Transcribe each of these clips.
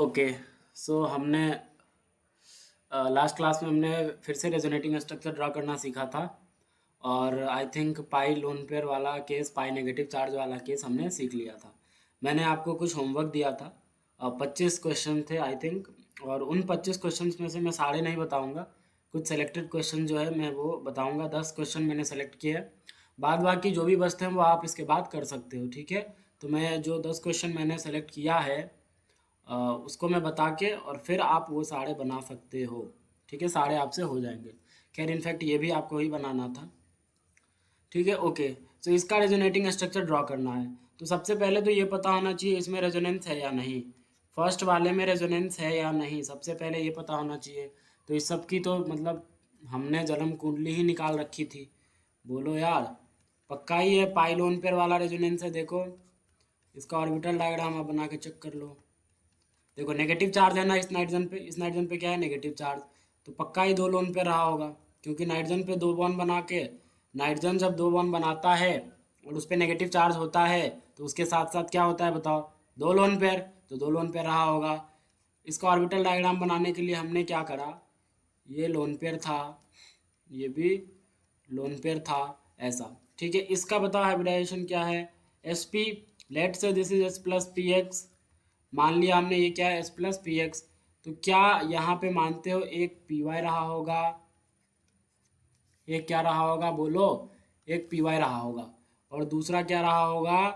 Okay. सो हमने last class में हमने फिर से रेजोनेटिंग स्ट्रक्चर ड्रा करना सीखा था और I think pi lone pair वाला केस, पाई नेगेटिव चार्ज वाला केस हमने सीख लिया था। मैंने आपको कुछ होमवर्क दिया था, 25 क्वेश्चन थे आई थिंक, और उन 25 क्वेश्चन में से मैं सारे नहीं बताऊंगा, कुछ सेलेक्टेड क्वेश्चन जो है मैं वो बताऊंगा। 10 क्वेश्चन मैंने सेलेक्ट किए हैं, बाद बाकी जो भी बचते हैं वो आप इसके बाद कर सकते हो, ठीक है। तो मैं जो 10 क्वेश्चन मैंने सेलेक्ट किया है उसको मैं बता के और फिर आप वो सारे बना सकते हो, ठीक है। सारे आपसे हो जाएंगे। खैर इनफैक्ट ये भी आपको ही बनाना था, ठीक है। ओके, तो इसका रेजोनेटिंग स्ट्रक्चर ड्रॉ करना है तो सबसे पहले तो ये पता होना चाहिए इसमें रेजोनेंस है या नहीं, फर्स्ट वाले में रेजोनेंस है या नहीं, सबसे पहले ये पता होना चाहिए। तो इस सब की तो मतलब हमने जन्म कुंडली ही निकाल रखी थी। बोलो यार, पक्का ही है पाई लोन पेयर वाला रेजोनेंस है। देखो इसका ऑर्बिटल डायग्राम आप बना के चेक कर लो। देखो नेगेटिव चार्ज है ना इस नाइट्रोजन पे, इस नाइट्रोजन पे क्या है नेगेटिव चार्ज, तो पक्का ही दो लोन पे रहा होगा, क्योंकि नाइट्रोजन पे दो बॉन्ड बना के, नाइट्रोजन जब दो बॉन्ड बनाता है और उस पर नेगेटिव चार्ज होता है तो उसके साथ साथ क्या होता है बताओ, दो लोन पेयर, तो दो लोन पेयर रहा होगा। इसका ऑर्बिटल डायग्राम बनाने के लिए हमने क्या करा, ये लोन पेयर था, ये भी लोन पेयर था, ऐसा, ठीक है। इसका बताओ हाइब्रिडाइजेशन क्या है, एस पी, लेट से this is S plus P x, मान लिया हमने ये क्या है एस प्लस पी एक्स, तो क्या यहाँ पे मानते हो एक पी वाई रहा होगा, एक क्या रहा होगा बोलो, एक पी वाई रहा होगा, और दूसरा क्या रहा होगा,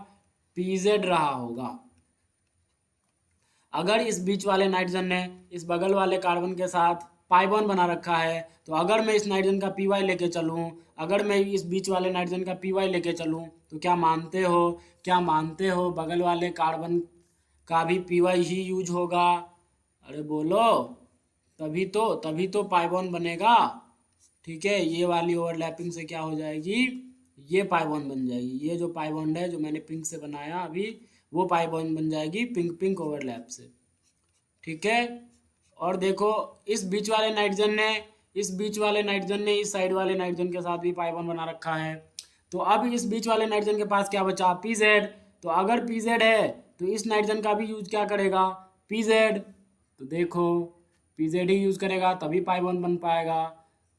पी जेड रहा होगा। अगर इस बीच वाले नाइट्रोजन ने इस बगल वाले कार्बन के साथ पाई बॉन्ड बना रखा है, तो अगर मैं इस नाइट्रोजन का पी वाई लेके चलूँ, अगर मैं इस बीच वाले नाइट्रोजन का पी वाई लेके चलूँ, तो क्या मानते हो, क्या मानते हो बगल वाले कार्बन का भी पी वाई ही यूज होगा। अरे बोलो, तभी तो पाई बॉन्ड बनेगा, ठीक है। ये वाली ओवरलैपिंग से क्या हो जाएगी, ये पाई बॉन्ड बन जाएगी, ये जो पाई बॉन्ड है जो मैंने पिंक से बनाया अभी, वो पाई बॉन्ड बन जाएगी पिंक पिंक ओवरलैप से, ठीक है। और देखो इस बीच वाले नाइट्रोजन ने, इस बीच वाले नाइट्रोजन ने इस साइड वाले नाइट्रोजन के साथ भी पाई बॉन्ड बना रखा है, तो अब इस बीच वाले नाइट्रोजन के पास क्या बचा, पी जेड। तो अगर पी जेड है तो इस नाइट्रोजन का भी यूज क्या करेगा, पी जेड। तो देखो पी जेड ही यूज करेगा तभी पाई बॉन्ड बन पाएगा,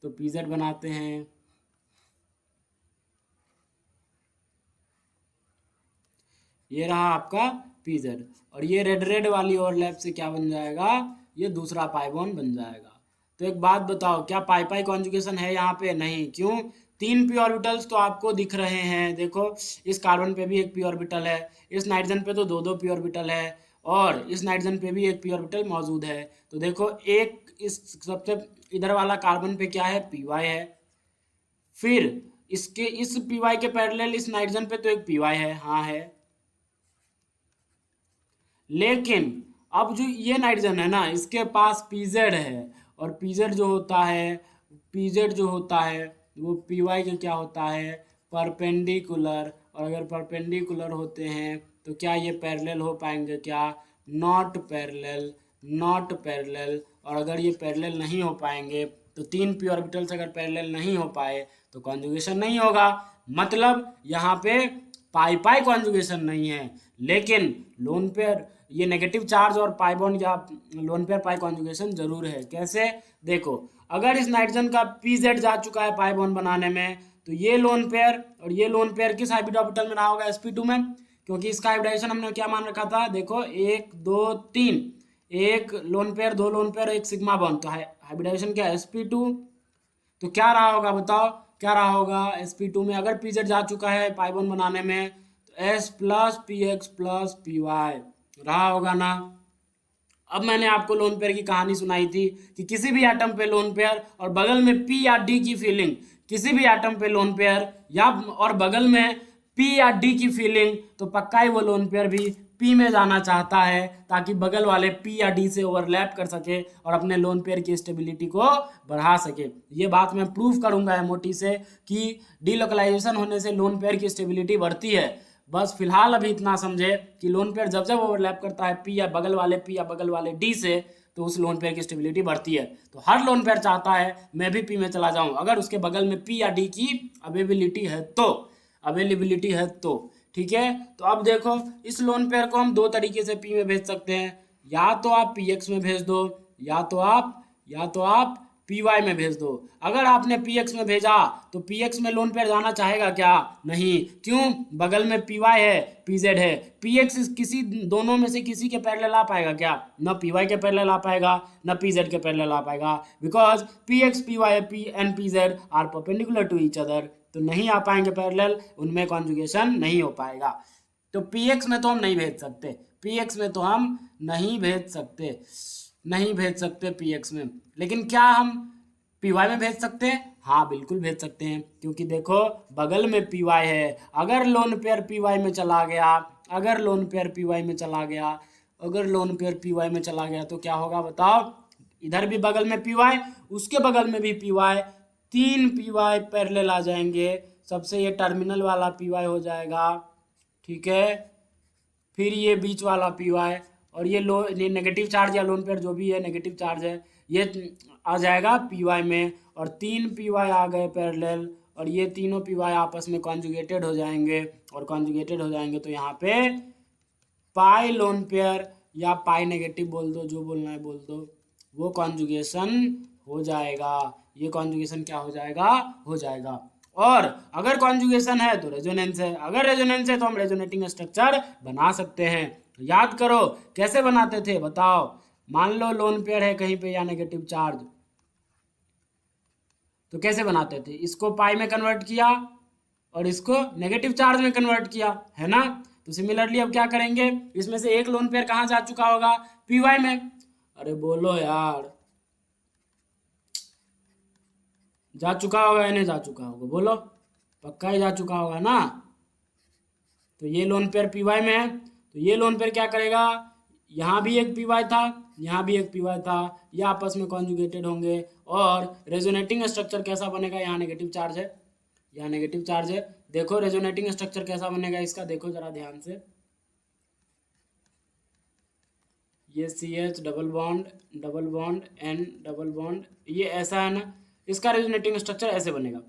तो पी जेड बनाते हैं। ये रहा आपका पी जेड, और ये रेड रेड वाली ओवरलैप से क्या बन जाएगा, ये दूसरा पाई बॉन्ड बन जाएगा। तो एक बात बताओ, क्या पाई पाई कॉन्जुगेशन है यहाँ पे, नहीं, क्यों, तीन पी ऑर्बिटल्स तो आपको दिख रहे हैं। देखो इस कार्बन पे भी एक पी ऑर्बिटल है, इस नाइट्रोजन पे तो दो दो पी ऑर्बिटल है, और इस नाइट्रोजन पे भी एक पी ऑर्बिटल मौजूद है। तो देखो एक इस सबसे इधर वाला कार्बन पे क्या है, पी वाई है, फिर इसके इस पी वाई के पैरेलल इस नाइट्रोजन पे तो एक पी वाई है, हाँ है, लेकिन अब जो ये नाइट्रोजन है ना इसके पास पीजेड है, और पीजेड जो होता है, पीजेड जो होता है वो पी वाई के क्या होता है, परपेंडिकुलर, और अगर परपेंडिकुलर होते हैं तो क्या ये पैरेलल हो पाएंगे, क्या, नॉट पैरेलल, नॉट पैरेलल। और अगर ये पैरेलल नहीं हो पाएंगे तो तीन पी ऑर्बिटल्स अगर पैरेलल नहीं हो पाए तो कॉन्जुगेशन नहीं होगा, मतलब यहाँ पे पाई पाई कॉन्जुगेशन नहीं है। लेकिन लोन पेयर ये नेगेटिव चार्ज और पाई बॉन्ड या लोन पेयर पाई कॉन्जुगेशन जरूर है। कैसे, देखो अगर इस नाइट्रोजन का पी जेड जा चुका है पाई बॉन्ड बनाने में, तो ये लोन पेयर और ये लोन पेयर किस हाइब्रिड ऑर्बिटल में रहा होगा, sp2 में, क्योंकि इसका हाइब्रिडाइजेशन हमने क्या मान रखा था, देखो एक दो तीन, एक लोन पेयर, दो लोन पेयर, एक सिग्मा बॉन्ड, तो हाइब्रिडाइजेशन क्या है, sp2। तो क्या रहा होगा बताओ, क्या रहा होगा, sp2 में अगर pz जा चुका है पाई बॉन्ड बनाने में तो s plus P X plus P Y रहा होगा ना। अब मैंने आपको लोन पेयर की कहानी सुनाई थी कि किसी भी एटम पे लोन पेयर और बगल में पी या डी की फीलिंग, किसी भी एटम पे लोन पेयर या और बगल में पी या डी की फीलिंग, तो पक्का ही वो लोन पेयर भी पी में जाना चाहता है ताकि बगल वाले पी या डी से ओवरलैप कर सके और अपने लोन पेयर की स्टेबिलिटी को बढ़ा सके। ये बात मैं प्रूव करूंगा एमओटी से कि डीलोकलाइजेशन होने से लोन पेयर की स्टेबिलिटी बढ़ती है। बस फिलहाल अभी इतना समझे कि लोन पेयर जब जब ओवरलैप करता है पी या बगल वाले डी से, तो उस लोन पेयर की स्टेबिलिटी बढ़ती है। तो हर लोन पेयर चाहता है मैं भी पी में चला जाऊं अगर उसके बगल में पी या डी की अवेलेबिलिटी है तो, ठीक है। तो अब देखो इस लोन पेयर को हम दो तरीके से पी में भेज सकते हैं, या तो आप पी एक्स में भेज दो, या तो आप पी वाई में भेज दो। अगर आपने पी एक्स में भेजा तो पी एक्स में लोन पेयर जाना चाहेगा क्या? नहीं। क्यों? बगल में पी वाई है, पी जेड है। पी एक्स किसी दोनों में से किसी के पैरेलल आ पाएगा क्या? न पी वाई के पैरेलल आ पाएगा, न पी जेड के पैरेलल आ पाएगा, because P X P Y P and P Z are perpendicular to each other. तो नहीं आ पाएंगे पैरेलल, उनमें कॉन्जुगेशन नहीं हो पाएगा। तो पी एक्स में तो हम नहीं भेज सकते, पी एक्स में तो हम नहीं भेज सकते, नहीं भेज सकते पी एक्स में। लेकिन क्या हम पी वाई में भेज सकते हैं? हाँ बिल्कुल भेज सकते हैं, क्योंकि देखो बगल में पी वाई है। अगर लोन पेयर पी वाई में चला गया, अगर लोन पेयर पी वाई में चला गया, अगर लोन पेयर पी वाई में चला गया तो क्या होगा बताओ? इधर भी बगल में पी वाई, उसके बगल में भी पी वाई, तीन पी वाई पैरेलल आ जाएंगे। सबसे ये टर्मिनल वाला पी वाई हो जाएगा, ठीक है। फिर ये बीच वाला पी वाई, और ये नेगेटिव चार्ज या लोन पेयर जो भी है नेगेटिव चार्ज है, ये आ जाएगा पी वाई में। और तीन पी वाई आ गए पैरेलल, और ये तीनों पी वाई आपस में कॉन्जुगेटेड हो जाएंगे, और कॉन्जुगेटेड हो जाएंगे तो यहाँ पे पाई लोन पेयर या पाई नेगेटिव बोल दो, जो बोलना है बोल दो, वो कॉन्जुगेशन हो जाएगा। ये कॉन्जुगेशन क्या हो जाएगा? हो जाएगा। और अगर कॉन्जुगेशन है तो रेजोनेंस है, अगर रेजोनेंस है तो हम रेजोनेटिंग स्ट्रक्चर बना सकते हैं। तो याद करो कैसे बनाते थे बताओ। मान लो लोन पेयर है कहीं पे या नेगेटिव चार्ज, तो कैसे बनाते थे? इसको पाई में कन्वर्ट किया और इसको नेगेटिव चार्ज में कन्वर्ट किया, है ना। तो सिमिलरली अब क्या करेंगे, इसमें से एक लोन पेयर कहाँ जा चुका होगा? पी वाई में। अरे बोलो यार, जा चुका होगा या नहीं जा चुका होगा? बोलो, पक्का ही जा चुका होगा ना। तो ये लोन पेयर पी वाई में है, तो ये लोन पेयर क्या करेगा? यहाँ भी एक पी वाई था, यहाँ भी एक पी वाई था, ये आपस में कॉन्जुगेटेड होंगे। और रेजोनेटिंग स्ट्रक्चर कैसा बनेगा? यहाँ नेगेटिव चार्ज है, यहाँ नेगेटिव चार्ज है। देखो रेजोनेटिंग स्ट्रक्चर कैसा बनेगा इसका, देखो जरा ध्यान से। ये C H double bond N double bond, ये ऐसा है ना। इसका रेजोनेटिंग स्ट्रक्चर ऐसे बनेगा।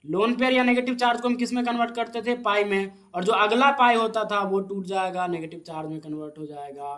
लोन पेयर या नेगेटिव चार्ज को हम किस में कन्वर्ट करते थे? पाई में। और जो अगला पाई होता था वो टूट जाएगा, नेगेटिव चार्ज में कन्वर्ट हो जाएगा।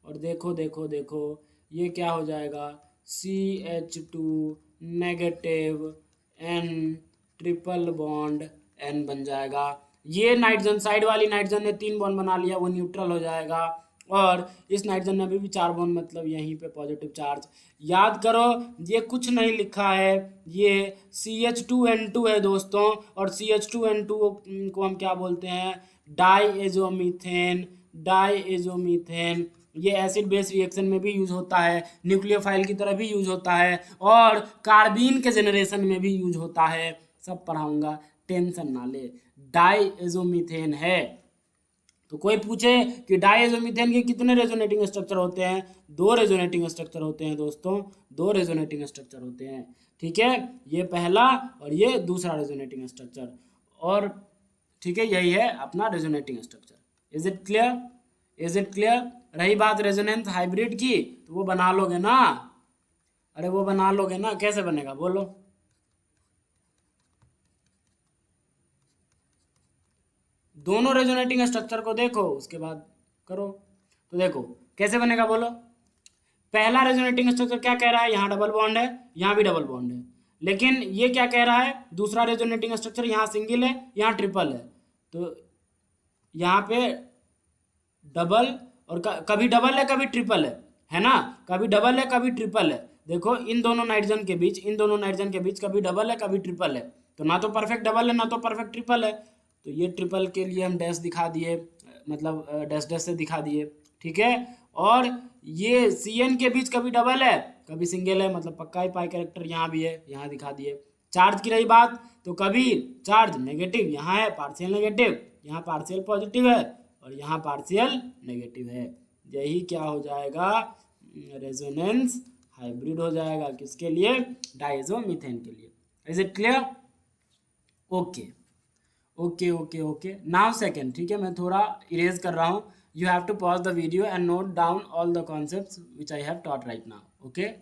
और देखो देखो देखो, ये क्या हो जाएगा? CH2 negative N triple bond N बन जाएगा। ये नाइट्रोजन साइड वाली नाइट्रोजन ने 3 बॉन्ड बना लिया, वो न्यूट्रल हो जाएगा। और इस नाइट्रोजन ने अभी भी 4 बॉन्ड, मतलब यहीं पे पॉजिटिव चार्ज। याद करो ये कुछ नहीं लिखा है, ये CH2N2 है दोस्तों। और CH2N2 को हम क्या बोलते हैं? डाईएजोमीथेन, डाईएजोमीथेन। ये एसिड बेस रिएक्शन में भी यूज होता है, न्यूक्लियोफाइल की तरह भी यूज होता है, और कार्बीन के जनरेशन में भी यूज होता है। सब पढ़ाऊंगा, टेंशन ना ले। डाईएजोमीथेन है। तो कोई पूछे कि डाईएजोमीथेन के कितने रेजोनेटिंग स्ट्रक्चर होते हैं? 2 रेजोनेटिंग स्ट्रक्चर होते हैं दोस्तों, 2 रेजोनेटिंग स्ट्रक्चर होते हैं, ठीक है। ये पहला और ये दूसरा रेजोनेटिंग स्ट्रक्चर। और ठीक है, यही है अपना resonating structure. Is it clear? Is it clear? रही बात रेजोनेंस हाइब्रिड की, तो वो बना लोगे ना? अरे वो बना लोगे ना, कैसे बनेगा बोलो? दोनों रेजोनेटिंग स्ट्रक्चर को देखो उसके बाद करो। तो देखो कैसे बनेगा बोलो। पहला रेजोनेटिंग स्ट्रक्चर क्या कह रहा है? यहाँ डबल बॉन्ड है, यहाँ भी डबल बॉन्ड है। लेकिन ये क्या कह रहा है? दूसरा रेजोनेटिंग स्ट्रक्चर यहाँ सिंगल है, यहाँ ट्रिपल है। तो यहाँ पे डबल, और कभी डबल है कभी ट्रिपल है ना। कभी डबल है कभी ट्रिपल है। देखो इन दोनों नाइट्रोजन के बीच, इन दोनों नाइट्रोजन के बीच कभी डबल है कभी ट्रिपल है। तो ना तो परफेक्ट डबल है ना तो परफेक्ट ट्रिपल है। तो ये ट्रिपल के लिए हम डैश दिखा दिए, मतलब डैश डैश से दिखा दिए, ठीक है। और ये CN के बीच कभी डबल है कभी सिंगल है, मतलब पक्का ही पाई कैरेक्टर यहाँ भी है, यहाँ दिखा दिए। चार्ज की रही बात, तो कभी चार्ज नेगेटिव यहाँ है, पार्शियल नेगेटिव, यहाँ पार्शियल पॉजिटिव है, और यहाँ पार्शियल नेगेटिव है। यही क्या हो जाएगा? रेजोनेंस हाइब्रिड हो जाएगा। किसके लिए? डायज़ोमीथेन के लिए। Is it clear? Okay okay okay okay, now second, ठीक है। मैं थोड़ा इरेज कर रहा हूँ। You have to pause the video and note down all the concepts which I have taught right now, okay.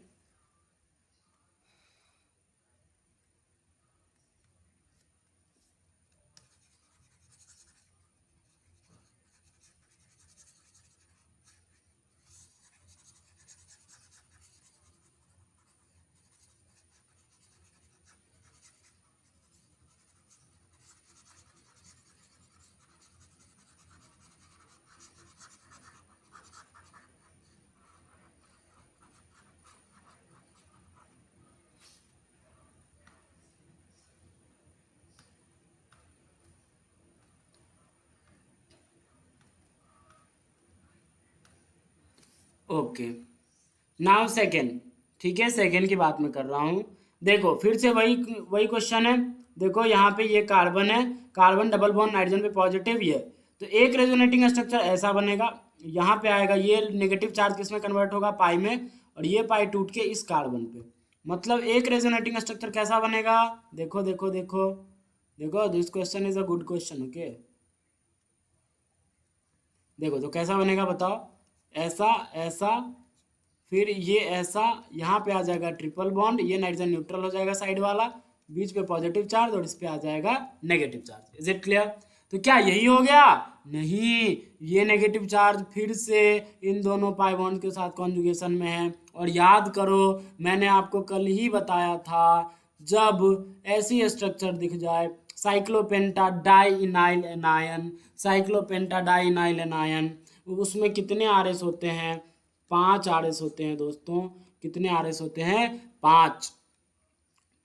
Okay, now second. ठीक है, second की बात मैं कर रहा हूँ। देखो फिर से वही वही क्वेश्चन है। देखो यहाँ पे ये कार्बन है, कार्बन डबल बॉन्ड नाइट्रोजन पे पॉजिटिव ये, तो एक रेजोनेटिंग स्ट्रक्चर ऐसा बनेगा। यहाँ पे आएगा ये नेगेटिव चार्ज किस में कन्वर्ट होगा, पाई में, और ये पाई टूट के इस कार्बन पे। मतलब एक रेजोनेटिंग स्ट्रक्चर कैसा बनेगा, देखो देखो देखो देखो, this question is a good question. Okay, देखो तो कैसा बनेगा बताओ, ऐसा ऐसा, फिर ये ऐसा, यहाँ पे आ जाएगा ट्रिपल बॉन्ड, ये नाइट्रोजन न्यूट्रल हो जाएगा साइड वाला, बीच पे पॉजिटिव चार्ज और इस पे आ जाएगा negative charge. Is it clear? तो क्या यही हो गया? नहीं, ये नेगेटिव चार्ज फिर से इन दोनों पाई बॉन्ड के साथ कॉन्जुगेशन में है। और याद करो, मैंने आपको कल ही बताया था, जब ऐसी स्ट्रक्चर दिख जाए, cyclopentadienyl anion, cyclopentadienyl anion, उसमें कितने आर एस होते हैं? 5 आर एस होते हैं दोस्तों। कितने आर एस होते हैं? 5।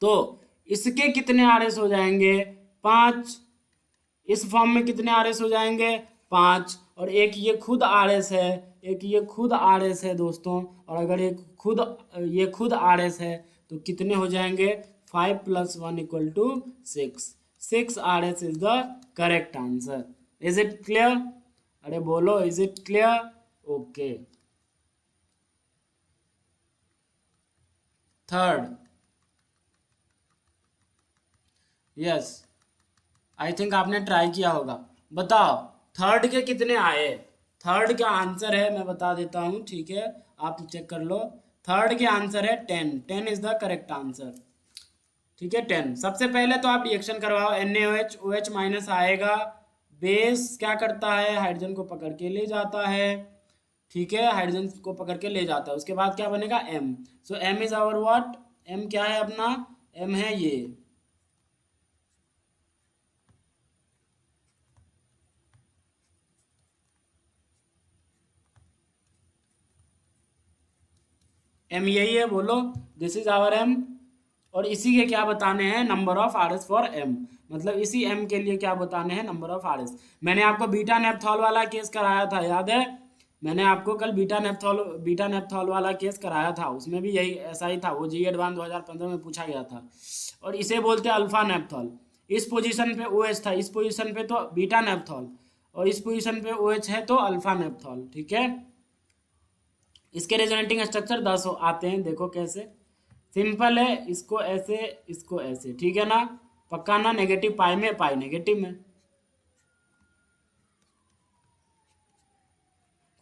तो इसके कितने आर एस हो जाएंगे? 5। इस फॉर्म में कितने आर एस हो जाएंगे? 5। और एक ये खुद आर एस है, एक ये खुद आर एस है दोस्तों। और अगर ये खुद आर एस है तो कितने हो जाएंगे? 5 + 1 = 6। 6 are S is the correct answer. Is it clear? अरे बोलो, is it clear? Okay, third. Yes, I think आपने ट्राई किया होगा। बताओ थर्ड के कितने आए? थर्ड का आंसर है, मैं बता देता हूँ, ठीक है, आप चेक कर लो। थर्ड के आंसर है 10। 10 इज द करेक्ट आंसर। ठीक है, 10। सबसे पहले तो आप रिएक्शन करवाओ, NaOH OH माइनस आएगा, बेस क्या करता है, हाइड्रोजन को पकड़ के ले जाता है। ठीक है, हाइड्रोजन को पकड़ के ले जाता है। उसके बाद क्या बनेगा? M। So M is our what? M क्या है अपना? M है ये, M यही है, बोलो, दिस इज आवर M। और इसी के क्या बताने हैं? Number of R S for M। मतलब इसी M के लिए क्या बताने हैं? Number of R S. मैंने आपको बीटा नेपथॉल वाला केस कराया था, याद है? मैंने आपको कल बीटा नेपथॉल वाला केस कराया था, उसमें भी यही ऐसा ही था, वो जी एडवांस 2015 में पूछा गया था। और इसे बोलते हैं अल्फा नेपथॉल। इस पोजीशन पे OH था, इस पोजीशन पे तो बीटा नेपथॉल, और इस पोजीशन पे OH है तो अल्फा नेपथॉल। ठीक है, इसके रेजोनेटिंग स्ट्रक्चर 10 आते हैं, देखो कैसे। सिंपल है, इसको ऐसे, इसको ऐसे, ठीक है ना? पक्का ना? नेगेटिव पाई में, पाई नेगेटिव में।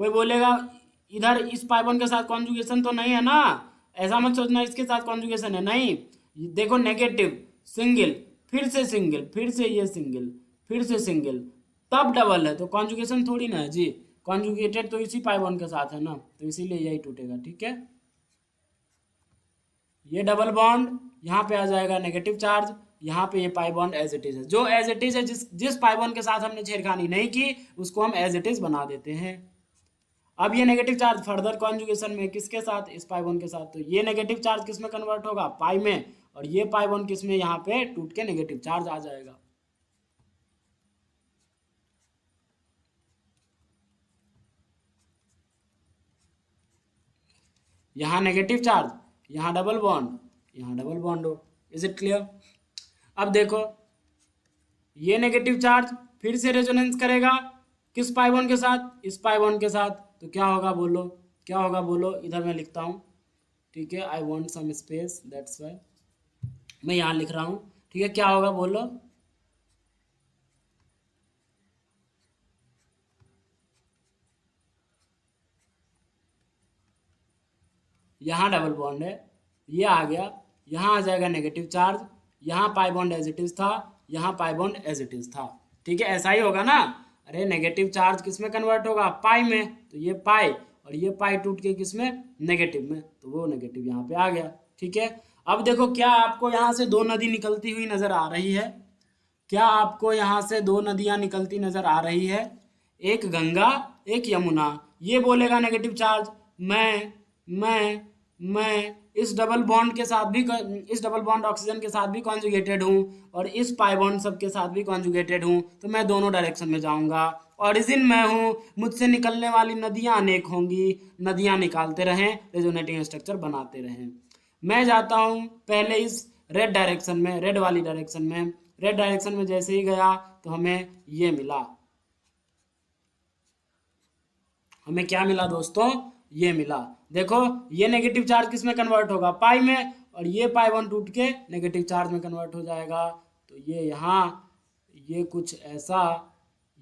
कोई बोलेगा इधर इस पाई बॉन्ड के साथ कॉन्जुगेशन तो नहीं है ना, ऐसा मत सोचना इसके साथ कॉन्जुगेशन है, नहीं। देखो नेगेटिव, सिंगल, फिर से सिंगल, फिर से ये सिंगल, फिर से सिंगल, तब डबल है, तो कॉन्जुगेशन थोड़ी ना है जी। कॉन्जुगेटेड तो इसी पाई बॉन्ड के साथ है ना, तो इसीलिए यही टूटेगा। ठीक है, ये डबल बॉन्ड, यहाँ पे आ जाएगा नेगेटिव चार्ज, यहाँ पे ये pi bond as it is है। जो एज इट इज है, जिस जिस पाई बॉन्ड के साथ हमने छेड़खानी नहीं की, उसको हम एज इट इज बना देते हैं। अब ये नेगेटिव चार्ज फर्दर कॉन्जुगेशन में किसके साथ? इस पाई बॉन्ड के साथ, तो ये नेगेटिव चार्ज किस में कन्वर्ट होगा? पाई में। और ये पाई बॉन्ड किस में? यहाँ पे टूट के नेगेटिव चार्ज आ जाएगा। यहाँ नेगेटिव चार्ज, यहाँ डबल बॉन्ड, यहाँ डबल बॉन्ड हो। Is it clear? अब देखो, ये नेगेटिव चार्ज फिर से रेजोनेंस करेगा किस पाई बॉन्ड के साथ? इस पाई बॉन्ड के साथ। तो क्या होगा बोलो, क्या होगा बोलो? इधर मैं लिखता हूँ, ठीक है, I want some space, that's why मैं यहाँ लिख रहा हूँ। ठीक है, क्या होगा बोलो? यहाँ डबल बॉन्ड है, ये आ गया, यहाँ आ जाएगा नेगेटिव चार्ज, यहाँ pi bond as it is था, यहाँ pi bond as it is था। ठीक है, ऐसा ही होगा ना? अरे नेगेटिव चार्ज किस में कन्वर्ट होगा? पाई में, तो ये पाई, और ये पाई टूट के किस में? नेगेटिव में, तो वो नेगेटिव यहाँ पे आ गया। ठीक है, अब देखो, क्या आपको यहाँ से दो नदी निकलती हुई नजर आ रही है? क्या आपको यहाँ से दो नदियाँ निकलती नजर आ रही है? एक गंगा, एक यमुना। ये बोलेगा नेगेटिव चार्ज, मैं इस डबल बॉन्ड के साथ भी, इस डबल बॉन्ड ऑक्सीजन के साथ भी कॉन्जुगेटेड हूँ, और इस पाई बॉन्ड सब के साथ भी कॉन्जुगेटेड हूँ, तो मैं दोनों डायरेक्शन में जाऊँगा। ओरिजिन मैं हूँ, मुझसे निकलने वाली नदियाँ अनेक होंगी, नदियाँ निकालते रहें, रेजोनेटिंग स्ट्रक्चर बनाते रहें। मैं जाता हूँ पहले इस रेड डायरेक्शन में, रेड वाली डायरेक्शन में। रेड डायरेक्शन में जैसे ही गया तो हमें ये मिला, हमें क्या मिला दोस्तों, ये मिला। देखो ये नेगेटिव चार्ज किस में कन्वर्ट होगा, पाई में, और ये पाई वन टूट के नेगेटिव चार्ज में कन्वर्ट हो जाएगा। तो ये यहाँ, ये कुछ ऐसा,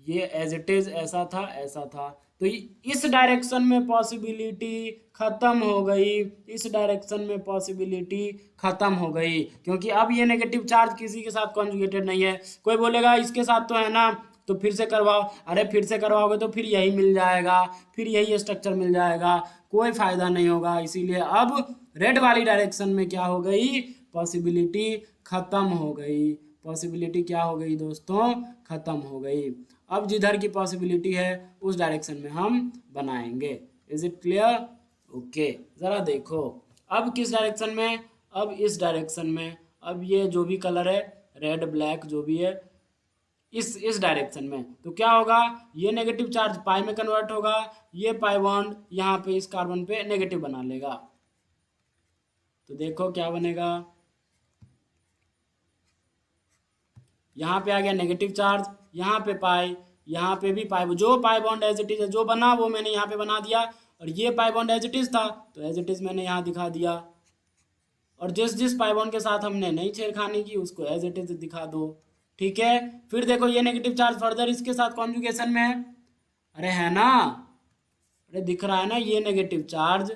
ये एज इट इज ऐसा था, ऐसा था। तो इस डायरेक्शन में पॉसिबिलिटी खत्म हो गई, इस डायरेक्शन में पॉसिबिलिटी खत्म हो गई, क्योंकि अब ये नेगेटिव चार्ज किसी के साथ कॉन्जुगेटेड नहीं है। कोई बोलेगा इसके साथ तो है ना, तो फिर से करवाओ। अरे फिर से करवाओगे तो फिर यही मिल जाएगा, फिर यही स्ट्रक्चर मिल जाएगा, कोई फायदा नहीं होगा। इसीलिए अब रेड वाली डायरेक्शन में क्या हो गई, पॉसिबिलिटी खत्म हो गई। पॉसिबिलिटी क्या हो गई दोस्तों, खत्म हो गई। अब जिधर की पॉसिबिलिटी है उस डायरेक्शन में हम बनाएंगे। Is it clear? ओके, ज़रा देखो अब किस डायरेक्शन में, अब इस डायरेक्शन में। अब ये जो भी कलर है, रेड ब्लैक जो भी है, इस डायरेक्शन में, तो क्या होगा, ये नेगेटिव चार्ज पाई में कन्वर्ट होगा, ये पाई बॉन्ड यहाँ पे इस कार्बन पे नेगेटिव बना लेगा। तो देखो क्या बनेगा, यहाँ पे आ गया नेगेटिव चार्ज, यहाँ पे पाई, यहाँ पे भी पाई, जो pi bond as it is है, जो बना वो मैंने यहाँ पे बना दिया। और ये pi bond as it is था तो एज इट इज मैंने यहाँ दिखा दिया। और जिस जिस पाई बॉन्ड के साथ हमने नहीं छेड़खानी की उसको एज इट इज दिखा दो। ठीक है, फिर देखो ये नेगेटिव चार्ज फर्दर इसके साथ कॉन्जुगेशन में है। अरे है ना, अरे दिख रहा है ना, ये नेगेटिव चार्ज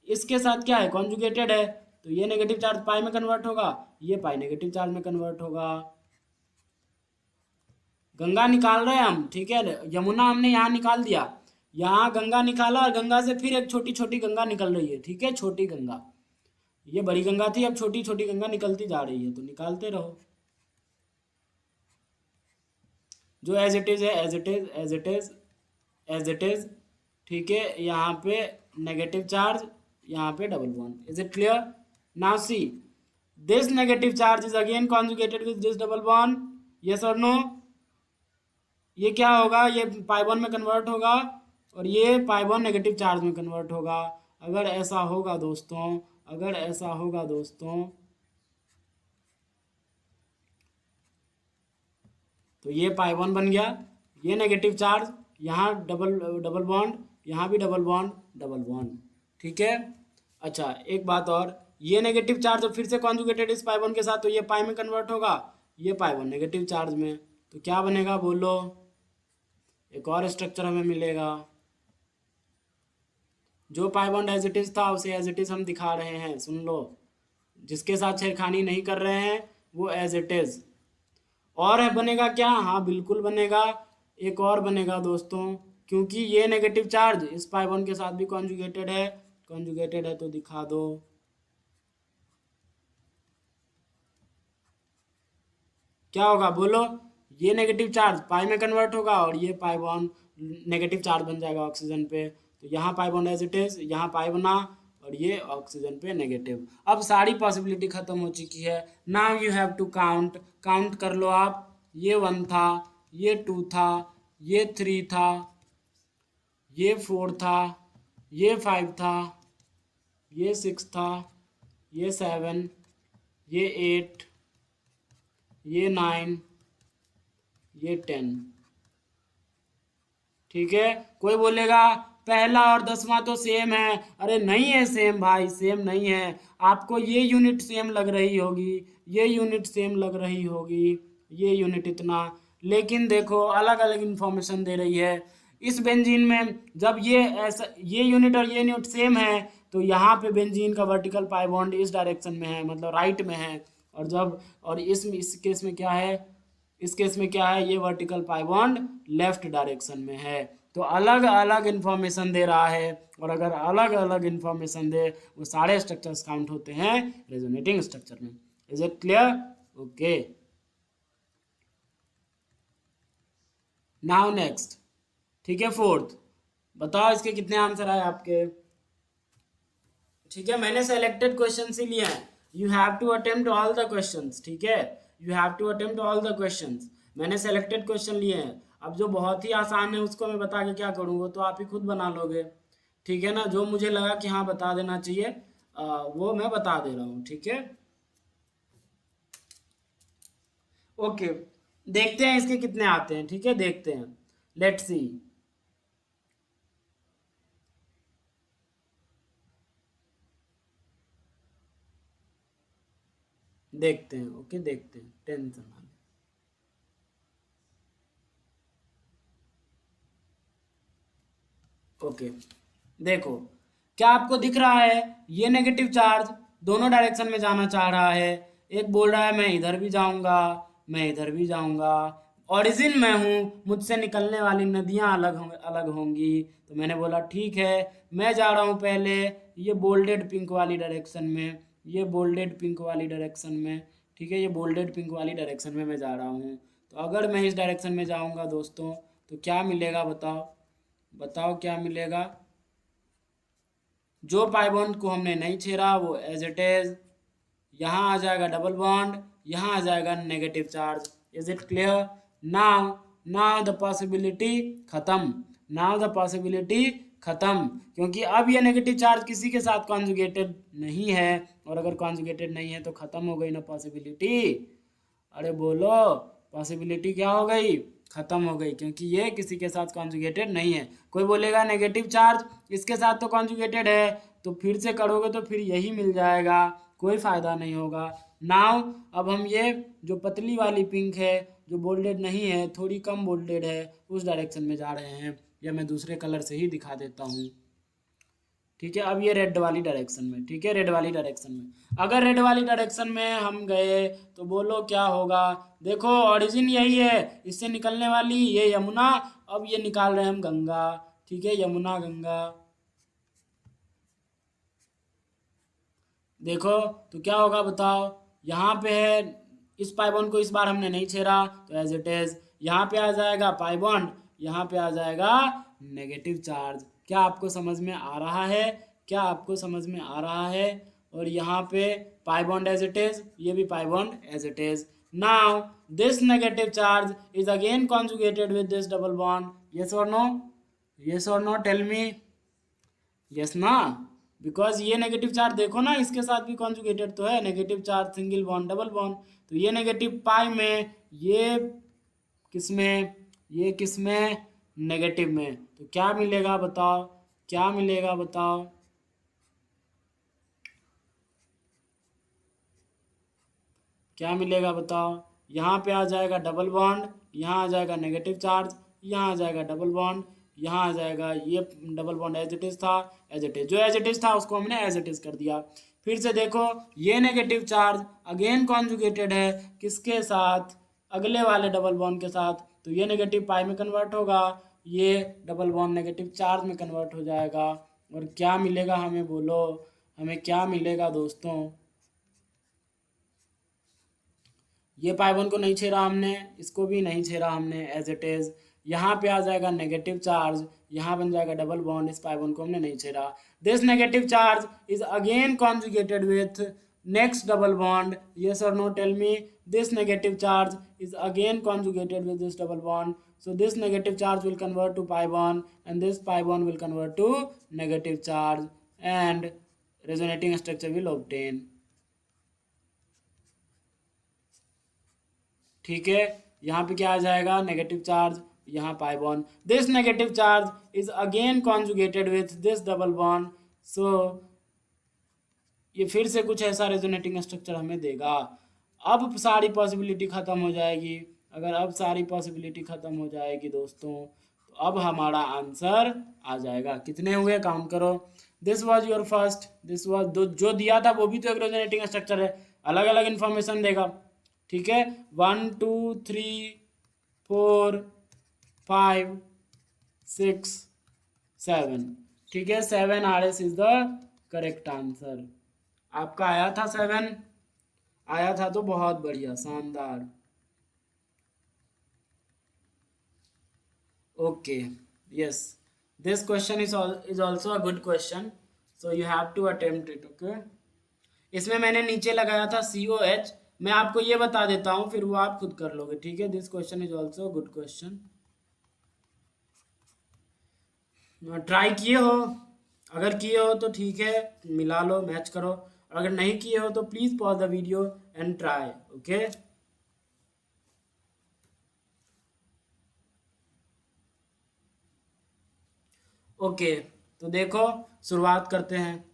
इसके साथ क्या है, कॉन्जुगेटेड है। तो ये नेगेटिव चार्ज पाई में कन्वर्ट होगा, ये पाई नेगेटिव चार्ज में कन्वर्ट होगा। गंगा निकाल रहे हैं हम, ठीक है, यमुना हमने यहाँ निकाल दिया, यहाँ गंगा निकाला, और गंगा से फिर एक छोटी छोटी गंगा निकल रही है। ठीक है, छोटी गंगा, ये बड़ी गंगा थी, अब छोटी छोटी गंगा निकलती जा रही है, तो निकालते रहो। जो एज इट इज है, as it is, as it is, as it is. ठीक है, यहाँ पे नेगेटिव चार्ज, यहाँ पे double bond. Is it clear? Now see, this negative charge is again conjugated with this double bond, yes और no? ये क्या होगा, ये पाई बॉन्ड में कन्वर्ट होगा, और ये पाई बॉन्ड नेगेटिव चार्ज में कन्वर्ट होगा। अगर ऐसा होगा दोस्तों, अगर ऐसा होगा दोस्तों, तो ये पाई बॉन्ड बन गया, ये नेगेटिव चार्ज, यहाँ डबल डबल बॉन्ड, यहाँ भी डबल बॉन्ड, डबल बॉन्ड। ठीक है, अच्छा एक बात और, ये नेगेटिव चार्ज फिर से कॉन्जुगेटेड इस पाई बॉन्ड के साथ, तो ये पाई में कन्वर्ट होगा, ये पाई बॉन्ड नेगेटिव चार्ज में, तो क्या बनेगा बोलो, एक और स्ट्रक्चर हमें मिलेगा। जो pi bond as it is था उसे एज इट इज हम दिखा रहे हैं, सुन लो, जिसके साथ छेड़खानी नहीं कर रहे हैं वो एज इट इज। और है बनेगा क्या, हाँ बिल्कुल बनेगा, एक और बनेगा दोस्तों, क्योंकि ये नेगेटिव चार्ज इस पाई बॉन्ड के साथ भी कॉन्जुगेटेड है, कॉन्जुगेटेड है, तो दिखा दो। क्या होगा बोलो, ये नेगेटिव चार्ज पाई में कन्वर्ट होगा, और ये पाई बॉन्ड नेगेटिव चार्ज बन जाएगा ऑक्सीजन पे। तो यहाँ pi bond as it is, यहाँ पाई बना, और ये ऑक्सीजन पे नेगेटिव। अब सारी पॉसिबिलिटी खत्म हो चुकी है। Now you have to count, count कर लो आप। ये 1 था, ये 2 था, ये 3 था, ये 4 था, ये 5 था, ये 6 था, ये 7, ये 8, ये 9, ये 10। ठीक है, कोई बोलेगा पहला और 10वां तो सेम है। अरे नहीं है सेम भाई, सेम नहीं है। आपको ये यूनिट सेम लग रही होगी, ये यूनिट सेम लग रही होगी, ये यूनिट इतना, लेकिन देखो अलग अलग इंफॉर्मेशन दे रही है। इस बेंजीन में जब ये ऐसा, ये यूनिट और ये यूनिट सेम है, तो यहाँ पे बेंजीन का वर्टिकल पाई बॉन्ड इस डायरेक्शन में है, मतलब राइट में है। और जब, और इस केस में क्या है, इस केस में क्या है, ये vertical pi bond left direction में है। तो अलग अलग इंफॉर्मेशन दे रहा है, और अगर अलग अलग इंफॉर्मेशन दे, वो सारे स्ट्रक्चर्स काउंट होते हैं रेजोनेटिंग स्ट्रक्चर में। Is it clear? Okay, now next. ठीक है, फोर्थ, बताओ इसके कितने आंसर आए आपके। ठीक है, मैंने सेलेक्टेड क्वेश्चन ही लिए हैं, you have to attempt all the questions. ठीक है, you have to attempt all the questions, मैंने सेलेक्टेड क्वेश्चन लिए हैं। अब जो बहुत ही आसान है उसको मैं बता के क्या करूँ, वो तो आप ही खुद बना लोगे। ठीक है ना, जो मुझे लगा कि हाँ बता देना चाहिए वो मैं बता दे रहा हूँ। ठीक है, ओके, देखते हैं इसके कितने आते हैं। ठीक है, देखते हैं, लेट्स सी। देखते हैं, ओके, देखते हैं, टेंशन ना लें। ओके, देखो, क्या आपको दिख रहा है, ये नेगेटिव चार्ज दोनों डायरेक्शन में जाना चाह रहा है। एक बोल रहा है मैं इधर भी जाऊंगा, मैं इधर भी जाऊंगा, ओरिजिन में हूँ, मुझसे निकलने वाली नदियाँ अलग होंगी। तो मैंने बोला ठीक है, मैं जा रहा हूँ पहले ये बोल्डेड पिंक वाली डायरेक्शन में, ये बोल्डेड पिंक वाली डायरेक्शन में। ठीक है, ये बोल्डेड पिंक वाली डायरेक्शन में मैं जा रहा हूँ। तो अगर मैं इस डायरेक्शन में जाऊँगा दोस्तों, तो क्या मिलेगा बताओ, बताओ क्या मिलेगा। जो पाई बॉन्ड को हमने नहीं छेड़ा वो एज इट इज, यहाँ आ जाएगा डबल बॉन्ड, यहाँ आ जाएगा negative charge. Is it clear? Now, now the possibility खत्म, नाउ द पॉसिबिलिटी खत्म, क्योंकि अब ये नेगेटिव चार्ज किसी के साथ कॉन्जुगेटेड नहीं है, और अगर कॉन्जुगेटेड नहीं है तो खत्म हो गई ना पॉसिबिलिटी। अरे बोलो, पॉसिबिलिटी क्या हो गई, खत्म हो गई, क्योंकि ये किसी के साथ कॉन्जुगेटेड नहीं है। कोई बोलेगा नेगेटिव चार्ज इसके साथ तो कॉन्जुगेटेड है, तो फिर से करोगे तो फिर यही मिल जाएगा, कोई फायदा नहीं होगा। नाउ अब हम ये जो पतली वाली पिंक है, जो बोल्डेड नहीं है, थोड़ी कम बोल्डेड है, उस डायरेक्शन में जा रहे हैं, या मैं दूसरे कलर से ही दिखा देता हूँ। ठीक है, अब ये रेड वाली डायरेक्शन में, ठीक है, रेड वाली डायरेक्शन में, अगर रेड वाली डायरेक्शन में हम गए तो बोलो क्या होगा। देखो ओरिजिन यही है, इससे निकलने वाली ये यमुना, अब ये निकाल रहे हैं हम गंगा। ठीक है, यमुना गंगा। देखो तो क्या होगा बताओ, यहाँ पे है, इस पाई बॉन्ड को इस बार हमने नहीं छेड़ा तो एज इट इज, यहाँ पे आ जाएगा पाई बॉन्ड, यहाँ पे आ जाएगा नेगेटिव चार्ज। क्या आपको समझ में आ रहा है, क्या आपको समझ में आ रहा है? और यहाँ पे pi bond as it is, ये भी pi bond as it is. Now this negative charge is again conjugated with this double bond, yes और नो, यस और नो, टेल मी, यस ना, बिकॉज ये नेगेटिव चार्ज देखो ना, इसके साथ भी कॉन्जुगेटेड तो है, negative charge single bond double bond, तो ये नेगेटिव पाई में, ये किसमें, ये किसमें, नेगेटिव में, तो क्या मिलेगा बताओ, क्या मिलेगा बताओ। क्या मिलेगा बताओ, यहाँ पे आ जाएगा डबल बॉन्ड, यहाँ आ जाएगा नेगेटिव चार्ज, यहाँ आ जाएगा डबल बॉन्ड, यहाँ आ जाएगा, ये double bond as it is था, एज इट इज, जो एज इट इज था उसको हमने एज इट इज कर दिया। फिर से देखो, ये नेगेटिव चार्ज अगेन कॉन्जुगेटेड है किसके साथ, अगले वाले डबल बॉन्ड के साथ, तो ये नेगेटिव पाई में कन्वर्ट होगा, ये डबल बॉन्ड नेगेटिव चार्ज में कन्वर्ट हो जाएगा, और क्या मिलेगा हमें बोलो, हमें क्या मिलेगा दोस्तों। ये पाई वन को नहीं छेड़ा हमने, इसको भी नहीं छेड़ा हमने, एज इट इज, यहाँ पे आ जाएगा नेगेटिव चार्ज, यहाँ बन जाएगा डबल बॉन्ड, इस पाई वन को हमने नहीं छेड़ा। This negative charge is again conjugated with next double bond, yes और no, tell me, this negative charge is again conjugated with this double bond, so this negative charge will convert to pi bond and this pi bond will convert to negative charge and resonating structure will obtain। ठीक है, यहाँ पे क्या आ जाएगा, negative charge, यहाँ pi bond, this negative charge is again conjugated with this double bond, so ये फिर से कुछ ऐसा रेजोनेटिंग स्ट्रक्चर हमें देगा। अब सारी पॉसिबिलिटी ख़त्म हो जाएगी, अगर अब सारी पॉसिबिलिटी ख़त्म हो जाएगी दोस्तों, तो अब हमारा आंसर आ जाएगा। कितने हुए काउंट करो, this was your first, this was जो दिया था वो भी तो एक रेजोनेटिंग स्ट्रक्चर है, अलग अलग इन्फॉर्मेशन देगा। ठीक है, 1 2 3 4 5 6 7, ठीक है, 7 RS is the correct answer. आपका आया था 7, आया था तो बहुत बढ़िया, शानदार। Okay, yes, this question is also a good question, so you have to attempt it. Okay, इसमें मैंने नीचे लगाया था COH, मैं आपको ये बता देता हूँ, फिर वो आप खुद कर लोगे। ठीक है, this question is also good question. Try किए हो? अगर किए हो तो ठीक है, मिला लो, मैच करो। अगर नहीं किए हो तो please pause the video and try. Okay, okay. तो देखो, शुरुआत करते हैं।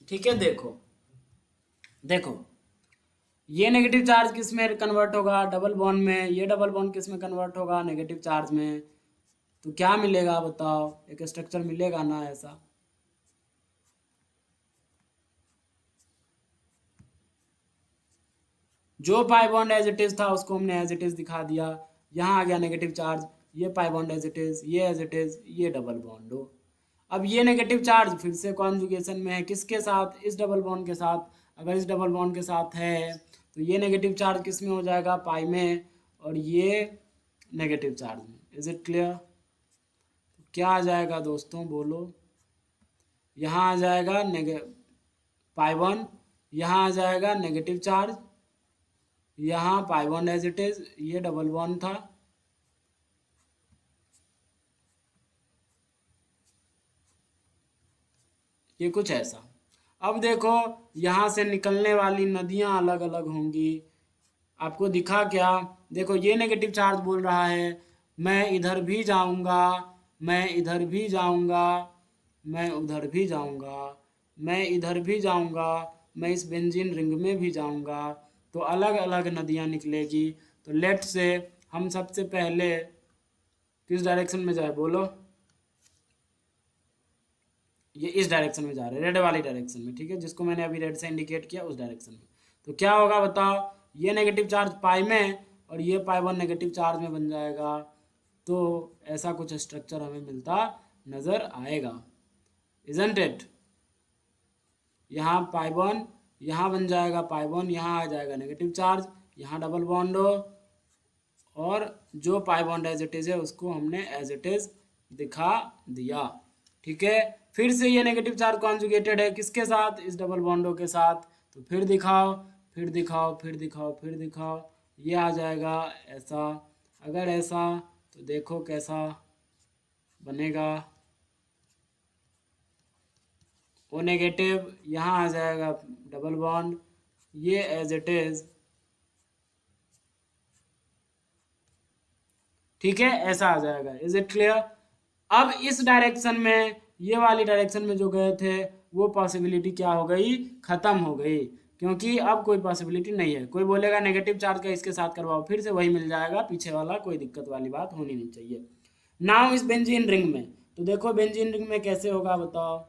ठीक है, देखो देखो, ये नेगेटिव चार्ज किस में कन्वर्ट होगा? डबल बॉन्ड में। ये डबल बॉन्ड किस में कन्वर्ट होगा? नेगेटिव चार्ज में। तो क्या मिलेगा बताओ? एक स्ट्रक्चर मिलेगा ना ऐसा। जो pi bond as it is था उसको हमने एज इट इज दिखा दिया। यहाँ आ गया नेगेटिव चार्ज, ये pi bond as it is, ये एज इट इज, ये डबल बॉन्ड हो। अब ये नेगेटिव चार्ज फिर से कॉन्जुगेशन में है, किसके साथ? इस डबल बॉन्ड के साथ। अगर इस डबल बॉन्ड के साथ है तो ये नेगेटिव चार्ज किस में हो जाएगा? पाई में, और ये नेगेटिव चार्ज में। Is it clear? क्या आ जाएगा दोस्तों, बोलो? यहाँ आ जाएगा पाई वन, यहाँ आ जाएगा नेगेटिव चार्ज, यहाँ pi bond as it is, ये डबल बॉन्ड था, ये कुछ ऐसा। अब देखो, यहाँ से निकलने वाली नदियाँ अलग अलग होंगी। आपको दिखा क्या? देखो, ये नेगेटिव चार्ज बोल रहा है मैं इधर भी जाऊंगा, मैं इधर भी जाऊंगा, मैं उधर भी जाऊंगा, मैं इधर भी जाऊंगा, मैं इस बेंजीन रिंग में भी जाऊंगा। तो अलग अलग नदियाँ निकलेगी। तो लेट से हम सबसे पहले किस डायरेक्शन में जाए, बोलो? ये इस डायरेक्शन में जा रहे हैं, रेड वाली डायरेक्शन में, ठीक है, जिसको मैंने अभी रेड से इंडिकेट किया, उस डायरेक्शन में। तो क्या होगा बताओ? ये नेगेटिव चार्ज पाई में और ये पाई वन नेगेटिव चार्ज में बन जाएगा। तो ऐसा कुछ स्ट्रक्चर हमें मिलता नज़र आएगा, इजंट इट? यहाँ पाई वन, यहाँ बन जाएगा पाई वन, यहाँ आ जाएगा नेगेटिव चार्ज, यहाँ डबल बॉन्ड हो, और जो pi bond as it is है उसको हमने एज इट इज़ दिखा दिया। ठीक है, फिर से ये नेगेटिव चार्ज कॉन्जुगेटेड है किसके साथ? इस डबल बॉन्डो के साथ। तो फिर दिखाओ, फिर दिखाओ, फिर दिखाओ, फिर दिखाओ। ये आ जाएगा ऐसा। अगर ऐसा तो देखो कैसा बनेगा। ओ नेगेटिव, यहाँ आ जाएगा डबल बॉन्ड, ये एज इट इज़। ठीक है, ऐसा आ जाएगा। Is it clear? अब इस डायरेक्शन में, ये वाली डायरेक्शन में जो गए थे वो पॉसिबिलिटी क्या हो गई? खत्म हो गई, क्योंकि अब कोई पॉसिबिलिटी नहीं है। कोई बोलेगा नेगेटिव चार्ज का इसके साथ करवाओ, फिर से वही मिल जाएगा पीछे वाला, कोई दिक्कत वाली बात होनी नहीं चाहिए। नाउ इस बेंजीन रिंग में, तो देखो बेंजीन रिंग में कैसे होगा बताओ?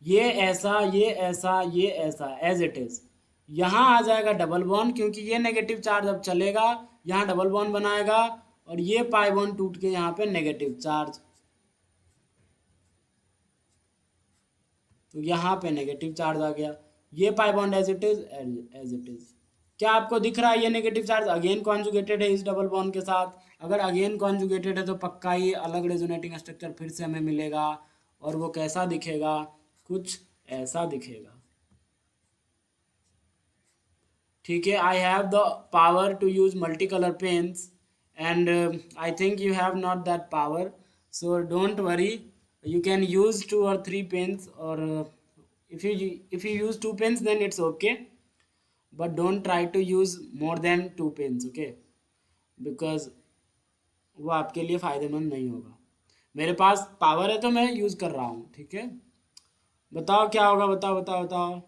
ये ऐसा, ये ऐसा, ये ऐसा, एज इट इज। यहाँ आ जाएगा डबल बॉन्ड, क्योंकि ये नेगेटिव चार्ज अब चलेगा, यहाँ डबल बॉन्ड बनाएगा, और ये पाई बॉन्ड टूट के यहाँ पे नेगेटिव चार्ज, तो यहाँ पे नेगेटिव चार्ज आ गया। ये pi bond as it is, as it is. क्या आपको दिख रहा है? ये नेगेटिव चार्ज अगेन कॉन्जुगेटेड है इस डबल बॉन्ड के साथ। अगर अगेन कॉन्जुगेटेड है तो पक्का ही अलग रेजोनेटिंग स्ट्रक्चर फिर से हमें मिलेगा, और वो कैसा दिखेगा? कुछ ऐसा दिखेगा। ठीक है, I have the power to use multi colour pens, and I think you have not that power, so don't worry. you can use 2 or 3 pens, or if you use 2 pens then it's okay, but don't try to use more than 2 pens, okay? because वो आपके लिए फ़ायदेमंद नहीं होगा। मेरे पास power है तो मैं यूज़ कर रहा हूँ, ठीक है? बताओ क्या होगा, बताओ बताओ बताओ।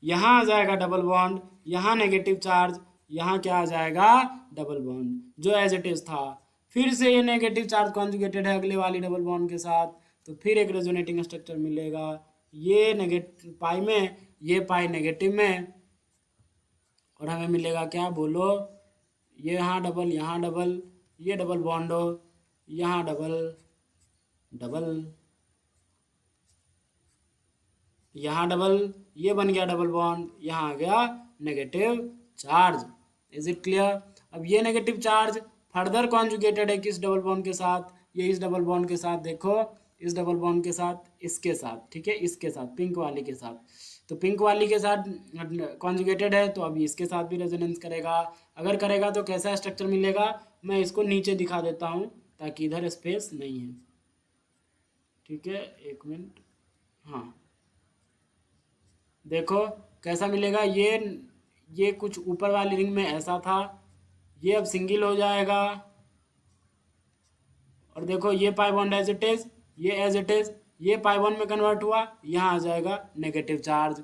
यहाँ आ जाएगा डबल बॉन्ड, यहाँ नेगेटिव चार्ज, यहाँ क्या आ जाएगा? डबल बॉन्ड, जो एज इट इज था। फिर से ये नेगेटिव चार्ज कॉन्जुगेटेड है अगले वाली डबल बॉन्ड के साथ, तो फिर एक रेजोनेटिंग स्ट्रक्चर मिलेगा। ये नेगेटिव पाई में, ये पाई नेगेटिव में, और हमें मिलेगा क्या, बोलो? ये यहाँ डबल, ये डबल बॉन्ड हो, यहाँ डबल, डबल, यहाँ डबल, ये बन गया डबल बॉन्ड, यहाँ आ गया negative charge. Is it clear? अब ये नेगेटिव चार्ज फर्दर कॉन्जुगेटेड है किस डबल बॉन्ड के साथ, ये इस डबल बॉन्ड के साथ, देखो इस डबल बॉन्ड के साथ, इसके साथ, ठीक है, इसके साथ, पिंक वाली के साथ। तो पिंक वाली के साथ कॉन्जुगेटेड है तो अभी इसके साथ भी रेजोनेंस करेगा। अगर करेगा तो कैसा स्ट्रक्चर मिलेगा, मैं इसको नीचे दिखा देता हूँ ताकि इधर स्पेस नहीं है, ठीक है, एक मिनट। हाँ, देखो कैसा मिलेगा, ये कुछ ऊपर वाली रिंग में ऐसा था, ये अब सिंगल हो जाएगा, और देखो ये pi bond as it is, ये एज इट इज, ये पाई बॉन्ड में कन्वर्ट हुआ, यहाँ आ जाएगा नेगेटिव चार्ज।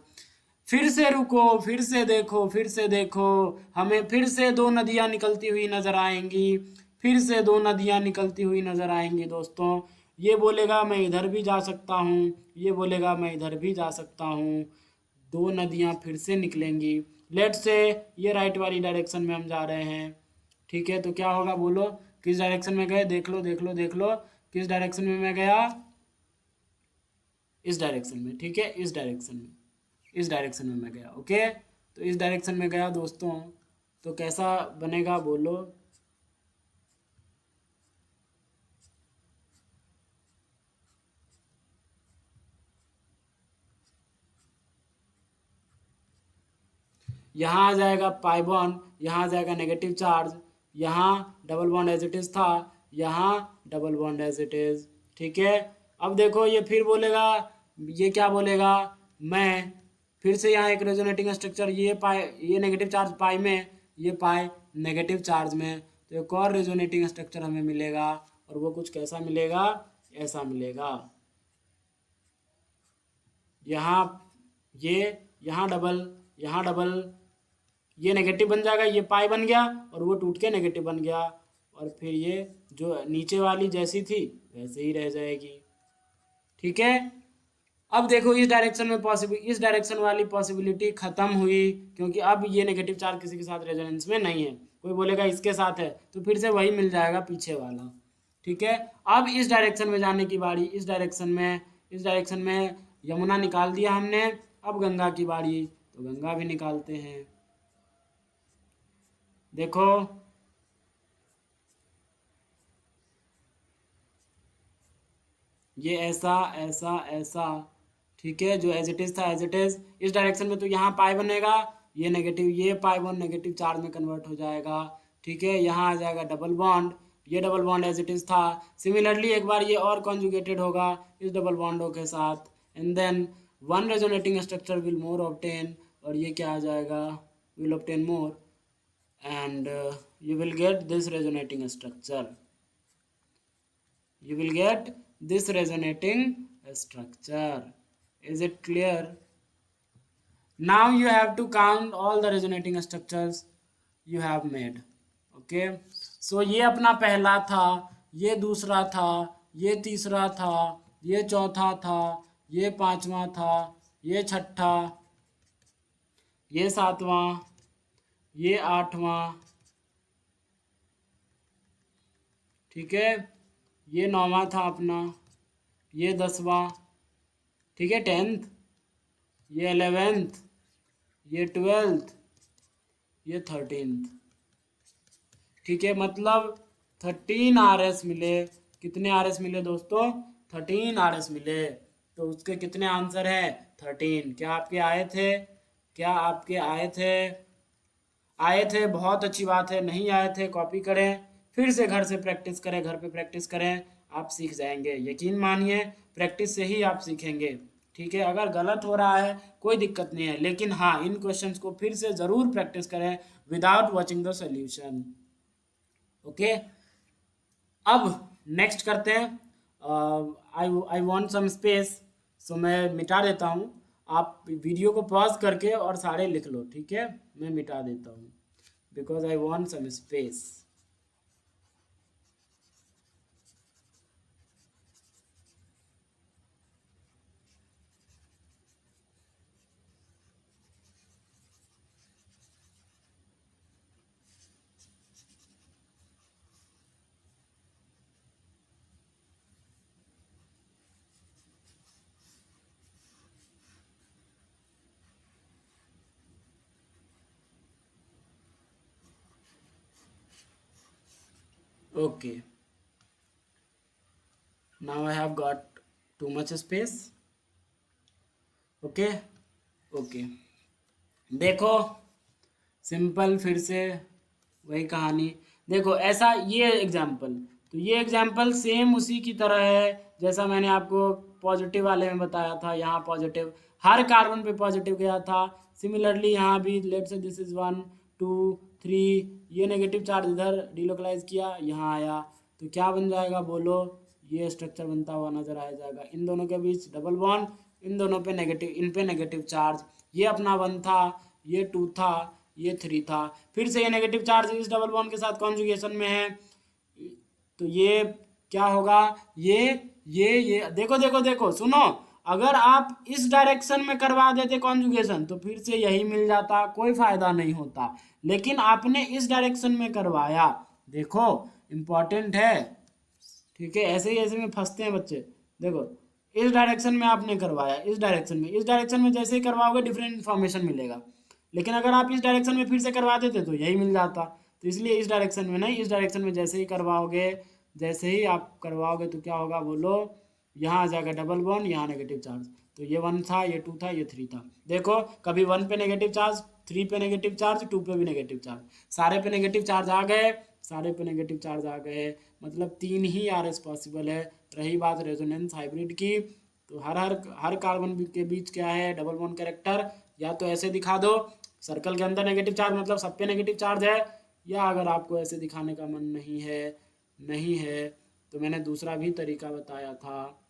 फिर से रुको, फिर से देखो, फिर से देखो, हमें फिर से दो नदियाँ निकलती हुई नजर आएंगी, फिर से दो नदियाँ निकलती हुई नजर आएंगी दोस्तों। ये बोलेगा मैं इधर भी जा सकता हूँ, ये बोलेगा मैं इधर भी जा सकता हूँ, दो नदियाँ फिर से निकलेंगी। लेट से ये राइट वाली डायरेक्शन में हम जा रहे हैं, ठीक है, तो क्या होगा बोलो, किस डायरेक्शन में गए, देख लो देख लो देख लो, किस डायरेक्शन में मैं गया, इस डायरेक्शन में, ठीक है, इस डायरेक्शन में, इस डायरेक्शन में मैं गया, ओके, तो इस डायरेक्शन में गया दोस्तों, तो कैसा बनेगा बोलो। यहाँ आ जाएगा पाई बॉन्ड, यहाँ आ जाएगा नेगेटिव चार्ज, यहाँ double bond as it is था, यहाँ double bond as it is, ठीक है। अब देखो ये फिर बोलेगा, ये क्या बोलेगा, मैं फिर से यहाँ एक रेजोनेटिंग स्ट्रक्चर, ये पाई, ये नेगेटिव चार्ज पाई में, ये पाई नेगेटिव चार्ज में, तो एक और रेजोनेटिंग स्ट्रक्चर हमें मिलेगा, और वो कुछ कैसा मिलेगा, ऐसा मिलेगा। यहाँ ये, यहाँ डबल, यहाँ डबल, ये नेगेटिव बन जाएगा, ये पाई बन गया, और वो टूट के नेगेटिव बन गया, और फिर ये जो नीचे वाली जैसी थी वैसे ही रह जाएगी, ठीक है। अब देखो इस डायरेक्शन में इस डायरेक्शन वाली पॉसिबिलिटी खत्म हुई, क्योंकि अब ये नेगेटिव चार्ज किसी के साथ रेजोनेंस में नहीं है। कोई बोलेगा इसके साथ है तो फिर से वही मिल जाएगा पीछे वाला, ठीक है। अब इस डायरेक्शन में जाने की बारी, इस डायरेक्शन में, इस डायरेक्शन में यमुना निकाल दिया हमने, अब गंगा की बारी, तो गंगा भी निकालते हैं। देखो ये ऐसा ऐसा ऐसा, ठीक है, जो एज इट इज था एज इट इज, इस डायरेक्शन में तो यहाँ पाई बनेगा, ये नेगेटिव, ये पाई बॉन्ड नेगेटिव चार्ज में कन्वर्ट हो जाएगा, ठीक है, यहाँ आ जाएगा डबल बॉन्ड, ये double bond as it is था। सिमिलरली एक बार ये और कॉन्जुगेटेड होगा इस डबल बॉन्डों के साथ, and then one resonating structure will more obtain, और ये क्या आ जाएगा, will obtain more, and you will get this resonating structure, you will get this resonating structure. Is it clear? Now you have to count all the resonating structures you have made, okay, so ये अपना पहला था, ये दूसरा था, ये तीसरा था, ये चौथा था, ये पांचवा था, ये छठा, ये सातवां, ये आठवां, ठीक है, ये नौवां था अपना, ये 10वां, ठीक है, 10th, ये 11th, ये 12th, ये 13th, ठीक है, मतलब 13 RS मिले। कितने RS मिले दोस्तों, 13 RS मिले, तो उसके कितने आंसर हैं, 13। क्या आपके आए थे, क्या आपके आए थे, आए थे, बहुत अच्छी बात है, नहीं आए थे कॉपी करें, फिर से घर से प्रैक्टिस करें, घर पे प्रैक्टिस करें, आप सीख जाएंगे, यकीन मानिए प्रैक्टिस से ही आप सीखेंगे, ठीक है। अगर गलत हो रहा है कोई दिक्कत नहीं है, लेकिन हाँ इन क्वेश्चंस को फिर से ज़रूर प्रैक्टिस करें without watching the solution, okay. अब नेक्स्ट करते हैं, आई वॉन्ट सम स्पेस, सो मैं मिटा देता हूँ, आप वीडियो को पॉज करके और सारे लिख लो, ठीक है, मैं मिटा देता हूँ because I want some space. Okay, now I have got too much space. Okay, okay. देखो सिंपल, फिर से वही कहानी। देखो ऐसा, ये एग्जाम्पल, तो ये एग्जाम्पल सेम उसी की तरह है जैसा मैंने आपको पॉजिटिव वाले में बताया था। यहाँ पॉजिटिव, हर कार्बन पे पॉजिटिव गया था। सिमिलरली यहाँ भी लेट से दिस इज 1 2 3, ये नेगेटिव चार्ज इधर डिलोकलाइज किया, यहाँ आया, तो क्या बन जाएगा बोलो? ये स्ट्रक्चर बनता हुआ नजर आ जाएगा। इन दोनों के बीच डबल बॉन्ड, इन दोनों पे नेगेटिव, इन पे नेगेटिव चार्ज, ये अपना 1 था, ये 2 था, ये 3 था। फिर से ये नेगेटिव चार्ज इस डबल बॉन्ड के साथ कॉन्जुगेशन में है, तो ये क्या होगा? ये देखो देखो देखो, सुनो, अगर आप इस डायरेक्शन में करवा देते कॉन्जुगेशन तो फिर से यही मिल जाता, कोई फायदा नहीं होता। लेकिन आपने इस डायरेक्शन में करवाया, देखो इंपॉर्टेंट है, ठीक है। ऐसे में फंसते हैं बच्चे। देखो इस डायरेक्शन में आपने करवाया, इस डायरेक्शन में जैसे ही करवाओगे डिफरेंट इन्फॉर्मेशन मिलेगा। लेकिन अगर आप इस डायरेक्शन में फिर से करवा देते तो यही मिल जाता। तो इसलिए इस डायरेक्शन में नहीं, इस डायरेक्शन में जैसे ही करवाओगे, जैसे ही आप करवाओगे तो क्या होगा बोलो? यहाँ आ जाएगा डबल बॉन्ड, यहाँ नेगेटिव चार्ज। तो ये 1 था, ये 2 था, ये 3 था। देखो कभी 1 पे नेगेटिव चार्ज, 3 पे नेगेटिव चार्ज, 2 पे भी नेगेटिव चार्ज, सारे पे नेगेटिव चार्ज आ गए, सारे पे नेगेटिव चार्ज आ गए। मतलब 3 ही आर एस पॉसिबल है। रही बात रेजोनेंस हाइब्रिड की, तो हर कार्बन के बीच क्या है? Double bond character. या तो ऐसे दिखा दो, सर्कल के अंदर नेगेटिव चार्ज मतलब सब पे नेगेटिव चार्ज है, या अगर आपको ऐसे दिखाने का मन नहीं है तो मैंने दूसरा भी तरीका बताया था,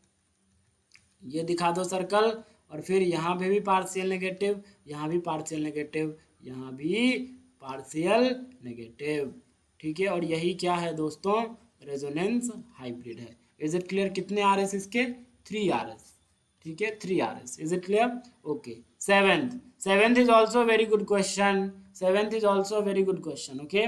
ये दिखा दो सर्कल, और फिर यहाँ पे भी पार्शियल नेगेटिव, यहाँ भी पार्शियल नेगेटिव, यहाँ भी पार्शियल नेगेटिव, ठीक है। और यही क्या है दोस्तों? रेजोनेंस हाइब्रिड है। Is it clear? कितने आर एस इसके? 3 आर एस, ठीक है, 3 are S. Is it clear? Okay. Seventh is also very good question, seventh is also very good question, okay.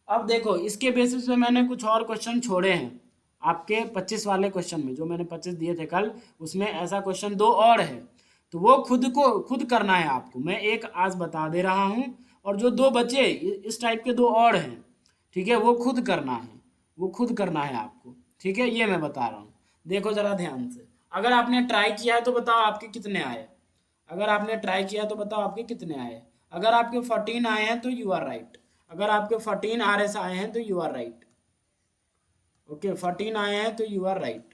अब देखो इसके बेसिस पे मैंने कुछ और क्वेश्चन छोड़े हैं आपके 25 वाले क्वेश्चन में, जो मैंने 25 दिए थे कल, उसमें ऐसा क्वेश्चन 2 और है, तो वो खुद करना है आपको। मैं एक आज बता दे रहा हूँ, और जो 2 बचे इस टाइप के 2 और हैं, ठीक है, वो खुद करना है, वो खुद करना है आपको, ठीक है। ये मैं बता रहा हूँ, देखो जरा ध्यान से। अगर आपने ट्राई किया है तो बताओ आपके कितने आए? अगर आपने ट्राई किया तो बताओ आपके कितने आए? अगर आपके 14 आए हैं तो यू आर राइट। अगर आपके 14 आर एस आए हैं तो यू आर राइट, ओके। 14 आए हैं तो यू आर राइट।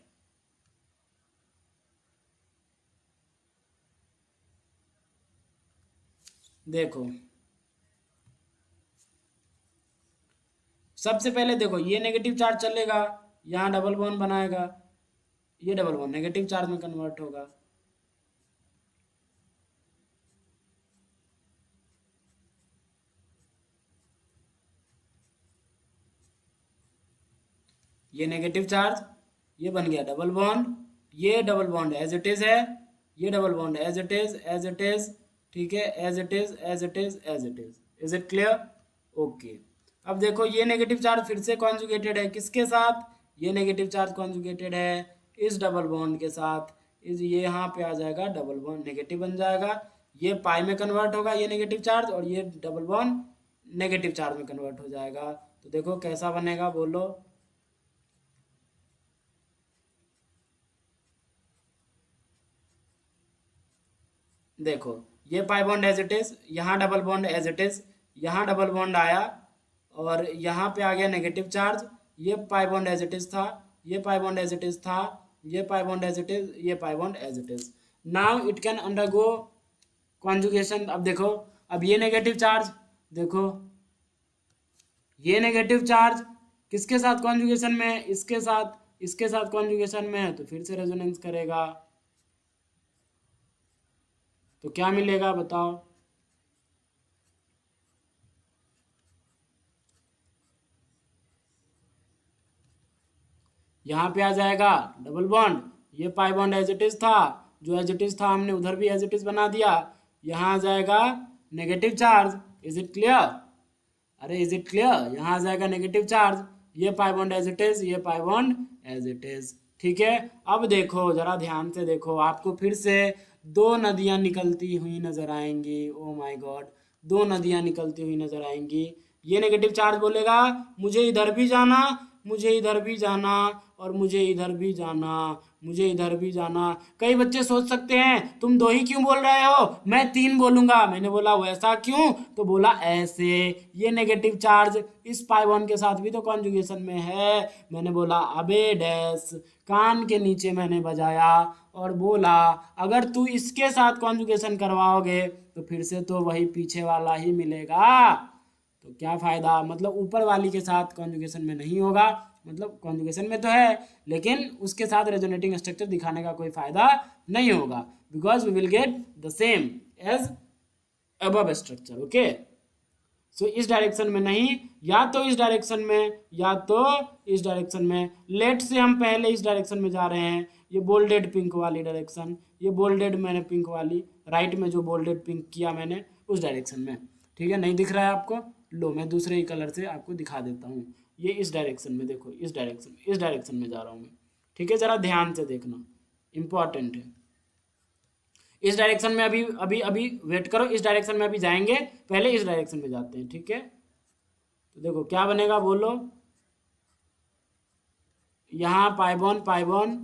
देखो सबसे पहले देखो, ये नेगेटिव चार्ज चलेगा, यहाँ डबल बॉन्ड बनाएगा, ये डबल बॉन्ड नेगेटिव चार्ज में कन्वर्ट होगा, ये नेगेटिव चार्ज, ये बन गया डबल बॉन्ड, ये double bond as it is है, ये double bond as it is, as it is, ठीक है, as it is, as it is, as it is. Is it clear? Okay. अब देखो ये नेगेटिव चार्ज फिर से कॉन्जुगेटेड है किसके साथ? ये नेगेटिव चार्ज कॉन्जुगेटेड है इस डबल बॉन्ड के साथ, इस ये यहाँ पे आ जाएगा, डबल बॉन्ड नेगेटिव बन जाएगा, ये पाई में कन्वर्ट होगा ये नेगेटिव चार्ज, और ये डबल बॉन्ड नेगेटिव चार्ज में कन्वर्ट हो जाएगा। तो देखो कैसा बनेगा बोलो? देखो ये pi bond as it is, यहाँ double bond as it is, यहाँ डबल बॉन्ड आया, और यहाँ पे आ गया नेगेटिव चार्ज, ये pi bond as it is था, ये pi bond as it is था, ये pi bond as it is, ये pi bond as it is. Now it can undergo conjugation. अब देखो, अब ये नेगेटिव चार्ज, देखो ये नेगेटिव चार्ज किसके साथ कॉन्जुगेशन में है? इसके साथ कॉन्जुगेशन में है, तो फिर से रेजोनेंस करेगा, तो क्या मिलेगा बताओ? यहाँ पे आ जाएगा डबल बॉन्ड, ये pi bond as it is था, जो एज इट इज था हमने उधर भी एज इट इज बना दिया, यहाँ आ जाएगा negative charge. Is it clear? अरे इज इट क्लियर? यहाँ आ जाएगा नेगेटिव चार्ज, ये pi bond as it is, ये pi bond as it is, ठीक है। अब देखो जरा ध्यान से देखो, आपको फिर से 2 नदियाँ निकलती हुई नजर आएंगी। ओ माय गॉड, 2 नदियाँ निकलती हुई नजर आएंगी। ये नेगेटिव चार्ज बोलेगा मुझे इधर भी जाना, मुझे इधर भी जाना और मुझे इधर भी जाना, मुझे इधर भी जाना। कई बच्चे सोच सकते हैं तुम दो ही क्यों बोल रहे हो, मैं तीन बोलूंगा। मैंने बोला वैसा क्यों, तो बोला ऐसे, ये नेगेटिव चार्ज इस पाई वन के साथ भी तो कॉन्जुगेशन में है। मैंने बोला अबे डैश, कान के नीचे मैंने बजाया और बोला अगर तू इसके साथ कॉन्जुगेशन करवाओगे तो फिर से तो वही पीछे वाला ही मिलेगा, तो क्या फ़ायदा। मतलब ऊपर वाली के साथ कॉन्जुगेशन में नहीं होगा, मतलब कॉन्जुगेशन में तो है लेकिन उसके साथ रेजोनेटिंग स्ट्रक्चर दिखाने का कोई फ़ायदा नहीं होगा, because we will get the same as above structure. Okay, so इस डायरेक्शन में नहीं, या तो इस डायरेक्शन में या तो इस डायरेक्शन में। लेट से हम पहले इस डायरेक्शन में जा रहे हैं, ये बोल्डेड पिंक वाली डायरेक्शन, ये बोल्डेड मैंने पिंक वाली, राइट में जो बोल्डेड पिंक किया मैंने उस डायरेक्शन में। ठीक है, नहीं दिख रहा है आपको, लो मैं दूसरे ही कलर से आपको दिखा देता हूँ। ये इस डायरेक्शन में, देखो इस डायरेक्शन में जा रहा हूँ मैं। ठीक है, ज़रा ध्यान से देखना, इम्पॉर्टेंट है। इस डायरेक्शन में अभी अभी अभी वेट करो, इस डायरेक्शन में अभी जाएंगे, पहले इस डायरेक्शन में जाते हैं। ठीक है, तो देखो क्या बनेगा, बोलो। यहाँ पाइबॉन पाइबॉन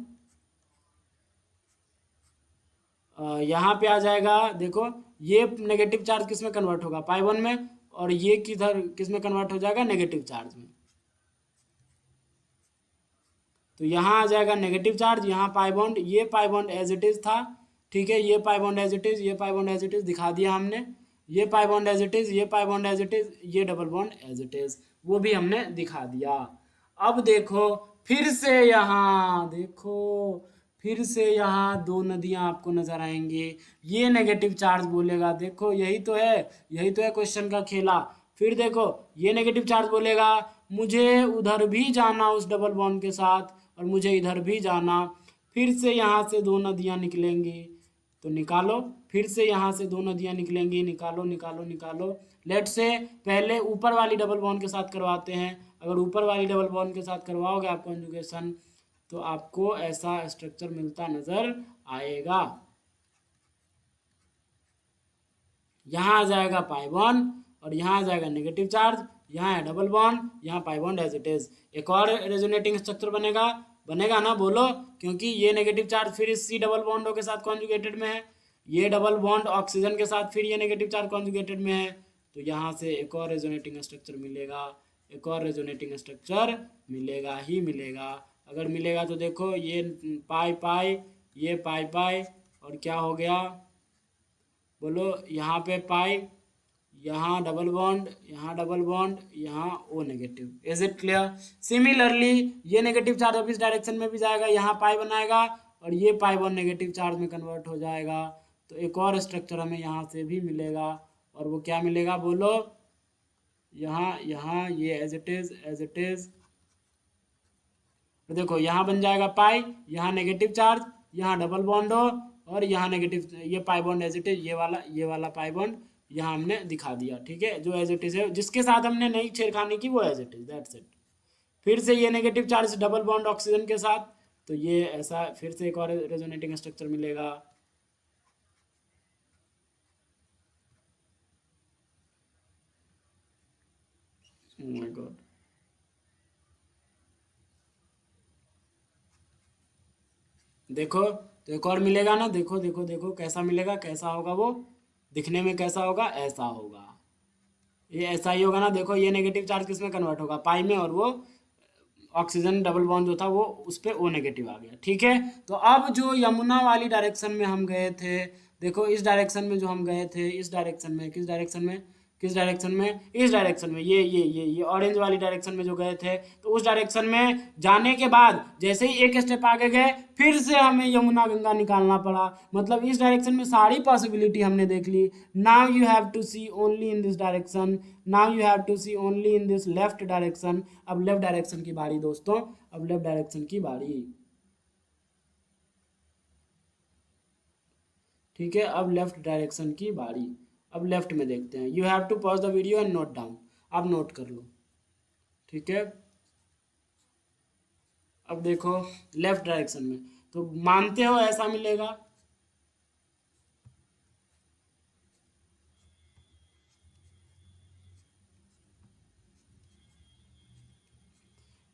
यहाँ पे आ जाएगा। देखो ये नेगेटिव चार्ज किस में कन्वर्ट होगा, पाइबॉन में, और ये किधर किस में कन्वर्ट हो जाएगा, नेगेटिव चार्ज में। तो यहाँ आ जाएगा नेगेटिव चार्ज, यहाँ पाई बॉन्ड, ये pi bond as it is था। ठीक है, ये pi bond as it is, ये pi bond as it is दिखा दिया हमने, ये pi bond as it is, ये pi bond as it is, ये double bond as it is, वो भी हमने दिखा दिया। अब देखो फिर से यहाँ देखो, फिर से यहाँ दो नदियाँ आपको नजर आएंगी, ये नेगेटिव चार्ज बोलेगा, देखो यही तो है, यही तो है क्वेश्चन का खेला। फिर देखो ये नेगेटिव चार्ज बोलेगा मुझे उधर भी जाना उस डबल बॉन्ड के साथ और मुझे इधर भी जाना। फिर से यहाँ से दो नदियाँ निकलेंगी, तो निकालो, फिर से यहाँ से दो नदियाँ निकलेंगी, निकालो निकालो निकालो। लेट से पहले ऊपर वाली डबल बॉन्ड के साथ करवाते हैं, अगर ऊपर वाली डबल बॉन्ड के साथ करवाओगे आप कॉन्जुगेशन तो आपको ऐसा स्ट्रक्चर मिलता नज़र आएगा। यहाँ आ जाएगा पाई बॉन्ड और यहाँ आ जाएगा नेगेटिव चार्ज, यहाँ है डबल बॉन्ड, यहाँ pi bond as it is. एक और रेजोनेटिंग स्ट्रक्चर बनेगा, बनेगा ना, बोलो, क्योंकि ये नेगेटिव चार्ज फिर इस सी डबल बॉन्डों के साथ कॉन्जुगेटेड में है, ये डबल बॉन्ड ऑक्सीजन के साथ फिर ये नेगेटिव चार्ज कॉन्जुगेटेड में है, तो यहाँ से एक और रेजोनेटिंग स्ट्रक्चर मिलेगा, एक और रेजोनेटिंग स्ट्रक्चर मिलेगा ही मिलेगा। अगर मिलेगा तो देखो ये पाई पाई, ये पाई पाई, और क्या हो गया, बोलो, यहाँ पे पाई, यहाँ डबल बॉन्ड, यहाँ डबल बॉन्ड, यहाँ O negative. Is it clear. Similarly ये नेगेटिव चार्ज अब इस डायरेक्शन में भी जाएगा, यहाँ पाई बनाएगा और ये पाई बॉन्ड नेगेटिव चार्ज में कन्वर्ट हो जाएगा, तो एक और स्ट्रक्चर हमें यहाँ से भी मिलेगा, और वो क्या मिलेगा, बोलो, यहाँ यहाँ ये as it is, as it is. तो देखो यहाँ बन जाएगा पाई, यहाँ नेगेटिव चार्ज, यहाँ डबल बॉन्ड हो, और यहाँ नेगेटिव, ये pi bond as it is, ये वाला पाई बॉन्ड यहाँ हमने दिखा दिया। ठीक है, जो एज इट इज है, जिसके साथ हमने नहीं छेड़खानी की वो as it is, that's it. फिर से ये negative charge double bond oxygen के साथ, तो ये ऐसा फिर से एक और रेजोनेटिंग स्ट्रक्चर मिलेगा। ओह माय गॉड, देखो तो एक और मिलेगा ना, देखो देखो देखो कैसा मिलेगा, कैसा होगा वो, दिखने में कैसा होगा, ऐसा होगा, ये ऐसा ही होगा ना। देखो ये नेगेटिव चार्ज किस में कन्वर्ट होगा, पाई में, और वो ऑक्सीजन डबल बॉन्ड जो था वो उस पर ओ नेगेटिव आ गया। ठीक है, तो अब जो यमुना वाली डायरेक्शन में हम गए थे, देखो इस डायरेक्शन में जो हम गए थे, इस डायरेक्शन में, किस डायरेक्शन में, किस डायरेक्शन में, इस डायरेक्शन में, ये ऑरेंज वाली डायरेक्शन में जो गए थे, तो उस डायरेक्शन में जाने के बाद जैसे ही एक स्टेप आगे गए फिर से हमें यमुना गंगा निकालना पड़ा। मतलब इस डायरेक्शन में सारी पॉसिबिलिटी हमने देख ली। Now you have to see only in this direction, now you have to see only in this left direction. अब लेफ्ट डायरेक्शन की बारी दोस्तों, अब लेफ्ट डायरेक्शन की बारी। ठीक है, अब लेफ्ट डायरेक्शन की बारी, अब लेफ्ट में देखते हैं। You have to pause the video and note down, आप नोट कर लो। ठीक है, अब देखो लेफ्ट डायरेक्शन में, तो मानते हो ऐसा मिलेगा,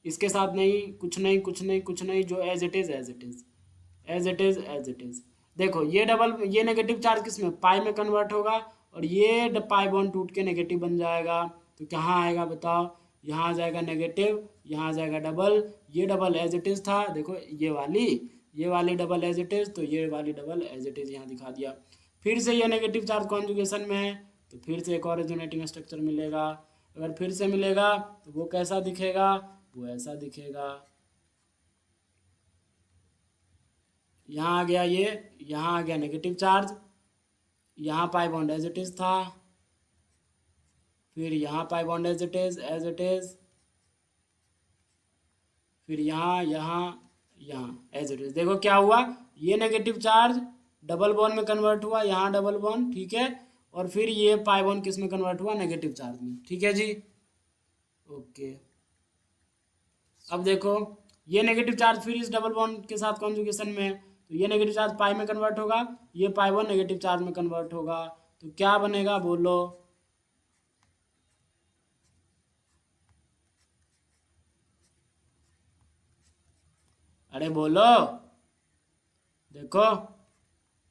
इसके साथ नहीं, कुछ नहीं, कुछ नहीं, कुछ नहीं, जो as it is as it is, as it is as it is. देखो ये नेगेटिव चार्ज किस में, पाई में कन्वर्ट होगा, और ये पाई बॉन्ड टूट के नेगेटिव बन जाएगा। तो कहाँ आएगा बताओ, यहाँ आ जाएगा नेगेटिव, यहाँ आ जाएगा डबल, ये डबल एज इट इज था, देखो ये वाली डबल एज इट इज, तो ये वाली डबल एज इट इज यहाँ दिखा दिया। फिर से ये नेगेटिव चार्ज कॉन्जुगेशन में है, तो फिर से एक और रेजोनेटिंग स्ट्रक्चर मिलेगा। अगर फिर से मिलेगा तो वो कैसा दिखेगा, वो ऐसा दिखेगा। यहाँ आ गया ये, यहाँ आ गया नेगेटिव चार्ज, यहाँ pi bond as it is था, फिर यहाँ pi bond as it is, फिर यहाँ एज इट इज। देखो क्या हुआ, ये नेगेटिव चार्ज डबल बॉन्ड में कन्वर्ट हुआ, यहाँ डबल बॉन्ड, ठीक है, और फिर ये पाई बॉन्ड किस में कन्वर्ट हुआ, नेगेटिव चार्ज में, ठीक है जी, ओके। अब देखो ये नेगेटिव चार्ज फिर इस डबल बॉन्ड के साथ कॉन्जुगेशन में, तो ये नेगेटिव चार्ज पाई में कन्वर्ट होगा, ये पाई बॉन्ड नेगेटिव चार्ज में कन्वर्ट होगा, तो क्या बनेगा बोलो, अरे बोलो, देखो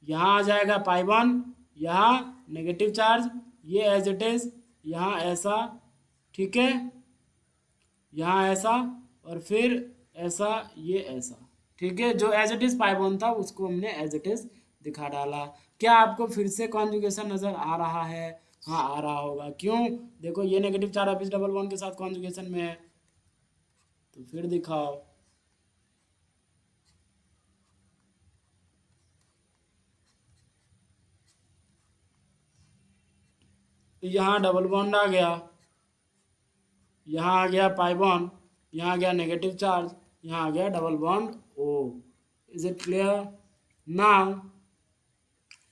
यहाँ आ जाएगा पाई बॉन्ड, यहाँ नेगेटिव चार्ज, ये एज इट इज, यहाँ ऐसा, ठीक है, यहाँ ऐसा, और फिर ऐसा, ये ऐसा, ठीक है। जो as it is pi bond था उसको हमने एज इट इज दिखा डाला। क्या आपको फिर से कॉन्जुगेशन नजर आ रहा है, हाँ आ रहा होगा, क्यों, देखो ये नेगेटिव चार्ज अब इस डबल बॉन्ड के साथ कॉन्जुगेशन में है, तो फिर दिखाओ, यहाँ डबल बॉन्ड आ गया, यहाँ आ गया पाई बॉन्ड, यहाँ आ गया नेगेटिव चार्ज, यहाँ आ गया double bond O. Is it clear now.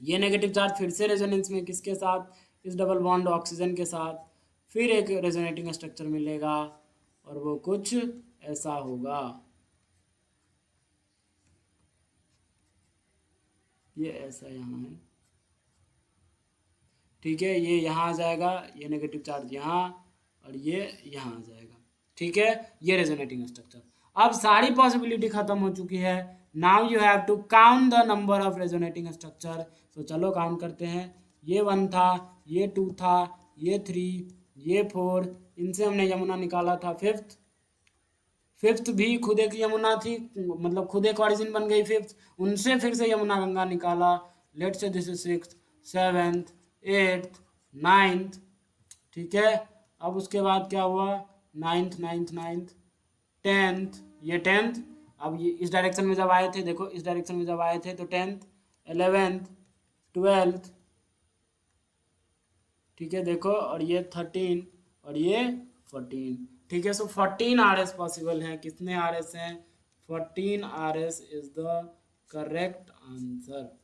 ये नेगेटिव चार्ज फिर से रेजोनेंस में किसके साथ, इस डबल बॉन्ड ऑक्सीजन के साथ, फिर एक रेजोनेटिंग स्ट्रक्चर मिलेगा, और वो कुछ ऐसा होगा, ये ऐसा यहाँ है, ठीक है, ये यहाँ आ जाएगा, ये नेगेटिव चार्ज यहाँ, और ये यहाँ आ जाएगा, ठीक है, ये रेजोनेटिंग स्ट्रक्चर। अब सारी पॉसिबिलिटी खत्म हो चुकी है, now you have to count the number of resonating structure. तो चलो काउंट करते हैं, ये 1 था, ये 2 था, ये 3, ये 4, इनसे हमने यमुना निकाला था फिफ्थ भी खुद एक यमुना थी, मतलब खुद एक ऑरिजिन बन गई फिफ्थ, उनसे फिर से यमुना गंगा निकाला, लेट से this is 6th 7th 8th 9th, ठीक है। अब उसके बाद क्या हुआ, 9th 10th, ये 10th, अब ये इस डायरेक्शन में जब आए थे, देखो इस डायरेक्शन में जब आए थे तो 10th 11th 12th, ठीक है, देखो, और ये 13 और ये 14, ठीक है। सो 14 RS पॉसिबल हैं, कितने RS हैं, 14 RS is the correct answer.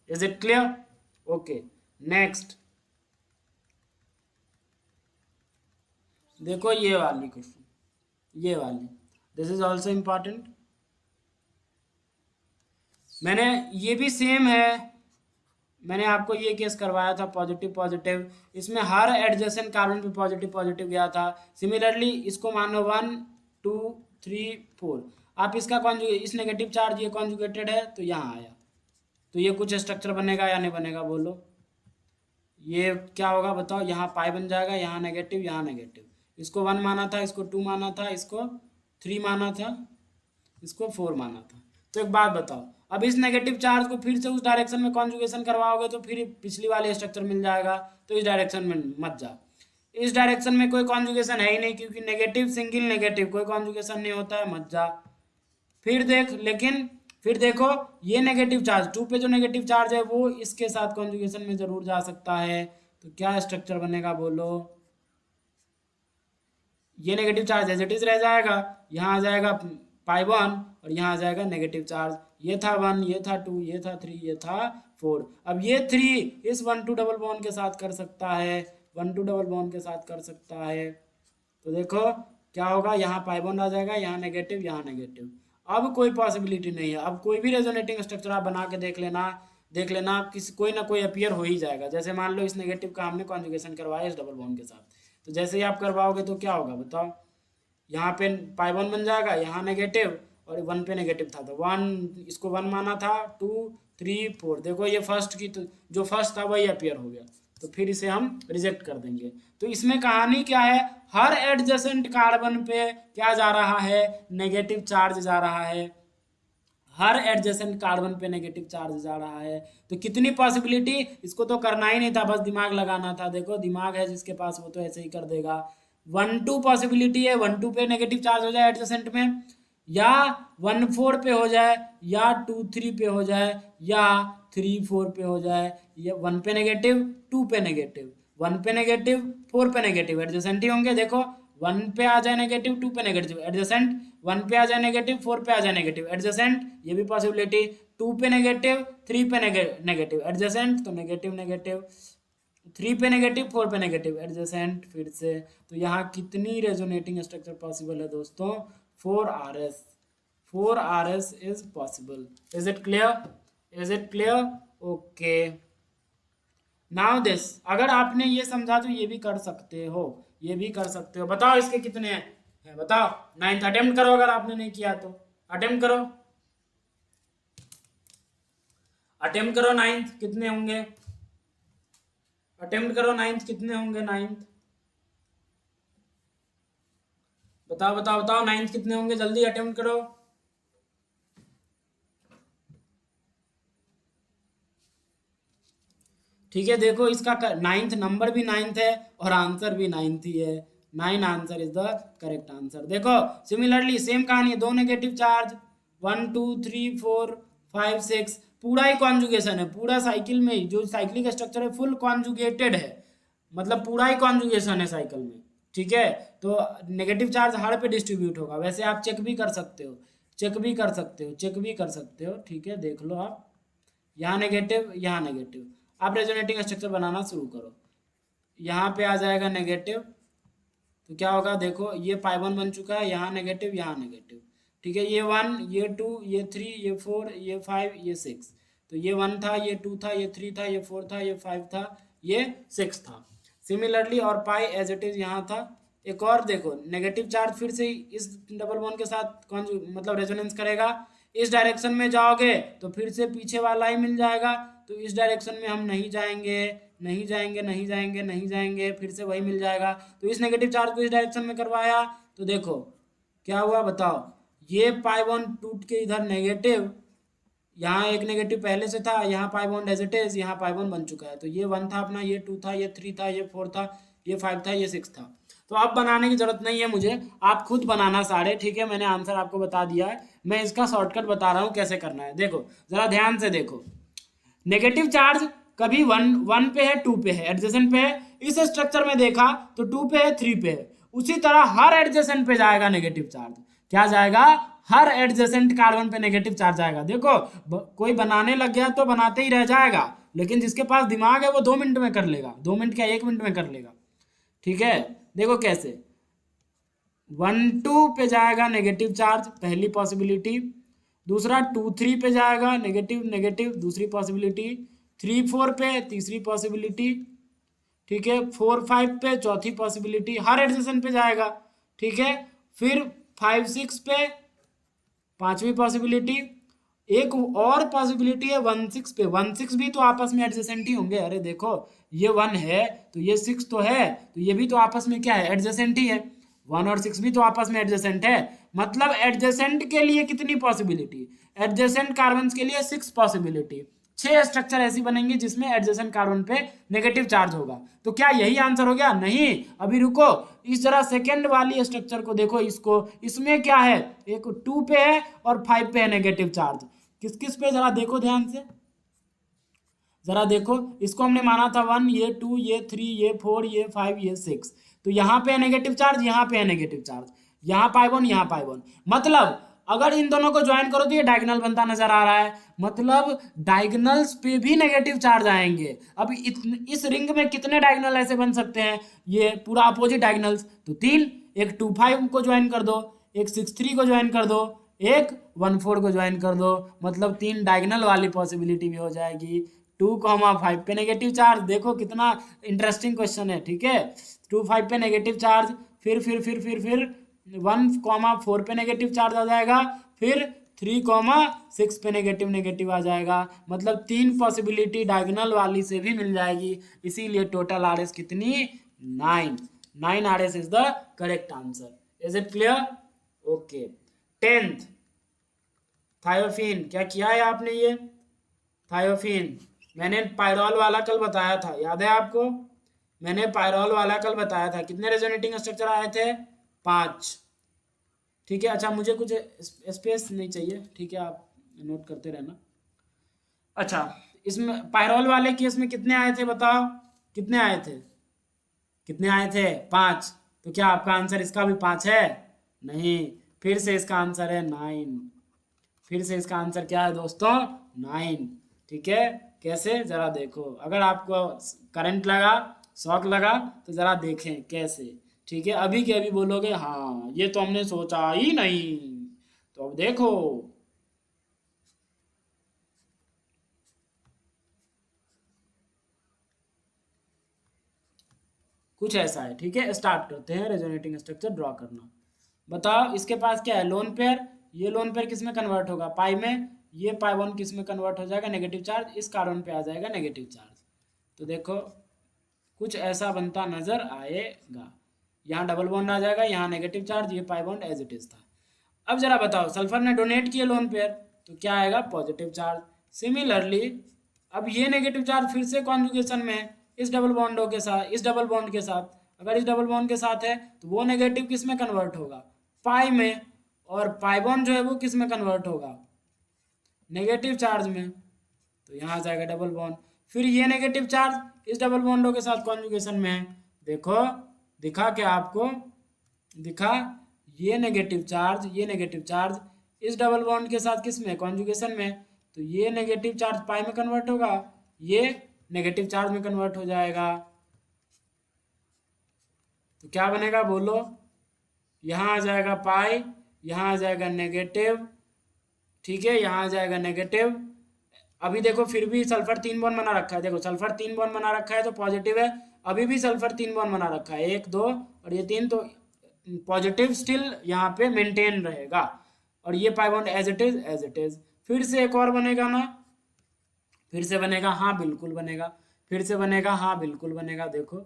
Is it clear, okay. Next देखो ये वाली क्वेश्चन, ये वाली, दिस इज ऑल्सो इम्पॉर्टेंट। मैंने ये भी सेम है, मैंने आपको ये केस करवाया था पॉजिटिव पॉजिटिव, इसमें हर एडजेसेंट कार्बन पे पॉजिटिव पॉजिटिव गया था। सिमिलरली इसको मान लो 1 2 3 4, आप इसका कॉन्जुगेट, इस नेगेटिव चार्ज ये कॉन्जुगेटेड है तो यहाँ आया, तो ये कुछ स्ट्रक्चर बनेगा या नहीं बनेगा बोलो, ये क्या होगा बताओ, यहाँ पाई बन जाएगा, यहाँ नेगेटिव, यहाँ नेगेटिव, इसको 1 माना था, इसको 2 माना था, इसको 3 माना था, इसको 4 माना था। तो एक बात बताओ, अब इस नेगेटिव चार्ज को फिर से उस डायरेक्शन में कॉन्जुगेशन करवाओगे तो फिर पिछली वाली स्ट्रक्चर मिल जाएगा, तो इस डायरेक्शन में मत जा, इस डायरेक्शन में कोई कॉन्जुगेशन है ही नहीं, क्योंकि नेगेटिव सिंगल नेगेटिव कोई कॉन्जुगेशन नहीं होता है, मत जा। फिर देख, लेकिन फिर देखो ये नेगेटिव चार्ज 2 पे जो नेगेटिव चार्ज है वो इसके साथ कॉन्जुगेशन में जरूर जा सकता है, तो क्या स्ट्रक्चर बनेगा बोलो, ये negative charge as it is रह जाएगा, यहाँ आ जाएगा पाई 1 और यहाँ आ जाएगा नेगेटिव चार्ज, ये था 1, ये था 2, ये था 3, ये था 4। अब ये 3 इस 1 2 डबल बॉन्ड के साथ कर सकता है, 1 2 डबल बॉन्ड के साथ कर सकता है, तो देखो क्या होगा, यहाँ पाई बॉन्ड आ जाएगा, यहाँ नेगेटिव, यहाँ नेगेटिव। अब कोई पॉसिबिलिटी नहीं है, अब कोई भी रेजोनेटिंग स्ट्रक्चर आप बना के देख लेना किसी कोई ना कोई अपीयर हो ही जाएगा। जैसे मान लो इस नेगेटिव का हमने कॉन्जुगेशन करवाया इस डबल बॉन्ड के साथ, तो जैसे ही आप करवाओगे तो क्या होगा बताओ, यहाँ पे पाई वन बन जाएगा, यहाँ नेगेटिव और वन पे नेगेटिव था तो वन, इसको वन माना था, 2 3 4, देखो ये फर्स्ट की, तो जो फर्स्ट था वही अपीयर हो गया, तो फिर इसे हम रिजेक्ट कर देंगे। तो इसमें कहानी क्या है, हर एडजेसेंट कार्बन पे क्या जा रहा है, नेगेटिव चार्ज जा रहा है, हर एडजेसेंट कार्बन पे नेगेटिव चार्ज जा रहा है। तो कितनी पॉसिबिलिटी, इसको तो करना ही नहीं था, बस दिमाग लगाना था। देखो दिमाग है जिसके पास वो तो ऐसे ही कर देगा। 1 2 पॉसिबिलिटी है, 1 2 पे नेगेटिव चार्ज हो जाए एडजेसेंट में, या 1 4 पे हो जाए, या 2 3 पे हो जाए, या 3 4 पे हो जाए, या 1 पे नेगेटिव, 2 पे नेगेटिव, 1 पे नेगेटिव, 4 पे नेगेटिव, एडजेसेंट ही होंगे। देखो 1 पे आ जाए नेगेटिव, 2 पे नेगेटिव एडजेसेंट, 1 पे आ जाए नेगेटिव, 4 पे आ जाए नेगेटिव एडजेसेंट, ये भी पॉसिबिलिटी। 2 पे नेगेटिव, 3 पे नेगेटिव एडजेसेंट, तो नेगेटिव नेगेटिव, 3 पे नेगेटिव, 4 पे नेगेटिव एडजेसेंट फिर से। तो यहाँ कितनी रेजोनेटिंग स्ट्रक्चर पॉसिबल है दोस्तों, 4RS, 4RS is possible. Is it clear, is it clear, okay. Now this, अगर आपने ये समझा तो ये भी कर सकते हो, ये भी कर सकते हो। बताओ इसके कितने हैं, बताओ। 9th अटेम्प्ट करो, अगर आपने नहीं किया तो अटेम्प्ट करो, अटेम्प्ट करो। 9th कितने होंगे, अटेम्प्ट करो। 9th कितने होंगे, 9th बताओ बताओ बताओ, 9th कितने होंगे, जल्दी अटेम्प्ट करो। ठीक है, देखो इसका 9th नंबर भी 9th है और आंसर भी 9th ही है। 9 answer is the correct answer. देखो सिमिलरली सेम कहानी है, दो नेगेटिव चार्ज, 1 2 3 4 5 6, पूरा ही कॉन्जुगेशन है, पूरा साइकिल में ही जो साइक्लिक स्ट्रक्चर है फुल कॉन्जुगेटेड है, मतलब पूरा ही कॉन्जुगेशन है साइकिल में। ठीक है, तो नेगेटिव चार्ज हर पे डिस्ट्रीब्यूट होगा। वैसे आप चेक भी कर सकते हो, चेक भी कर सकते हो, चेक भी कर सकते हो। ठीक है, देख लो आप, यहाँ नेगेटिव, यहाँ नेगेटिव, आप रेजोनेटिंग स्ट्रक्चर बनाना शुरू करो। यहाँ पे आ जाएगा नेगेटिव, तो क्या होगा, देखो ये पाई वन बन चुका है, यहाँ नेगेटिव, यहाँ नेगेटिव। ठीक है, ये 1, ये 2, ये 3, ये 4, ये 5, ये 6, तो ये 1 था, ये 2 था, ये 3 था, ये 4 था, ये 5 था, ये 6 था। सिमिलरली और पाई एज इट इज यहाँ था। एक और देखो, नेगेटिव चार्ज फिर से इस डबल बॉन्ड के साथ कौन मतलब रेजोनेंस करेगा, इस डायरेक्शन में जाओगे तो फिर से पीछे वाला ही मिल जाएगा, तो इस डायरेक्शन में हम नहीं जाएंगे, नहीं जाएंगे, नहीं जाएंगे, नहीं जाएंगे, फिर से वही मिल जाएगा। तो इस नेगेटिव चार्ज को इस डायरेक्शन में करवाया, तो देखो क्या हुआ, बताओ। ये पाई बॉन्ड टूट के इधर नेगेटिव, यहाँ एक नेगेटिव पहले से था, यहाँ pi bond as it is, यहाँ पाई बॉन्ड बन चुका है। तो ये 1 था अपना, ये 2 था, ये 3 था, ये 4 था, ये 5 था, ये 6 था। तो अब बनाने की जरूरत नहीं है मुझे, आप खुद बनाना सारे। ठीक है, मैंने आंसर आपको बता दिया है, मैं इसका शॉर्टकट बता रहा हूँ कैसे करना है। देखो जरा ध्यान से देखो, नेगेटिव चार्ज कभी 1 पे है, 2 पे है, एडजेसेंट पे है। इस स्ट्रक्चर में देखा तो 2 पे है, 3 पे है। उसी तरह हर एडजेसेंट पे जाएगा नेगेटिव चार्ज, क्या जाएगा, हर एडजेसेंट कार्बन पे नेगेटिव चार्ज आएगा। देखो कोई बनाने लग गया तो बनाते ही रह जाएगा, लेकिन जिसके पास दिमाग है वो 2 मिनट में कर लेगा, 2 मिनट क्या 1 मिनट में कर लेगा। ठीक है, देखो कैसे, 1 2 पे जाएगा नेगेटिव चार्ज, पहली पॉसिबिलिटी। दूसरा 2 3 पे जाएगा नेगेटिव नेगेटिव, दूसरी पॉसिबिलिटी। 3 4 पे तीसरी पॉसिबिलिटी। ठीक है, 4 5 पे चौथी पॉसिबिलिटी, हर एडजेसेंट पे जाएगा। ठीक है, फिर 5 6 पे पांचवी पॉसिबिलिटी। एक और पॉसिबिलिटी है 1 6 पे, 1 6 भी तो आपस में एडजेसेंट ही होंगे। अरे देखो ये 1 है तो ये 6 तो है, तो ये भी तो आपस में क्या है, एडजेसेंट ही है। 1 और 6 भी तो आपस में एडजेसेंट है, मतलब एडजेसेंट के लिए कितनी पॉसिबिलिटी, एडजेसेंट कार्बन के लिए 6 पॉसिबिलिटी। 6 स्ट्रक्चर ऐसी बनेंगी जिसमें एडजेसेंट कार्बन पे नेगेटिव चार्ज होगा। तो क्या यही आंसर हो गया, नहीं, अभी रुको। इस जरा सेकेंड वाली स्ट्रक्चर को देखो, इसको, इसमें क्या है, एक 2 पे है और 5 पे है नेगेटिव चार्ज। किस किस पे जरा देखो ध्यान से, जरा देखो, इसको हमने माना था 1, ये 2, ये 3, ये 4, ये 5, ये 6, तो यहाँ पे है नेगेटिव चार्ज, यहाँ पे है नेगेटिव चार्ज, यहाँ पाई वन, यहाँ पाई वन। मतलब अगर इन दोनों को ज्वाइन करो तो ये डायगोनल बनता नजर आ रहा है, मतलब डायगोनल्स पे भी नेगेटिव चार्ज आएंगे। अब इस रिंग में कितने डायगोनल ऐसे बन सकते हैं, ये पूरा अपोजिट डायगोनल्स, तो 3, एक 2 5 को ज्वाइन कर दो, एक 6 3 को ज्वाइन कर दो, एक 1 4 को ज्वाइन कर दो, मतलब 3 डायगोनल वाली पॉसिबिलिटी भी हो जाएगी। 2 5 पे नेगेटिव चार्ज, देखो कितना इंटरेस्टिंग क्वेश्चन है। ठीक है, 2 5 पे नेगेटिव चार्ज, फिर 1,4 पे नेगेटिव चार्ज आ जाएगा, फिर 3,6 पे नेगेटिव नेगेटिव आ जाएगा। मतलब 3 पॉसिबिलिटी डायगोनल वाली से भी मिल जाएगी, इसीलिए टोटल आर एस कितनी 9 are S is the correct answer. Is it clear? Okay. 10th thiophene, क्या किया है आपने? ये थायोफिन मैंने पायरोल वाला कल बताया था, याद है आपको? मैंने पायरोल वाला कल बताया था। कितने रेजोनेटिंग स्ट्रक्चर आए थे? 5। ठीक है। अच्छा, मुझे कुछ स्पेस नहीं चाहिए, ठीक है, आप नोट करते रहना। अच्छा, इसमें पायरोल वाले केस में कितने आए थे बताओ? कितने आए थे? कितने आए थे? 5। तो क्या आपका आंसर इसका भी 5 है? नहीं, फिर से इसका आंसर है 9। फिर से इसका आंसर क्या है दोस्तों? 9। ठीक है। कैसे, जरा देखो। अगर आपको करंट लगा, शॉक लगा, तो जरा देखें कैसे। ठीक है, अभी के अभी बोलोगे हाँ ये तो हमने सोचा ही नहीं। तो अब देखो, कुछ ऐसा है। ठीक है, स्टार्ट करते हैं रेजोनेटिंग स्ट्रक्चर ड्रॉ करना। बताओ, इसके पास क्या है? Lone pair. ये लोन पेयर किस में कन्वर्ट होगा? पाई में। ये पाई वन किस में कन्वर्ट हो जाएगा? Negative charge. इस कार्बन पे आ जाएगा नेगेटिव चार्ज। तो देखो, कुछ ऐसा बनता नजर आएगा। यहाँ डबल बॉन्ड आ जाएगा, यहाँ नेगेटिव चार्ज, ये pi bond as it is था। अब जरा बताओ, सल्फर ने डोनेट किए लोन पेयर, तो क्या आएगा? Positive charge. सिमिलरली अब ये नेगेटिव चार्ज फिर से कॉन्जुगेशन में है इस डबल बॉन्डों के साथ, इस डबल बॉन्ड के साथ। अगर इस डबल बॉन्ड के साथ है तो वो नेगेटिव किस में कन्वर्ट होगा? पाई में। और पाई बॉन्ड जो है वो किस में कन्वर्ट होगा? नेगेटिव चार्ज में। तो यहाँ आ जाएगा डबल बॉन्ड। फिर ये नेगेटिव चार्ज इस डबल बॉन्डों के साथ कॉन्जुगेशन में है। देखो, दिखा क्या आपको? दिखा? ये नेगेटिव चार्ज, ये नेगेटिव चार्ज इस डबल बॉन्ड के साथ किस में? कॉन्जुगेशन में। तो ये नेगेटिव चार्ज पाई में कन्वर्ट होगा, ये नेगेटिव चार्ज में कन्वर्ट हो जाएगा। तो क्या बनेगा बोलो? यहाँ आ जाएगा पाई, यहाँ आ जाएगा नेगेटिव। ठीक है, यहाँ आ जाएगा नेगेटिव। अभी देखो, फिर भी सल्फर 3 बॉन्ड बना रखा है। देखो, सल्फर 3 बॉन्ड बना रखा है तो पॉजिटिव है। अभी भी सल्फर 3 बॉन्ड बना रखा है, 1 2 और ये 3, तो पॉजिटिव स्टिल यहाँ पे मेंटेन रहेगा। और ये pi bond as it is, as it is. फिर से एक और बनेगा ना? फिर से बनेगा, हाँ बिल्कुल बनेगा। फिर से बनेगा, हाँ बिल्कुल बनेगा। देखो,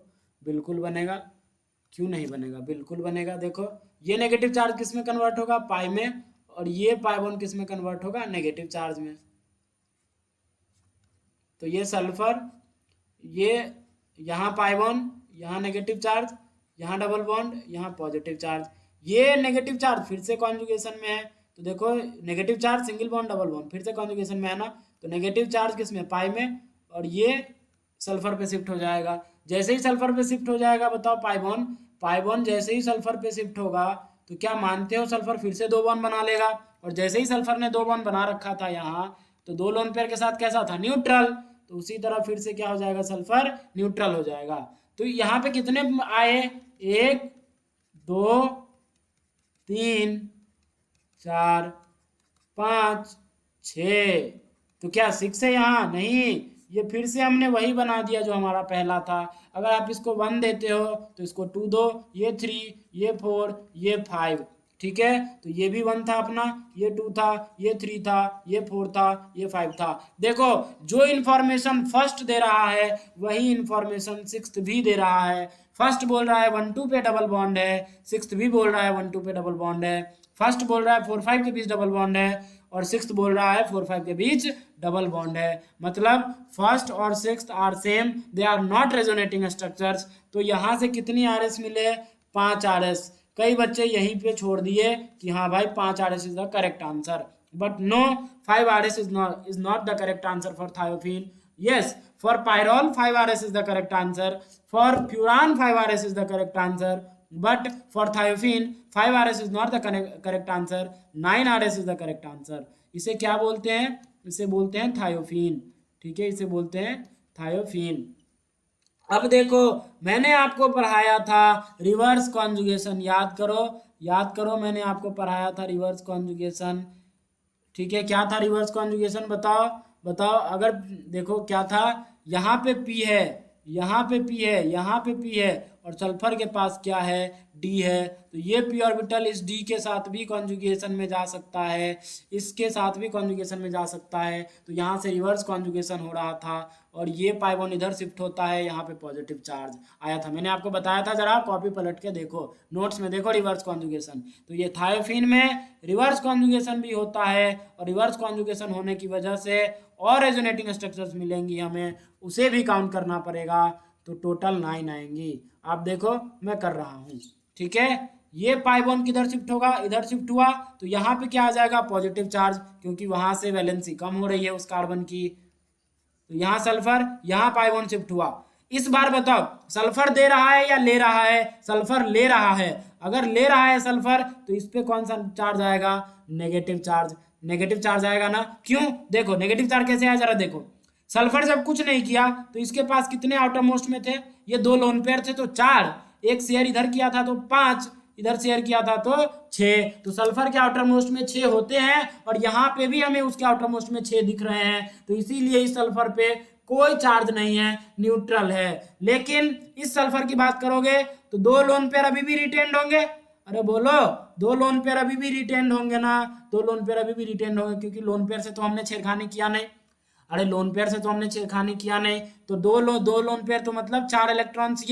बिल्कुल बनेगा। क्यों नहीं बनेगा? बिल्कुल बनेगा। देखो, ये नेगेटिव चार्ज किस में कन्वर्ट होगा? पाई में। और ये पाई बॉन्ड किस में कन्वर्ट होगा? नेगेटिव चार्ज में। तो ये सल्फर, ये यहाँ पाई बॉन्ड, यहाँ नेगेटिव चार्ज, यहाँ डबल बॉन्ड, यहाँ पॉजिटिव चार्ज। ये नेगेटिव चार्ज फिर से कॉन्जुगेशन में है। तो देखो, negative charge single bond double bond फिर से कॉन्जुगेशन में है ना? तो नेगेटिव चार्ज किस में? पाई में। और ये सल्फर पे शिफ्ट हो जाएगा। जैसे ही सल्फर पे शिफ्ट हो जाएगा, बताओ, पाई बॉन्ड, पाई बॉन्ड जैसे ही सल्फर पे शिफ्ट होगा, तो क्या मानते हो सल्फर फिर से 2 बॉन्ड बना लेगा? और जैसे ही सल्फर ने 2 बॉन्ड बना रखा था यहाँ, तो 2 लोन पेयर के साथ कैसा था? न्यूट्रल। तो उसी तरह फिर से क्या हो जाएगा? सल्फर न्यूट्रल हो जाएगा। तो यहाँ पे कितने आए? 1 2 3 4 5 6। तो क्या 6 है यहाँ? नहीं, ये फिर से हमने वही बना दिया जो हमारा पहला था। अगर आप इसको 1 देते हो तो इसको 2 दो, ये 3, ये 4, ये 5। ठीक है, तो ये भी 1 था अपना, ये 2 था, ये 3 था, ये 4 था, ये 5 था। देखो, जो इंफॉर्मेशन फर्स्ट दे रहा है वही इंफॉर्मेशन सिक्स्थ भी दे रहा है। फर्स्ट बोल रहा है 1 2 पे डबल बॉन्ड है, सिक्स्थ भी बोल रहा है 1 2 पे डबल बॉन्ड है। फर्स्ट बोल रहा है 4 5 के बीच डबल बॉन्ड है, और सिक्स्थ बोल रहा है 4 5 के बीच डबल बॉन्ड है। मतलब फर्स्ट और sixth are same, they are not resonating structures. तो यहाँ से कितनी आर एस मिले? 5 आर एस। कई बच्चे यहीं पे छोड़ दिए कि हाँ भाई 5 R S is the correct answer, but no, 5 R S is not the correct answer for thiophene. Yes, for pyrrole 5RS is the correct answer. For furan 5RS is the correct answer. But for thiophene 5RS is not the correct answer. 9RS is the correct answer. इसे क्या बोलते हैं? इसे बोलते हैं thiophene. ठीक है, इसे बोलते हैं थायोफीन। अब देखो, मैंने आपको पढ़ाया था रिवर्स कॉन्जुगेशन। याद करो, याद करो, मैंने आपको पढ़ाया था रिवर्स कॉन्जुगेशन। ठीक है, क्या था रिवर्स कॉन्जुगेशन? बताओ, बताओ। अगर देखो क्या था, यहाँ पे पी है, यहाँ पे पी है, यहाँ पे पी है, और सल्फर के पास क्या है, डी है। तो ये पी ऑर्बिटल इस डी के साथ भी कॉन्जुगेशन में जा सकता है, इसके साथ भी कॉन्जुगेशन में जा सकता है। तो यहाँ से रिवर्स कॉन्जुगेशन हो रहा था और ये पाई बॉन्ड इधर शिफ्ट होता है, यहाँ पे पॉजिटिव चार्ज आया था। मैंने आपको बताया था, जरा कॉपी पलट के देखो, नोट्स में देखो रिवर्स कॉन्जुगेशन। तो ये थायोफिन में रिवर्स कॉन्जुगेशन भी होता है और रिवर्स कॉन्जुगेशन होने की वजह से और रेजोनेटिंग स्ट्रक्चर्स मिलेंगी हमें, उसे भी काउंट करना पड़ेगा। तो टोटल 9 आएंगी। आप देखो मैं कर रहा हूँ, ठीक है। ये पाई बॉन्ड किधर शिफ्ट होगा, इधर शिफ्ट हुआ, तो यहाँ पे क्या आ जाएगा, पॉजिटिव चार्ज, क्योंकि वहां से वैलेंसी कम हो रही है उस कार्बन की। तो यहाँ सल्फर, यहाँ पाई बॉन्ड शिफ्ट हुआ। इस बार बताओ सल्फर दे रहा है या ले रहा है, सल्फर ले रहा है। अगर ले रहा है सल्फर तो इस पे कौन सा चार्ज आएगा, नेगेटिव चार्ज। नेगेटिव चार्ज आएगा ना, क्यों, देखो नेगेटिव चार्ज कैसे आया जरा देखो। सल्फर जब कुछ नहीं किया तो इसके पास कितने आउटर मोस्ट में थे, ये 2 लोन पेयर थे तो 4, एक शेयर इधर किया था तो 5, इधर शेयर किया था तो 6। तो सल्फर के आउटर मोस्ट में 6 होते हैं और यहाँ पे भी हमें उसके आउटर मोस्ट में 6 दिख रहे हैं। तो इसीलिए इस सल्फर पे कोई चार्ज नहीं है, न्यूट्रल है। लेकिन इस सल्फर की बात करोगे तो 2 लोन पेयर अभी भी रिटेन्ड होंगे। अरे बोलो, 2 लोन पेयर अभी भी रिटेन्ड होंगे ना, 2 लोन पेयर अभी भी रिटेन्ड होंगे, क्योंकि लोन पेयर से तो हमने छेड़खानी किया नहीं। अरे लोन पेयर से तो हमने छेड़खानी किया नहीं, तो दो लोन पेयर तो मतलब 4 इलेक्ट्रॉन्स,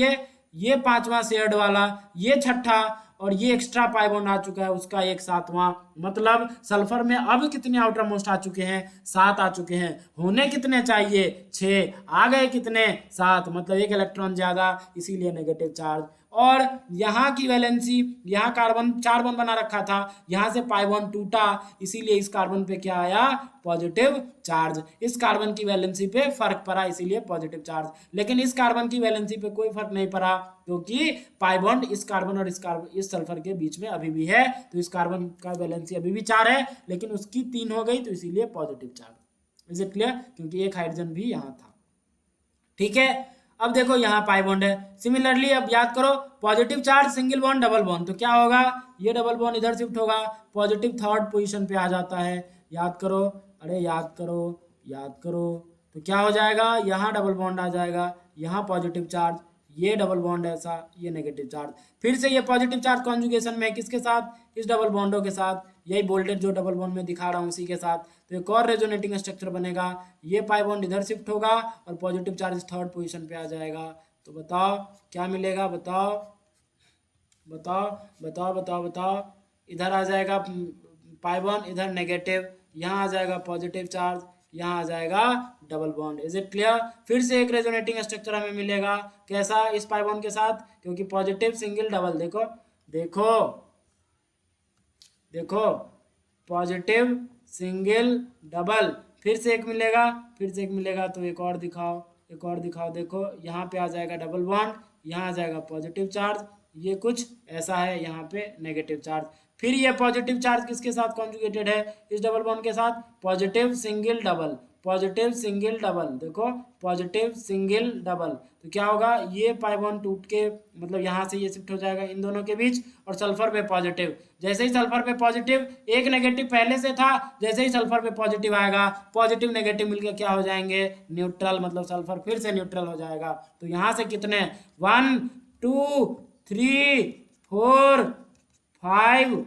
ये 5वां शेयर्ड वाला, ये 6ठा, और ये एक्स्ट्रा पाई बॉन्ड आ चुका है उसका एक 7वां। मतलब सल्फर में अब कितने आउटर मोस्ट आ चुके हैं, 7 आ चुके हैं। होने कितने चाहिए, 6, आ गए कितने, 7, मतलब एक इलेक्ट्रॉन ज्यादा, इसीलिए नेगेटिव चार्ज। और यहाँ की वैलेंसी, यहाँ कार्बन 4 बॉन्ड बना रखा था, यहाँ से पाई बॉन्ड टूटा, इसीलिए इस कार्बन पे क्या आया, पॉजिटिव चार्ज। इस कार्बन की वैलेंसी पे फर्क पड़ा, इसीलिए पॉजिटिव चार्ज। लेकिन इस कार्बन की वैलेंसी पे कोई फर्क नहीं पड़ा, क्योंकि पाई बॉन्ड इस कार्बन और इस सल्फर के बीच में अभी भी है। तो इस कार्बन का वैलेंसी अभी भी 4 है, लेकिन उसकी 3 हो गई, तो इसीलिए positive charge. Is it clear, क्योंकि एक हाइड्रोजन भी यहाँ था, ठीक है। अब देखो यहाँ पाई बॉन्ड है। सिमिलरली अब याद करो, positive charge single bond double bond, तो क्या होगा, ये डबल बॉन्ड इधर शिफ्ट होगा, पॉजिटिव 3rd पोजीशन पे आ जाता है। याद करो, अरे याद करो, याद करो, तो क्या हो जाएगा, यहाँ डबल बॉन्ड आ जाएगा, यहाँ पॉजिटिव चार्ज, ये डबल बॉन्ड ऐसा, ये नेगेटिव चार्ज। फिर से ये पॉजिटिव चार्ज कॉन्जुगेशन में किसके साथ, इस डबल बॉन्डों के साथ, यही बोल्टेड जो डबल बॉन्ड में दिखा रहा हूँ उसी के साथ। तो एक और रेजोनेटिंग स्ट्रक्चर बनेगा, ये पाई बॉन्ड इधर शिफ्ट होगा और पॉजिटिव चार्ज 3rd पोजीशन पे आ जाएगा। तो बताओ क्या मिलेगा, बताओ बताओ बताओ बताओ बताओ। इधर आ जाएगा पाई बॉन्ड, इधर नेगेटिव, यहाँ आ जाएगा पॉजिटिव चार्ज, यहाँ आ जाएगा double bond. Is it clear. फिर से एक रेजोनेटिंग स्ट्रक्चर हमें मिलेगा, कैसा, इस पाई बॉन्ड के साथ, क्योंकि पॉजिटिव सिंगल डबल, देखो देखो देखो, पॉजिटिव सिंगल डबल, फिर से एक मिलेगा, फिर से एक मिलेगा। तो एक और दिखाओ, एक और दिखाओ, देखो यहाँ पे आ जाएगा डबल बॉन्ड, यहाँ आ जाएगा पॉजिटिव चार्ज, ये कुछ ऐसा है, यहाँ पे नेगेटिव चार्ज। फिर ये पॉजिटिव चार्ज किसके साथ कॉन्जुगेटेड है, इस डबल बॉन्ड के साथ, positive single double, positive single double, देखो पॉजिटिव सिंगल डबल। तो क्या होगा, ये पाई बॉन्ड टूट के, मतलब यहाँ से ये शिफ्ट हो जाएगा इन दोनों के बीच, और सल्फर पे पॉजिटिव, जैसे ही सल्फर पे पॉजिटिव, एक नेगेटिव पहले से था, जैसे ही सल्फर पे पॉजिटिव आएगा, पॉजिटिव नेगेटिव मिलकर क्या हो जाएंगे, न्यूट्रल, मतलब सल्फर फिर से न्यूट्रल हो जाएगा। तो यहाँ से कितने, 1 2 3 4 5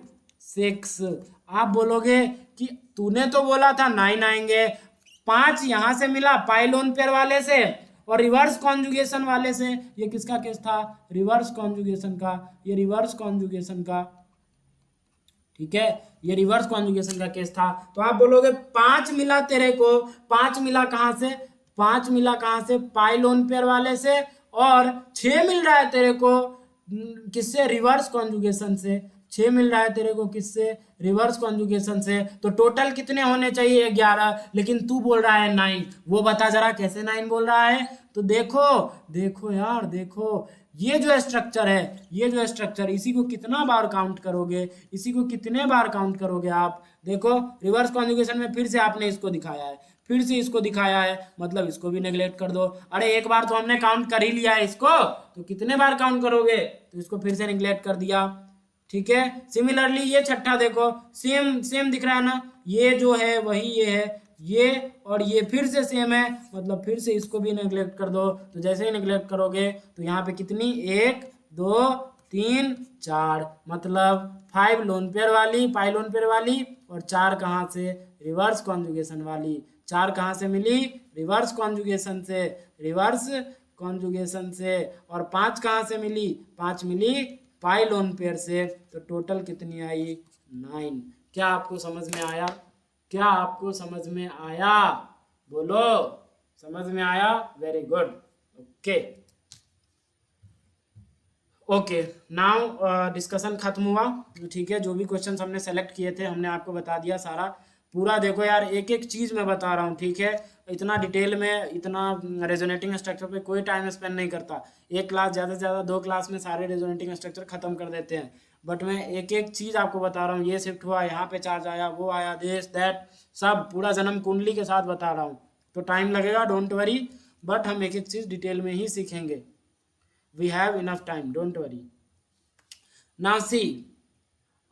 6। आप बोलोगे कि तूने तो बोला था 9 आएंगे, 5 यहाँ से मिला पाइलोन पेयर वाले से और रिवर्स कॉन्जुगेशन वाले से। ये किसका केस था, रिवर्स कॉन्जुगेशन का, ये रिवर्स कॉन्जुगेशन का, ठीक है, ये रिवर्स कॉन्जुगेशन का केस था। तो आप बोलोगे 5 मिला तेरे को, 5 मिला कहां से, 5 मिला कहां से, पाइलोन पेयर वाले से, और 6 मिल रहा है तेरे को किससे, रिवर्स कॉन्जुगेशन से। 6 मिल रहा है तेरे को किससे, रिवर्स कॉन्जुगेशन से। तो टोटल कितने होने चाहिए, 11, लेकिन तू बोल रहा है 9। वो बता जरा कैसे 9 बोल रहा है। तो देखो देखो यार, देखो ये जो स्ट्रक्चर है, ये जो स्ट्रक्चर, इसी को कितना बार काउंट करोगे, इसी को कितने बार काउंट करोगे आप। देखो रिवर्स कॉन्जुगेशन में फिर से आपने इसको दिखाया है, फिर से इसको दिखाया है, मतलब इसको भी नेग्लेक्ट कर दो। अरे एक बार तो हमने काउंट कर ही लिया है इसको, तो कितने बार काउंट करोगे, तो इसको फिर से नेग्लेक्ट कर दिया, ठीक है। सिमिलरली ये 6ठा देखो, सेम सेम दिख रहा है ना, ये जो है वही ये है, ये और ये फिर से सेम है, मतलब फिर से इसको भी नेग्लेक्ट कर दो। तो जैसे ही नेग्लेक्ट करोगे तो यहाँ पे कितनी, 1 2 3 4, मतलब 5 लोन पेयर वाली, पाई लोन पेयर वाली, और 4 कहाँ से, रिवर्स कॉन्जुगेशन वाली। 4 कहाँ से मिली, रिवर्स कॉन्जुगेशन से, रिवर्स कॉन्जुगेशन से। और 5 कहाँ से मिली, 5 मिली पाई लोन पेयर से। तो टोटल कितनी आई, 9। क्या आपको समझ में आया, क्या आपको समझ में आया, बोलो, समझ में आया, very good, okay okay. Now discussion खत्म हुआ, ठीक है। जो भी क्वेश्चंस हमने सेलेक्ट किए थे हमने आपको बता दिया सारा पूरा। देखो यार, एक एक चीज़ मैं बता रहा हूँ, ठीक है। इतना डिटेल में, इतना रेजोनेटिंग स्ट्रक्चर पे कोई टाइम स्पेंड नहीं करता। एक क्लास, ज़्यादा से ज़्यादा 2 क्लास में सारे रेजोनेटिंग स्ट्रक्चर खत्म कर देते हैं। बट मैं एक एक चीज़ आपको बता रहा हूँ, ये शिफ्ट हुआ, यहाँ पे चार्ज आया, वो आया, दिस दैट, सब पूरा जन्म कुंडली के साथ बता रहा हूँ। तो टाइम लगेगा, डोंट वरी, बट हम एक एक चीज़ डिटेल में ही सीखेंगे। We have enough time, don't worry. Now see,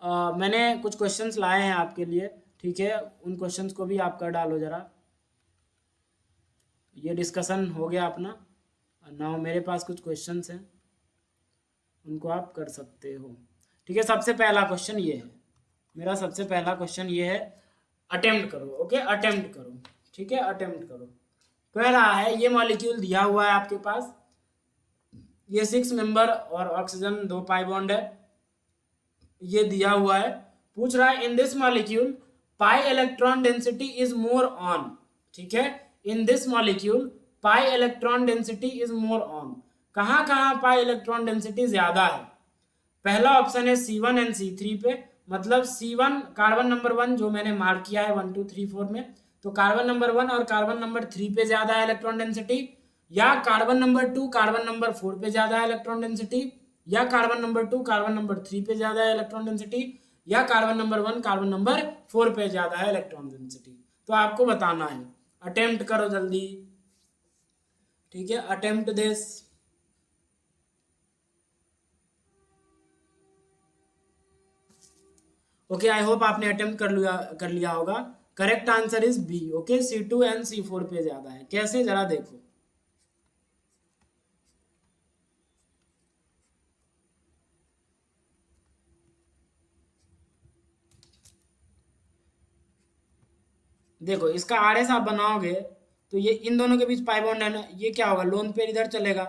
मैंने कुछ क्वेश्चंस लाए हैं आपके लिए, ठीक है। उन क्वेश्चंस को भी आप कर डालो ज़रा। ये डिस्कशन हो गया अपना। नाउ मेरे पास कुछ क्वेश्चंस हैं, उनको आप कर सकते हो, ठीक है। सबसे पहला क्वेश्चन ये है, मेरा सबसे पहला क्वेश्चन ये है, अटेम्प्ट करो, ओके, अटेम्प्ट करो, ठीक है, अटेम्प्ट करो। कह रहा है ये मॉलिक्यूल दिया हुआ है आपके पास, ये 6 मेंबर और ऑक्सीजन 2 पाई बॉन्ड है, ये दिया हुआ है। पूछ रहा है in this molecule pi electron density is more on, ठीक है। In this molecule pi electron density is more on, कहाँ कहाँ पाई इलेक्ट्रॉन डेंसिटी ज्यादा है। पहला ऑप्शन है C1 एंड C3 पे, मतलब C1 कार्बन नंबर 1 जो मैंने मार्क किया है 1 2 3 4 में, तो कार्बन नंबर 1 और कार्बन नंबर 3 पे ज्यादा है इलेक्ट्रॉन डेंसिटी, या कार्बन नंबर 2 कार्बन नंबर 4 पे ज्यादा है इलेक्ट्रॉन डेंसिटी, या कार्बन नंबर 2 कार्बन नंबर 3 पे ज्यादा है इलेक्ट्रॉन डेंसिटी, या कार्बन नंबर 1 कार्बन नंबर 4 पे ज्यादा है इलेक्ट्रॉन डेंसिटी। तो आपको बताना है, अटेम्प्ट करो जल्दी, ठीक है, attempt this. Okay, I hope आपने अटेम्प्ट कर लिया होगा। Correct answer is B, okay, C2 and C4 पे ज्यादा है। कैसे, जरा देखो। देखो, इसका आरएस आप बनाओगे तो ये इन दोनों के बीच पाई बॉन्ड है ना, ये क्या होगा, लोन पेयर इधर चलेगा,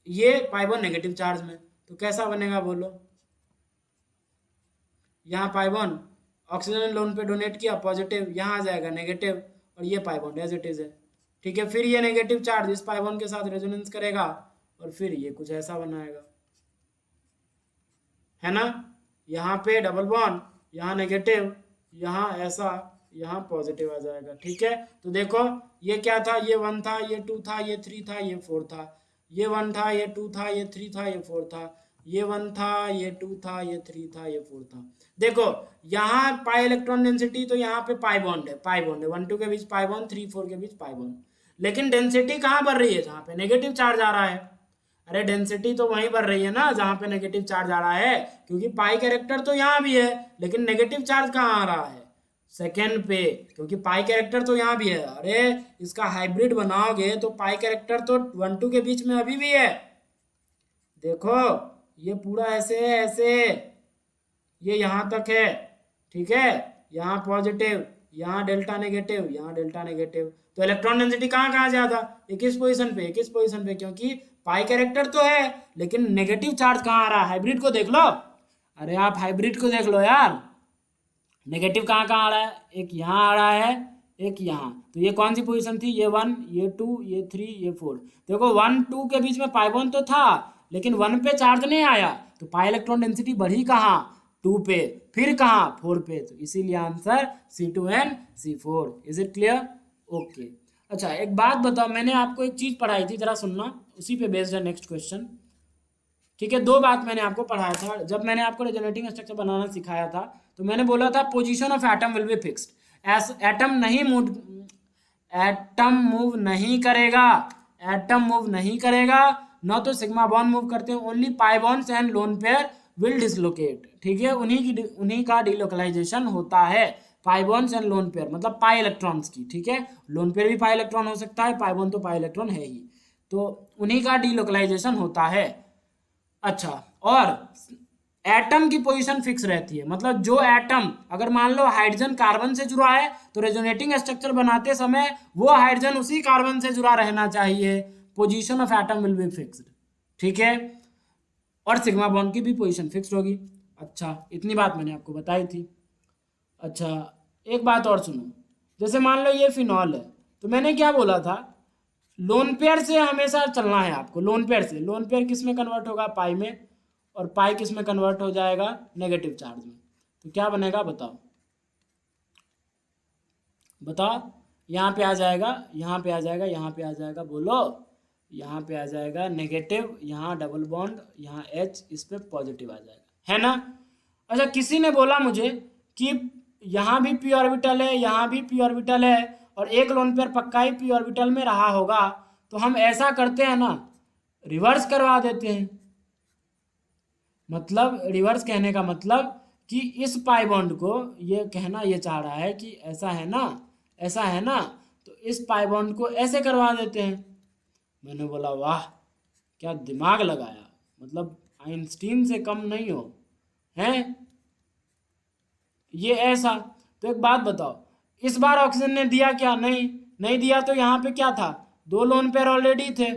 ये पाई बॉन्ड नेगेटिव चार्ज में, तो कैसा बनेगा बोलो। यहाँ पाई बॉन्ड, ऑक्सीजन लोन पे डोनेट किया, पॉजिटिव, यहाँ आ जाएगा नेगेटिव, और ये pi bond as it is है, ठीक है। फिर ये नेगेटिव चार्ज इस पाई बॉन्ड के साथ रेजोनेंस करेगा, और फिर ये कुछ ऐसा बनाएगा, है ना। यहाँ पे डबल बॉन्ड, यहाँ नेगेटिव, यहाँ ऐसा, यहाँ पॉजिटिव आ जाएगा, ठीक है। तो देखो, ये क्या था, ये 1 था, ये 2 था, ये 3 था, ये 4 था, ये 1 था, ये 2 था, ये 3 था, ये 4 था, ये 1 था, ये 2 था, ये 3 था, ये 4 था। देखो, यहाँ पाई इलेक्ट्रॉन डेंसिटी, तो यहाँ पे पाई बॉन्ड है, पाई बॉन्ड है, 1 2 के बीच पाई बॉन्ड, 3 4 के बीच पाई बॉन्ड, लेकिन डेंसिटी कहाँ बढ़ रही है, जहाँ पे नेगेटिव चार्ज आ रहा है। अरे डेंसिटी तो वहीं बढ़ रही है ना जहां पे नेगेटिव चार्ज आ रहा है, क्योंकि पाई कैरेक्टर तो यहाँ भी है, लेकिन नेगेटिव चार्ज कहाँ आ रहा है, सेकेंड पे, क्योंकि पाई कैरेक्टर तो यहाँ भी है। अरे इसका हाइब्रिड बनाओगे तो पाई कैरेक्टर तो 1 2 के बीच में अभी भी है, देखो, ये पूरा ऐसे है, ऐसे, ये यहाँ तक है, ठीक है। यहाँ पॉजिटिव, यहाँ डेल्टा नेगेटिव, यहाँ डेल्टा नेगेटिव, तो इलेक्ट्रॉन डेंसिटी कहाँ कहाँ ज्यादा, इस पोजीशन पे, इस पोजीशन पे, क्योंकि पाई कैरेक्टर तो है लेकिन नेगेटिव चार्ज कहाँ आ रहा है, हाइब्रिड को देख लो। अरे आप हाइब्रिड को देख लो यार, नेगेटिव कहाँ कहाँ आ रहा है, एक यहाँ आ रहा है, एक यहाँ, तो ये कौन सी पोजीशन थी, ये 1 ये 2 ये 3 ये 4। देखो 1 2 के बीच में पाई बॉन्ड तो था, लेकिन 1 पे चार्ज नहीं आया, तो पाई इलेक्ट्रॉन डेंसिटी बढ़ी कहाँ, 2 पे, फिर कहाँ, 4 पे, तो इसीलिए answer C2 and C4। Is it clear, okay. अच्छा एक बात बताओ, मैंने आपको एक चीज पढ़ाई थी, जरा सुनना, उसी पे बेस्ड है नेक्स्ट क्वेश्चन, ठीक है। 2 बात मैंने आपको पढ़ाया था, जब मैंने आपको रेजोनेटिंग स्ट्रक्चर बनाना सिखाया था, तो मैंने बोला था position of atom will be fixed, atom move नहीं करेगा, एटम मूव नहीं करेगा, न तो सिग्मा बॉन्ड मूव करते हैं, only pi bonds and lone pair will dislocate, ठीक है। उन्हीं का डिलोकलाइजेशन होता है, pi bonds and lone pair, मतलब पाई इलेक्ट्रॉन्स की, ठीक है। लोन पेयर भी पाई इलेक्ट्रॉन हो सकता है, पाई बॉन्ड तो पाई इलेक्ट्रॉन है ही, तो उन्हीं का डिलोकलाइजेशन होता है। अच्छा, और एटम की पोजीशन फिक्स रहती है, मतलब जो एटम अगर मान लो हाइड्रोजन कार्बन से जुड़ा है तो रेजोनेटिंग स्ट्रक्चर बनाते समय वो हाइड्रोजन उसी कार्बन से जुड़ा रहना चाहिए, position of atom will be fixed, ठीक है, और सिग्मा बॉन्ड की भी पोजीशन फिक्स होगी। अच्छा, इतनी बात मैंने आपको बताई थी। अच्छा, एक बात और सुनो, जैसे मान लो ये फिनॉल है, तो मैंने क्या बोला था, लोन पेयर से हमेशा चलना है आपको, लोन पेयर से। लोन पेयर किस में कन्वर्ट होगा, पाई में, और पाई किस में कन्वर्ट हो जाएगा, नेगेटिव चार्ज में। तो क्या बनेगा बताओ, बताओ, यहाँ पे आ जाएगा, यहाँ पे आ जाएगा, यहाँ पे आ जाएगा, बोलो, यहाँ पे आ जाएगा नेगेटिव, यहाँ डबल बॉन्ड, यहाँ एच, इस पे पॉजिटिव आ जाएगा, है ना। अच्छा, किसी ने बोला मुझे कि यहाँ भी पी ऑर्बिटल है, यहाँ भी पी ऑर्बिटल है, और एक लोन पेयर पक्का ही पी ऑर्बिटल में रहा होगा, तो हम ऐसा करते हैं ना, रिवर्स करवा देते हैं। मतलब रिवर्स कहने का मतलब कि इस पाई बॉन्ड को, ये कहना ये चाह रहा है कि ऐसा है ना, ऐसा है ना, तो इस पाई बॉन्ड को ऐसे करवा देते हैं। मैंने बोला वाह, क्या दिमाग लगाया, मतलब आइंस्टीन से कम नहीं हो, हैं ये ऐसा। तो एक बात बताओ, इस बार ऑक्सीजन ने दिया क्या, नहीं, नहीं दिया, तो यहाँ पे क्या था, दो लोन पेयर ऑलरेडी थे,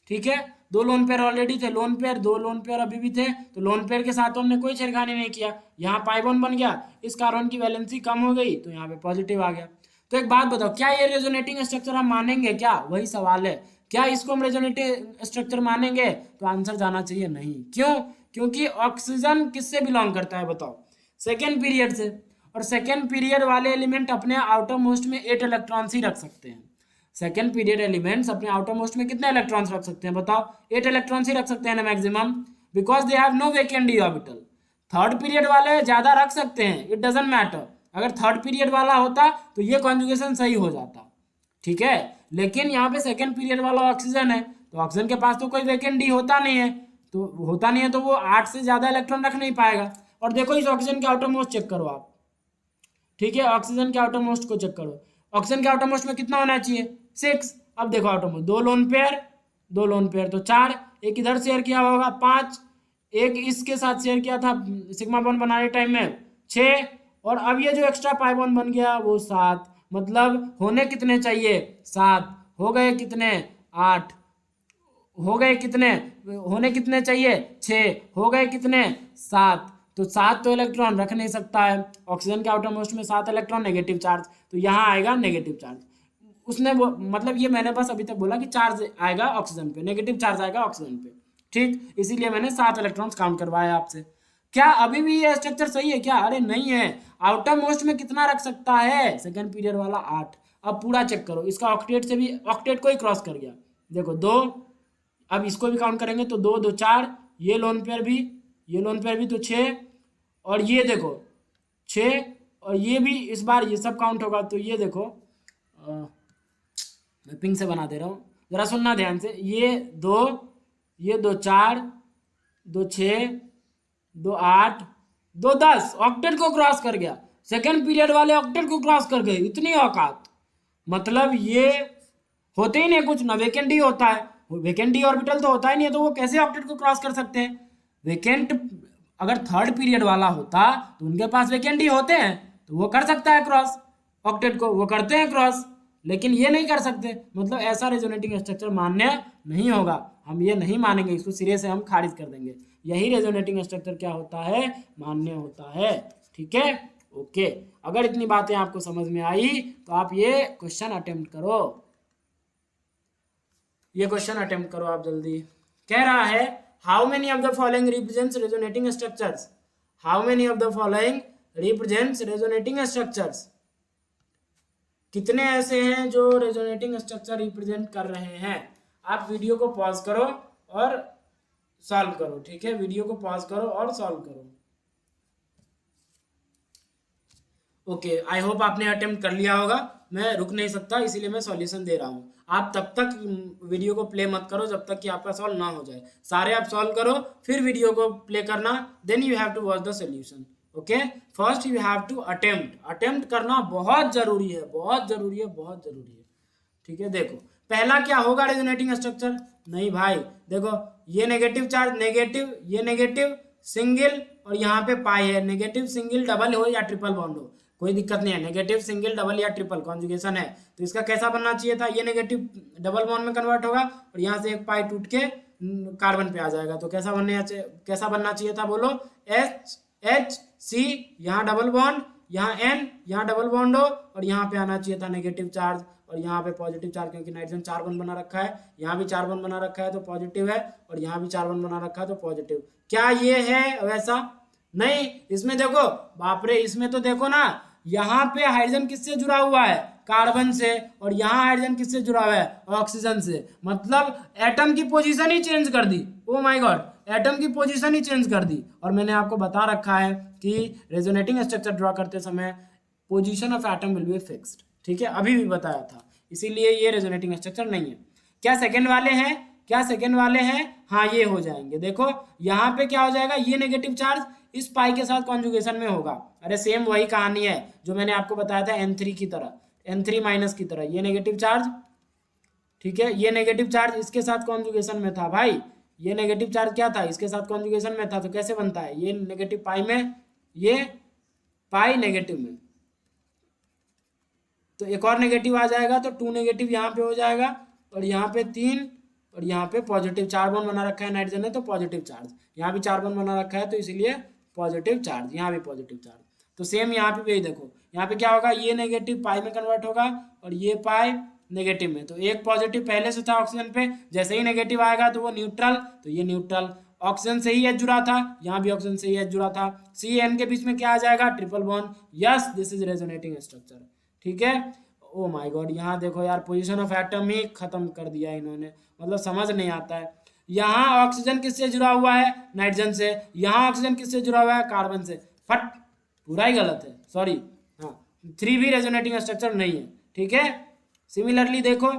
ठीक है, दो लोन पेयर ऑलरेडी थे, लोन पेयर, दो लोन पेयर अभी भी थे, तो लोन पेयर के साथ तो हमने कोई छेड़खानी नहीं किया, यहाँ पाई बॉन्ड बन गया, इस कार्बन की वैलेंसी कम हो गई तो यहाँ पे पॉजिटिव आ गया। तो एक बात बताओ, क्या ये रेजोनेटिंग स्ट्रक्चर हम मानेंगे क्या, वही सवाल है, क्या इसको हम रेजोनेटिंग स्ट्रक्चर मानेंगे, तो आंसर जाना चाहिए नहीं। क्यों, क्योंकि ऑक्सीजन किससे बिलोंग करता है बताओ, सेकेंड पीरियड से, और सेकेंड पीरियड वाले एलिमेंट अपने आउटर मोस्ट में 8 इलेक्ट्रॉन्स ही रख सकते हैं। सेकेंड पीरियड एलिमेंट्स अपने आउटर मोस्ट में कितने इलेक्ट्रॉन्स रख सकते हैं बताओ, 8 इलेक्ट्रॉन्स ही रख सकते हैं ना maximum, because they have no vacant d orbital. Third period वाले ज़्यादा रख सकते हैं, इट डजेंट मैटर, अगर थर्ड पीरियड वाला होता तो ये कॉन्जुगेशन सही हो जाता, ठीक है, लेकिन यहाँ पे सेकेंड पीरियड वाला ऑक्सीजन है, तो ऑक्सीजन के पास तो कोई वैकेंट डी होता नहीं है, तो होता नहीं है तो वो 8 से ज़्यादा इलेक्ट्रॉन रख नहीं पाएगा। और देखो इस ऑक्सीजन के आउटर मोस्ट चेक करो आप, ठीक है, ऑक्सीजन के आउटर मोस्ट को चेक करो, ऑक्सीजन के आउटर मोस्ट में कितना होना चाहिए, 6। अब देखो आउटर मोस्ट, दो लोन पेयर, दो लोन पेयर तो 4, एक इधर शेयर किया होगा 5, एक इसके साथ शेयर किया था सिग्मा बॉन्ड बनाने टाइम में 6, और अब ये जो एक्स्ट्रा पाई बॉन्ड बन गया वो 7, मतलब होने कितने चाहिए, 7, हो गए कितने, 8, हो गए कितने, होने कितने चाहिए, 6, हो गए कितने, 7, तो 7 तो इलेक्ट्रॉन रख नहीं सकता है, ऑक्सीजन के आउटर मोस्ट में 7 इलेक्ट्रॉन, नेगेटिव चार्ज, तो यहाँ आएगा नेगेटिव चार्ज। उसने वो मतलब ये मैंने बस अभी तक बोला कि चार्ज आएगा ऑक्सीजन पे, नेगेटिव चार्ज आएगा ऑक्सीजन पे, ठीक, इसीलिए मैंने 7 इलेक्ट्रॉन्स काउंट करवाया आपसे। क्या अभी भी ये स्ट्रक्चर सही है क्या, अरे नहीं है, आउटर मोस्ट में कितना रख सकता है सेकेंड पीरियड वाला, 8। अब पूरा चेक करो, इसका ऑक्टेट से भी, ऑक्टेट को ही क्रॉस कर गया, देखो 2, अब इसको भी काउंट करेंगे तो 2 2 4, ये लोन पेयर भी, ये लोन पेयर भी तो 6, और ये देखो 6, और ये भी इस बार ये सब काउंट होगा, तो ये देखो मैं पिंक से बना दे रहा हूँ, जरा सुनना ध्यान से, ये 2, ये 2 4, 2 6, 2 8, 2 10, ऑक्टेट को क्रॉस कर गया, सेकेंड पीरियड वाले ऑक्टेट को क्रॉस कर गए, इतनी औकात, मतलब ये होते ही नहीं कुछ ना, वैकेंट ही होता है, वैकेंट डी ऑर्बिटल तो होता ही नहीं है, तो वो कैसे ऑक्टेट को क्रॉस कर सकते हैं, वैकेंट अगर थर्ड पीरियड वाला होता तो उनके पास वैकेंट डी होते हैं, तो वो कर सकता है क्रॉस ऑक्टेट को, वो करते हैं क्रॉस, लेकिन ये नहीं कर सकते, मतलब ऐसा रेजोनेटिंग स्ट्रक्चर मान्य नहीं होगा, हम ये नहीं मानेंगे, इसको सिरे से हम खारिज कर देंगे, यही रेजोनेटिंग स्ट्रक्चर क्या होता है, मान्य होता है, ठीक है, ओके। अगर इतनी बातें आपको समझ में आई तो आप ये क्वेश्चन अटेम्प्ट करो, ये क्वेश्चन अटेम्प्ट करो आप जल्दी। कह रहा है how many of the following represents resonating structures, how many of the following represents resonating structures, कितने ऐसे हैं जो रेजोनेटिंग स्ट्रक्चर रिप्रेजेंट कर रहे हैं। आप वीडियो को पॉज करो और सॉल्व करो, ठीक है, वीडियो को पॉज करो और सॉल्व करो। ओके, आई होप आपने अटेम्प्ट कर लिया होगा, मैं रुक नहीं सकता इसीलिए मैं सॉल्यूशन दे रहा हूँ, आप तब तक वीडियो को प्ले मत करो जब तक कि आपका सॉल्व ना हो जाए, सारे आप सॉल्व करो फिर वीडियो को प्ले करना, then you have to watch the solution, okay. First you have to attempt, attempt करना बहुत जरूरी है, बहुत जरूरी है, बहुत जरूरी है, ठीक है। देखो पहला क्या होगा रेजोनेटिंग स्ट्रक्चर? नहीं भाई, देखो ये नेगेटिव चार्ज, नेगेटिव, ये नेगेटिव सिंगल, और यहाँ पे पाई है। नेगेटिव सिंगल डबल हो या ट्रिपल बॉन्ड हो, कोई दिक्कत नहीं है। नेगेटिव सिंगल डबल या ट्रिपल कॉन्जुगेशन है, तो इसका कैसा बनना चाहिए था? ये नेगेटिव डबल बॉन्ड में कन्वर्ट होगा और यहाँ से एक पाई टूट के कार्बन पे आ जाएगा। तो कैसा बनना चाहिए था बोलो? एच एच सी, यहाँ डबल बॉन्ड, यहाँ एन, यहाँ डबल बॉन्ड हो, और यहाँ पे आना चाहिए था नेगेटिव चार्ज और यहाँ पे पॉजिटिव चार्ज, क्योंकि नाइट्रोजन 4 बॉन्ड बना रखा है, यहाँ भी 4 बॉन्ड बना रखा है तो पॉजिटिव है, और यहाँ भी 4 बॉन्ड बना रखा है तो पॉजिटिव। क्या ये है वैसा? नहीं, इसमें देखो, बाप रे, इसमें तो देखो ना, यहाँ पे हाइड्रोजन किससे जुड़ा हुआ है? कार्बन से, और यहाँ हाइड्रोजन किससे जुड़ा हुआ है? ऑक्सीजन से। मतलब एटम की पोजीशन ही चेंज कर दी। ओ माय गॉड, एटम की पोजीशन ही चेंज कर दी। और मैंने आपको बता रखा है कि रेजोनेटिंग स्ट्रक्चर ड्रॉ करते समय position of atom will be fixed, ठीक है, अभी भी बताया था, इसीलिए ये रेजोनेटिंग स्ट्रक्चर नहीं है। क्या सेकेंड वाले हैं? क्या सेकेंड वाले हैं? हाँ, ये हो जाएंगे। देखो यहाँ पे क्या हो जाएगा, ये नेगेटिव चार्ज इस पाई के साथ कॉन्जुगेशन में होगा। अरे सेम वही कहानी है जो मैंने आपको बताया था N3 की तरह, N3 माइनस की तरह। ये नेगेटिव चार्ज, ठीक है, ये नेगेटिव चार्ज इसके साथ कॉन्जुगेशन में था भाई। ये नेगेटिव चार्ज क्या था? इसके साथ कॉन्जुगेशन में था। तो कैसे बनता है? ये नेगेटिव पाई में, ये पाई नेगेटिव में, तो एक और नेगेटिव आ जाएगा, तो 2 नेगेटिव यहाँ पे हो जाएगा, और यहाँ पे 3, और यहाँ पे पॉजिटिव 4 बॉन्ड बना रखा है नाइट्रोजन ने, तो पॉजिटिव चार्ज। यहाँ भी 4 बॉन्ड बना रखा है तो इसलिए पॉजिटिव चार्ज, यहाँ भी पॉजिटिव चार्ज। तो सेम यहाँ पे भी देखो, यहाँ पे क्या होगा, ये नेगेटिव पाई में कन्वर्ट होगा और ये पाई नेगेटिव में। तो एक पॉजिटिव पहले से था ऑक्सीजन पे, जैसे ही नेगेटिव आएगा तो वो न्यूट्रल, तो ये न्यूट्रल। ऑक्सीजन से ही एच जुड़ा था, यहाँ भी ऑक्सीजन से ही एच जुड़ा था। सी एन के बीच में क्या आ जाएगा? Triple bond. Yes, this is resonating structure, ठीक है। ओ माय गॉड, यहाँ देखो यार, पोजीशन ऑफ एटम ही खत्म कर दिया इन्होंने, मतलब समझ नहीं आता है। यहाँ ऑक्सीजन किससे जुड़ा हुआ है? नाइट्रोजन से। यहाँ ऑक्सीजन किससे जुड़ा हुआ है? कार्बन से। फट, पूरा ही गलत है, सॉरी। हाँ, 3 भी रेजोनेटिंग स्ट्रक्चर नहीं है, ठीक है। सिमिलरली देखो,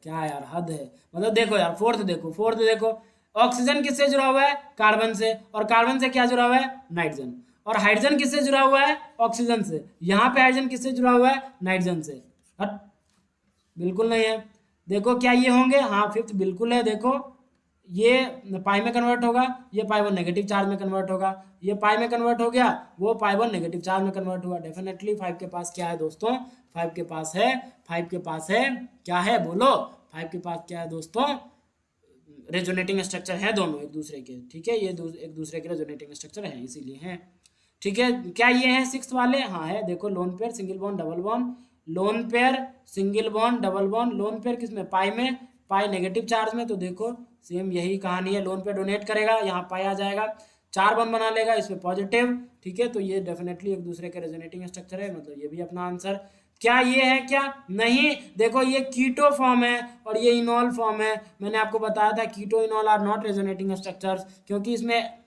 क्या यार, हद है। मतलब देखो यार, फोर्थ देखो, ऑक्सीजन किससे जुड़ा हुआ है? कार्बन से, और कार्बन से क्या जुड़ा हुआ है? नाइट्रोजन। और हाइड्रोजन किससे जुड़ा हुआ है? ऑक्सीजन से। यहाँ पे हाइड्रोजन किससे जुड़ा हुआ है? नाइट्रोजन से। हट, बिल्कुल नहीं है। देखो क्या ये होंगे? हाँ, फिफ्थ बिल्कुल है। देखो ये पाई में कन्वर्ट होगा, ये पाई 1 नेगेटिव चार्ज में कन्वर्ट होगा, ये पाई में कन्वर्ट हो गया, वो पाई 1 नेगेटिव चार्ज में कन्वर्ट हुआ। डेफिनेटली 5 के पास क्या है दोस्तों? 5 के पास है, 5 के पास है, क्या है बोलो? 5 के पास क्या है दोस्तों? रेजोनेटिंग स्ट्रक्चर है दोनों एक दूसरे के, ठीक है, ये एक दूसरे के रेजोनेटिंग स्ट्रक्चर है, इसीलिए है, ठीक है। क्या ये है सिक्स्थ वाले? हाँ है। देखो lone pair, single bond, double bond, lone pair, single bond, double bond. Lone pair किसमें? पाई में, पाई नेगेटिव चार्ज में। तो देखो सेम यही कहानी है, लोन पेयर डोनेट करेगा, यहाँ पाई आ जाएगा, 4 बॉन्ड बना लेगा, इसमें पॉजिटिव, ठीक है। तो ये डेफिनेटली एक दूसरे के रेजोनेटिंग स्ट्रक्चर है, मतलब ये भी अपना आंसर। क्या ये है? क्या नहीं, देखो ये कीटो फॉर्म है और ये इनॉल फॉर्म है। मैंने आपको बताया था keto enol are not resonating structures, क्योंकि इसमें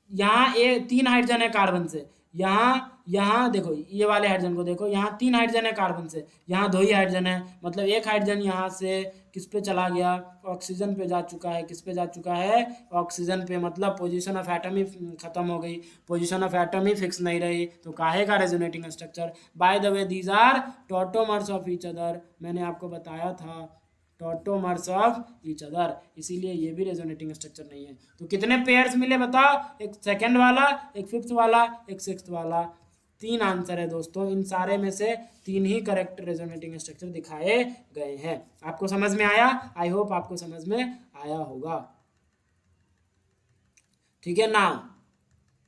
यहाँ 3 हाइड्रोजन है कार्बन से, यहाँ देखो ये वाले हाइड्रोजन को देखो, यहाँ 3 हाइड्रोजन है कार्बन से, यहाँ 2 ही हाइड्रोजन है, मतलब एक हाइड्रोजन यहाँ से किस पे चला गया? ऑक्सीजन पे जा चुका है। किस पे जा चुका है? ऑक्सीजन पे। मतलब पोजीशन ऑफ एटम ही खत्म हो गई, पोजीशन ऑफ एटम ही फिक्स नहीं रही, तो काहे का resonating structure? By the way these are tautomers of each other, मैंने आपको बताया था, टॉटोमर्स ऑफ ईच अदर, इसीलिए ये भी रेजोनेटिंग स्ट्रक्चर नहीं है। तो कितने पेयर्स मिले बताओ? एक सेकंड वाला, एक फिफ्थ वाला, एक सिक्स्थ वाला। 3 आंसर है दोस्तों, इन सारे में से 3 ही करेक्ट रेजोनेटिंग स्ट्रक्चर दिखाए गए हैं। आपको समझ में आया? आई होप आपको समझ में आया होगा, ठीक है। नाउ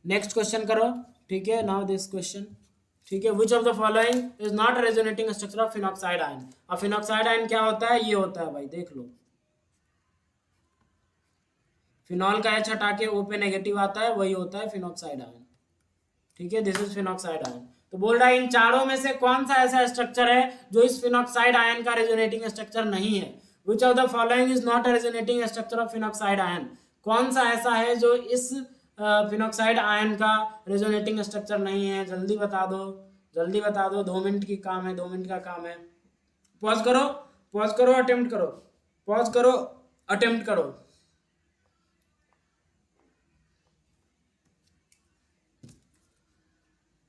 नेक्स्ट क्वेश्चन करो, ठीक है। नाउ दिस क्वेश्चन, ठीक है, विच of the following is not resonating structure of phenoxide ion? अब फिनॉक्साइड आयन क्या होता है? ये होता है भाई, देख लो, फिनॉल का एच हटा के ओ पे नेगेटिव आता है, वही होता है फिनॉक्साइड आयन, ठीक है। This is phenoxide ion. तो बोल रहा है इन चारों में से कौन सा ऐसा स्ट्रक्चर है जो इस फिनॉक्साइड आयन का रेजोनेटिंग स्ट्रक्चर नहीं है? विच of the following is not resonating structure of phenoxide ion? कौन सा ऐसा है जो इस फिनॉक्साइड आयन का रेजोनेटिंग स्ट्रक्चर नहीं है? जल्दी बता दो, जल्दी बता दो, 2 मिनट की काम है, 2 मिनट का काम है। पॉज करो, पॉज करो, अटेम्प्ट करो, पॉज करो, अटेम्प्ट करो।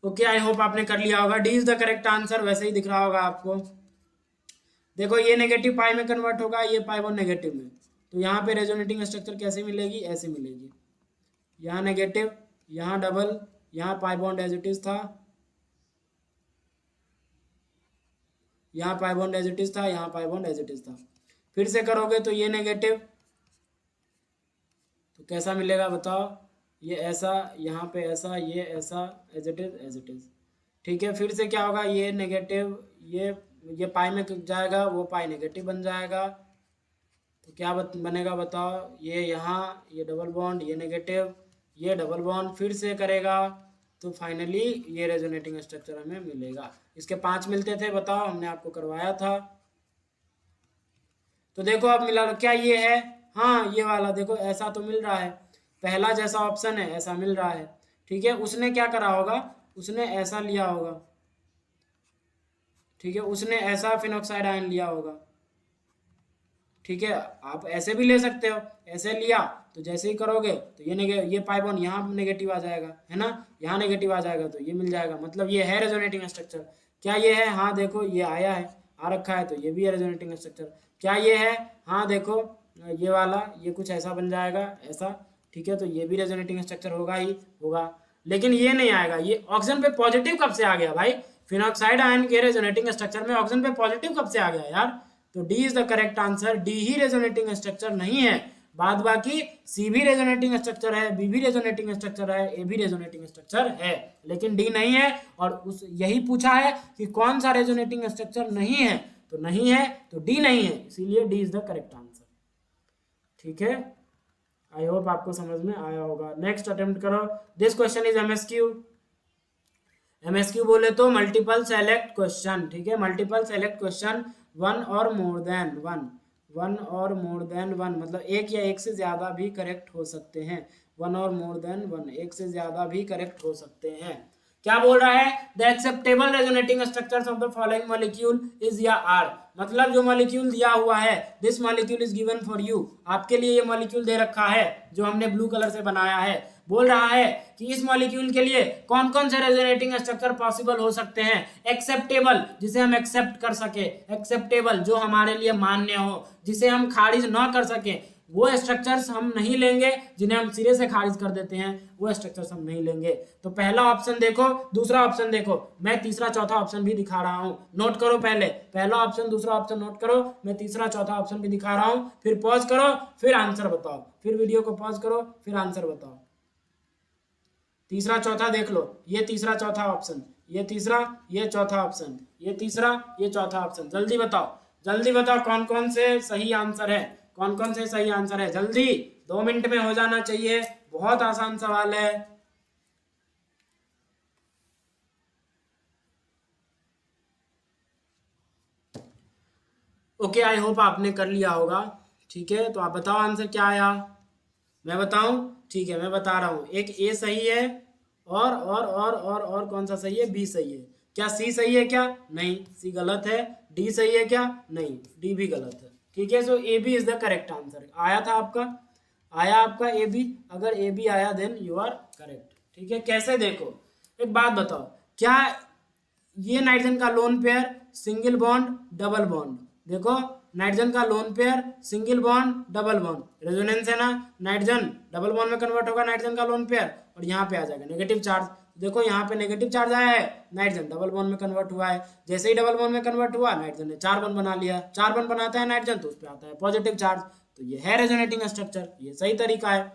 ओके, आई होप आपने कर लिया होगा। D is the correct answer, वैसे ही दिख रहा होगा आपको। देखो ये नेगेटिव पाई में कन्वर्ट होगा, ये पाई बॉन्ड नेगेटिव में, तो यहाँ पे रेजोनेटिंग स्ट्रक्चर कैसे मिलेगी, ऐसे मिलेगी, यहाँ नेगेटिव, यहाँ डबल, यहाँ pi bond as it is था, यहाँ pi bond as it is था, यहाँ pi bond as it is था। फिर से करोगे तो ये नेगेटिव, तो कैसा मिलेगा बताओ, ये ऐसा, यहाँ पे ऐसा, ये ऐसा, as it is as it is. ठीक है, फिर से क्या होगा, ये नेगेटिव, ये पाई में जाएगा, वो पाई नेगेटिव बन जाएगा, तो क्या बनेगा बताओ, ये यहाँ, ये डबल बॉन्ड, ये नेगेटिव, ये डबल बॉन्ड, फिर से करेगा तो फाइनली ये रेजोनेटिंग स्ट्रक्चर हमें मिलेगा। इसके 5 मिलते थे, बताओ, हमने आपको करवाया था। तो देखो अब मिला, क्या ये है, हाँ ये वाला देखो ऐसा तो मिल रहा है, पहला जैसा ऑप्शन है ऐसा मिल रहा है। ठीक है, उसने क्या करा होगा, उसने ऐसा लिया होगा, ठीक है, उसने ऐसा फिनॉक्साइड आयन लिया होगा। ठीक है, आप ऐसे भी ले सकते हो, ऐसे लिया तो जैसे ही करोगे तो ये पाई बॉन्ड यहाँ नेगेटिव आ जाएगा, है ना, यहाँ नेगेटिव आ जाएगा तो ये मिल जाएगा, मतलब ये है रेजोनेटिंग स्ट्रक्चर। क्या ये है, हाँ देखो ये आया है, आ रखा है, तो ये भी है रेजोनेटिंग स्ट्रक्चर। क्या ये है, हाँ देखो ये वाला, ये कुछ ऐसा बन जाएगा, ऐसा। ठीक है, तो ये भी रेजोनेटिंग स्ट्रक्चर होगा ही होगा, लेकिन ये नहीं आएगा। ये ऑक्सीजन पे पॉजिटिव कब से आ गया भाई, फिनॉक्साइड आयन के रेजोनेटिंग स्ट्रक्चर में ऑक्सीजन पे पॉजिटिव कब से आ गया यार, तो D is the correct answer. D he resonating structure नहीं है, बाद बाकी सी भी रेजोनेटिंग स्ट्रक्चर है, बी भी रेजोनेटिंग स्ट्रक्चर है, ए भी रेजोनेटिंग स्ट्रक्चर है, लेकिन डी नहीं है। और उस यही पूछा है कि कौन सा रेजोनेटिंग स्ट्रक्चर नहीं है, तो नहीं है तो डी नहीं है, इसीलिए D is the correct answer. ठीक है, आई होप आपको समझ में आया होगा। नेक्स्ट अटेम्प्ट करो, this question is MSQ. MSQ बोले तो मल्टीपल सेलेक्ट क्वेश्चन। ठीक है, मल्टीपल सेलेक्ट क्वेश्चन, वन और मोर देन वन, वन और मोर देन वन, मतलब एक या एक से ज्यादा भी करेक्ट हो सकते हैं, वन और मोर देन वन, एक से ज्यादा भी करेक्ट हो सकते हैं। क्या बोल रहा है, the acceptable resonating structures of the following molecule is या आर, मतलब जो मॉलिक्यूल दिया हुआ है, this molecule is given for you, आपके लिए ये मॉलिक्यूल दे रखा है जो हमने ब्लू कलर से बनाया है। बोल रहा है कि इस मॉलिक्यूल के लिए कौन कौन से रेजोनेटिंग स्ट्रक्चर पॉसिबल हो सकते हैं, एक्सेप्टेबल जिसे हम एक्सेप्ट कर सके, एक्सेप्टेबल जो हमारे लिए मान्य हो, जिसे हम खारिज ना कर सके, वो स्ट्रक्चर्स हम नहीं लेंगे, जिन्हें हम सिरे से खारिज कर देते हैं वो स्ट्रक्चर्स हम नहीं लेंगे। तो पहला ऑप्शन देखो, दूसरा ऑप्शन देखो, मैं तीसरा चौथा ऑप्शन भी दिखा रहा हूं, नोट करो, पहले पहला ऑप्शन दूसरा ऑप्शन नोट करो, मैं तीसरा चौथा ऑप्शन भी दिखा रहा हूं, फिर पॉज करो, फिर आंसर बताओ, फिर वीडियो को पॉज करो, फिर आंसर बताओ। तीसरा चौथा देख लो, ये तीसरा चौथा ऑप्शन, ये तीसरा, ये चौथा ऑप्शन, ये तीसरा, ये चौथा ऑप्शन, जल्दी बताओ, जल्दी बताओ कौन कौन से सही आंसर है, कौन कौन से सही आंसर है, जल्दी 2 मिनट में हो जाना चाहिए, बहुत आसान सवाल है। ओके, आई होप आपने कर लिया होगा। ठीक है, तो आप बताओ आंसर क्या आया, मैं बताऊं, ठीक है मैं बता रहा हूं, एक ए सही है, और कौन सा सही है, बी सही है, क्या सी सही है क्या, नहीं सी गलत है, डी सही है क्या, नहीं डी भी गलत है। ठीक है, so A B is the correct answer. आया था आपका, आया आपका ए बी, अगर ए बी आया देन यू आर करेक्ट। ठीक है, कैसे देखो, एक बात बताओ, क्या ये नाइट्रोजन का lone pair single bond double bond, देखो नाइट्रोजन का lone pair single bond double bond, resonance है ना, नाइट्रोजन डबल बॉन्ड में कन्वर्ट होगा नाइट्रोजन का लोन पेयर, और यहाँ पे आ जाएगा नेगेटिव चार्ज, देखो यहाँ पे नेगेटिव चार्ज आया है, नाइट्रोजन डबल बॉन्ड में कन्वर्ट हुआ है, जैसे ही डबल बॉन्ड में कन्वर्ट हुआ नाइट्रोजन ने 4 बॉन्ड बना लिया, 4 बॉन्ड बनाता है नाइट्रोजन तो उस पर आता है पॉजिटिव चार्ज, तो ये है रेजोनेटिंग स्ट्रक्चर, ये सही तरीका है।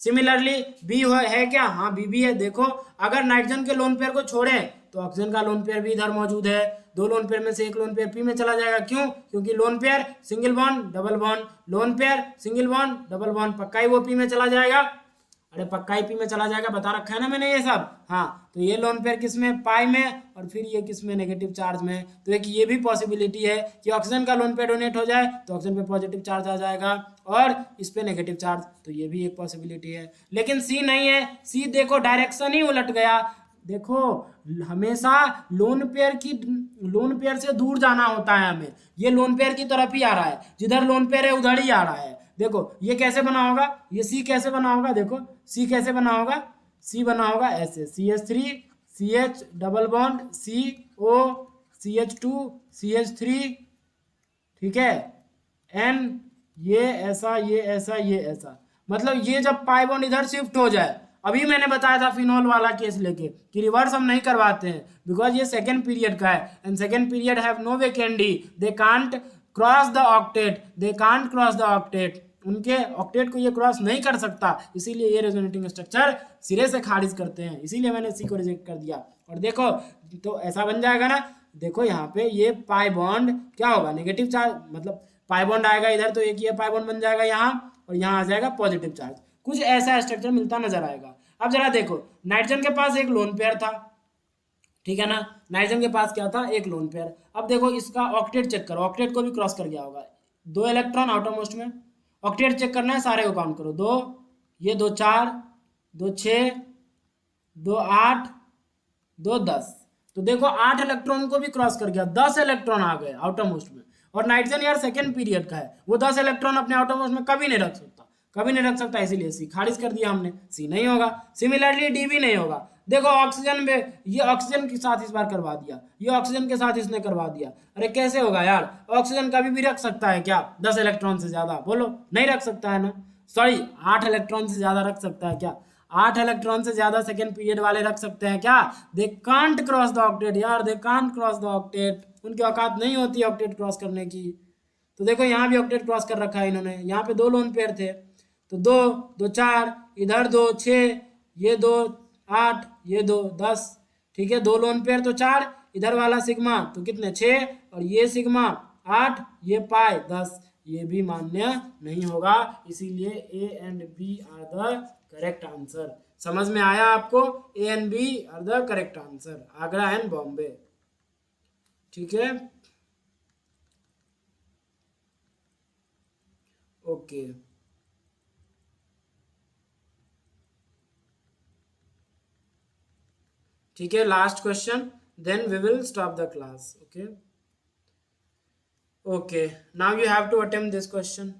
सिमिलरली बी है क्या, हाँ बी भी है, देखो अगर नाइट्रोजन के लोन पेयर को छोड़े तो ऑक्सीजन का लोन पेयर भी इधर मौजूद है, 2 लोन पेयर में से एक लोन पेयर पी में चला जाएगा, क्यों, क्योंकि lone pair single bond double bond, lone pair single bond double bond, पक्का ही वो पी में चला जाएगा, अरे पक्का ही पी में चला जाएगा, बता रखा है ना मैंने ये सब। हाँ, तो ये लोन पेयर किस में, पाई में, और फिर ये किस में, नेगेटिव चार्ज में। तो एक ये भी पॉसिबिलिटी है कि ऑक्सीजन का लोन पेयर डोनेट हो जाए तो ऑक्सीजन पे पॉजिटिव चार्ज आ जाएगा और इस पे नेगेटिव चार्ज, तो ये भी एक पॉसिबिलिटी है। लेकिन सी नहीं है, सी देखो डायरेक्शन ही उलट गया, देखो हमेशा लोन पेयर से दूर जाना होता है हमें, ये लोन पेयर की तरफ ही आ रहा है, जिधर लोन पेयर है उधर ही आ रहा है। देखो ये कैसे बना होगा, ये सी कैसे बना होगा, देखो सी कैसे बना होगा, सी बना होगा ऐसे, CH3 CH double bond CO CH2 CH3 ठीक है, एन ये ऐसा, ये ऐसा, ये ऐसा, मतलब ये जब पाई बॉन्ड इधर शिफ्ट हो जाए, अभी मैंने बताया था फिनोल वाला केस लेके कि रिवर्स हम नहीं करवाते हैं बिकॉज ये सेकेंड पीरियड का है and second period have no vacancy, they can't cross the octet, they can't cross the octet, उनके ऑक्टेट को ये क्रॉस नहीं कर सकता, इसीलिए ये रेजोनेटिंग स्ट्रक्चर सिरे से खारिज करते हैं, इसीलिए मैंने सी को रिजेक्ट कर दिया। और देखो तो ऐसा बन जाएगा ना, देखो यहाँ पे ये पाई बॉन्ड क्या होगा, नेगेटिव चार्ज, मतलब पाई बॉन्ड आएगा इधर तो एक ये पाई बॉन्ड बन जाएगा यहाँ और यहाँ आ जाएगा पॉजिटिव चार्ज, कुछ ऐसा स्ट्रक्चर मिलता नजर आएगा। अब जरा देखो नाइट्रोजन के पास एक लोन पेयर था, ठीक है ना, नाइट्रोजन के पास क्या था, एक लोन पेयर। अब देखो इसका ऑक्टेट चेक करो, ऑक्टेट को भी क्रॉस कर गया होगा, 2 इलेक्ट्रॉन आउटरमोस्ट में, ऑक्टेट चेक करना है, सारे को काउंट करो, 2 ये 2 4 2 6 2 8 2 10, तो देखो 8 इलेक्ट्रॉन को भी क्रॉस कर गया, 10 इलेक्ट्रॉन आ गए आउटरमोस्ट में। और नाइट्रोजन यार सेकेंड पीरियड का है, वो 10 इलेक्ट्रॉन अपने आउटरमोस्ट में कभी नहीं रख सकता, कभी नहीं रख सकता, इसीलिए सी खारिज कर दिया हमने, सी नहीं होगा। सिमिलरली डी भी नहीं होगा, देखो ऑक्सीजन में ये ऑक्सीजन के साथ इस बार करवा दिया, ये ऑक्सीजन के साथ इसने करवा दिया, अरे कैसे होगा यार, ऑक्सीजन कभी भी रख सकता है क्या 10 इलेक्ट्रॉन से ज्यादा, बोलो नहीं रख सकता है ना, सॉरी 8 इलेक्ट्रॉन से ज्यादा रख सकता है क्या, 8 इलेक्ट्रॉन से ज्यादा सेकेंड पीरियड वाले रख सकते हैं क्या, they can't cross the octet यार, they can't cross the octet, उनकी औकात नहीं होती ऑक्टेट क्रॉस करने की। तो देखो यहाँ भी ऑक्टेट क्रॉस कर रखा है इन्होंने, यहाँ पे 2 लोन पेयर थे, तो 2 2 4 इधर 2 6 ये 2 8 ये 2 10, ठीक है, 2 लोन पेयर तो 4, इधर वाला सिग्मा तो कितने 6 और ये सिग्मा 8, ये पाई 10, ये भी मान्य नहीं होगा, इसीलिए A and B are the correct answer. समझ में आया आपको, A and B are the correct answer, Agra and Bombay, ठीक है, ओके। ठीक है, last question, then we will stop the class, okay okay, now you have to attempt this question,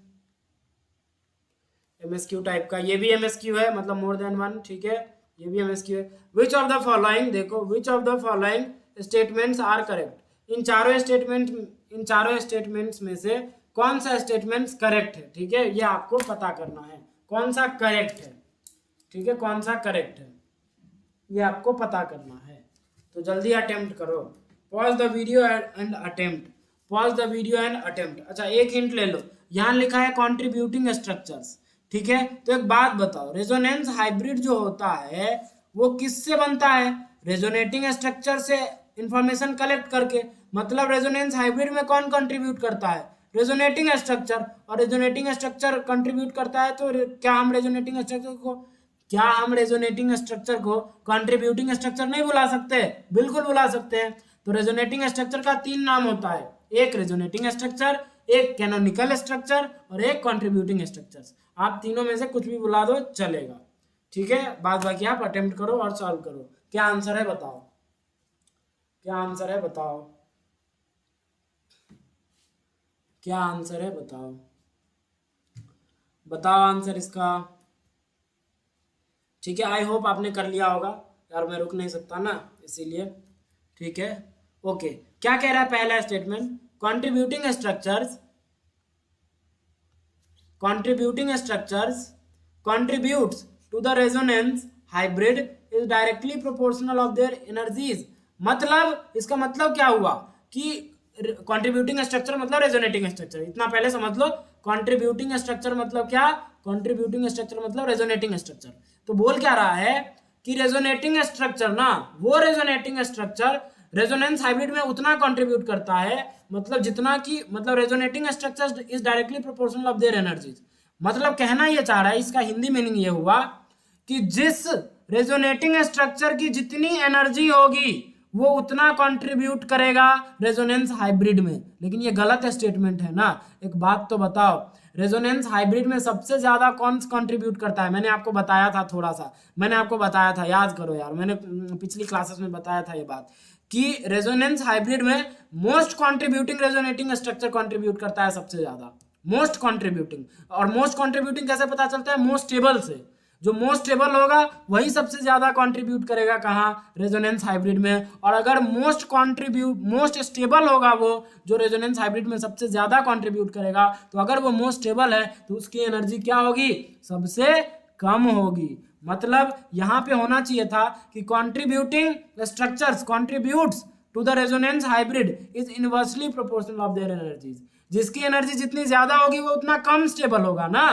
MSQ type का, ये भी एमएसक्यू है, मतलब मोर देन वन, ठीक है, ये भी एमएसक्यू है। विच ऑफ द फॉलोइंग, देखो which of the following statements are correct, इन चारों स्टेटमेंट्स में से कौन सा स्टेटमेंट्स करेक्ट है, ठीक है, ये आपको पता करना है कौन सा करेक्ट है, ठीक है, कौन सा करेक्ट है ये आपको पता करना है, तो जल्दी अटेम्प्ट करो, pause the video and attempt, pause the video and attempt. अच्छा एक हिंट ले लो, यहाँ लिखा है कॉन्ट्रीब्यूटिंग स्ट्रक्चर्स, ठीक है, तो एक बात बताओ, रेजोनेंस हाइब्रिड जो होता है वो किससे बनता है, रेजोनेटिंग स्ट्रक्चर से इंफॉर्मेशन कलेक्ट करके, मतलब रेजोनेंस हाइब्रिड में कौन कंट्रीब्यूट करता है, रेजोनेटिंग स्ट्रक्चर, और रेजोनेटिंग स्ट्रक्चर कंट्रीब्यूट करता है, तो क्या हम रेजोनेटिंग स्ट्रक्चर को कंट्रीब्यूटिंग स्ट्रक्चर नहीं बुला सकते, बिल्कुल बुला सकते हैं। तो रेजोनेटिंग स्ट्रक्चर का 3 नाम होता है, एक रेजोनेटिंग स्ट्रक्चर, एक कैनोनिकल स्ट्रक्चर और एक कंट्रीब्यूटिंग स्ट्रक्चर, आप तीनों में से कुछ भी बुला दो चलेगा, ठीक है, बाद बाकी आप अटेम्प्ट करो और सॉल्व करो। क्या आंसर है बताओ, क्या आंसर है बताओ, क्या आंसर है बताओ, बताओ आंसर इसका, ठीक है, आई होप आपने कर लिया होगा यार, मैं रुक नहीं सकता ना इसीलिए, ठीक है, ओके। क्या कह रहा है पहला statement, contributing structures contributes to the resonance hybrid is directly proportional of their energies, मतलब इसका मतलब क्या हुआ कि कंट्रीब्यूटिंग स्ट्रक्चर मतलब रेजोनेटिंग स्ट्रक्चर, इतना पहले समझ लो, कंट्रीब्यूटिंग स्ट्रक्चर मतलब क्या, कंट्रीब्यूटिंग स्ट्रक्चर मतलब रेजोनेटिंग स्ट्रक्चर, तो बोल क्या रहा है कि रेजोनेटिंग स्ट्रक्चर ना, वो रेजोनेटिंग स्ट्रक्चर रेजोनेंस हाइब्रिड में उतना कंट्रीब्यूट करता है, मतलब जितना कि, मतलब resonating structure is directly proportional of their energies, मतलब कहना ये चाह रहा है, इसका हिंदी मीनिंग ये हुआ कि जिस रेजोनेटिंग स्ट्रक्चर की जितनी एनर्जी होगी वो उतना कंट्रीब्यूट करेगा रेजोनेंस हाइब्रिड में, लेकिन ये गलत स्टेटमेंट है ना, एक बात तो बताओ, रेजोनेंस हाइब्रिड में सबसे ज्यादा कौन कंट्रीब्यूट करता है, मैंने आपको बताया था, थोड़ा सा मैंने आपको बताया था, याद करो यार, मैंने पिछली क्लासेस में बताया था ये बात कि रेजोनेंस हाइब्रिड में most contributing resonating structure contribute करता है सबसे ज्यादा, मोस्ट कंट्रीब्यूटिंग, और मोस्ट कंट्रीब्यूटिंग कैसे पता चलता है, मोस्ट स्टेबल से, जो मोस्ट स्टेबल होगा वही सबसे ज्यादा कंट्रीब्यूट करेगा कहाँ, रेजोनेंस हाइब्रिड में। और अगर मोस्ट स्टेबल होगा वो जो रेजोनेंस हाइब्रिड में सबसे ज्यादा कंट्रीब्यूट करेगा, तो अगर वो मोस्ट स्टेबल है तो उसकी एनर्जी क्या होगी, सबसे कम होगी। मतलब यहाँ पे होना चाहिए था कि contributing structures contributes to the resonance hybrid is inversely proportional of their energies. जिसकी एनर्जी जितनी ज्यादा होगी वो उतना कम स्टेबल होगा ना,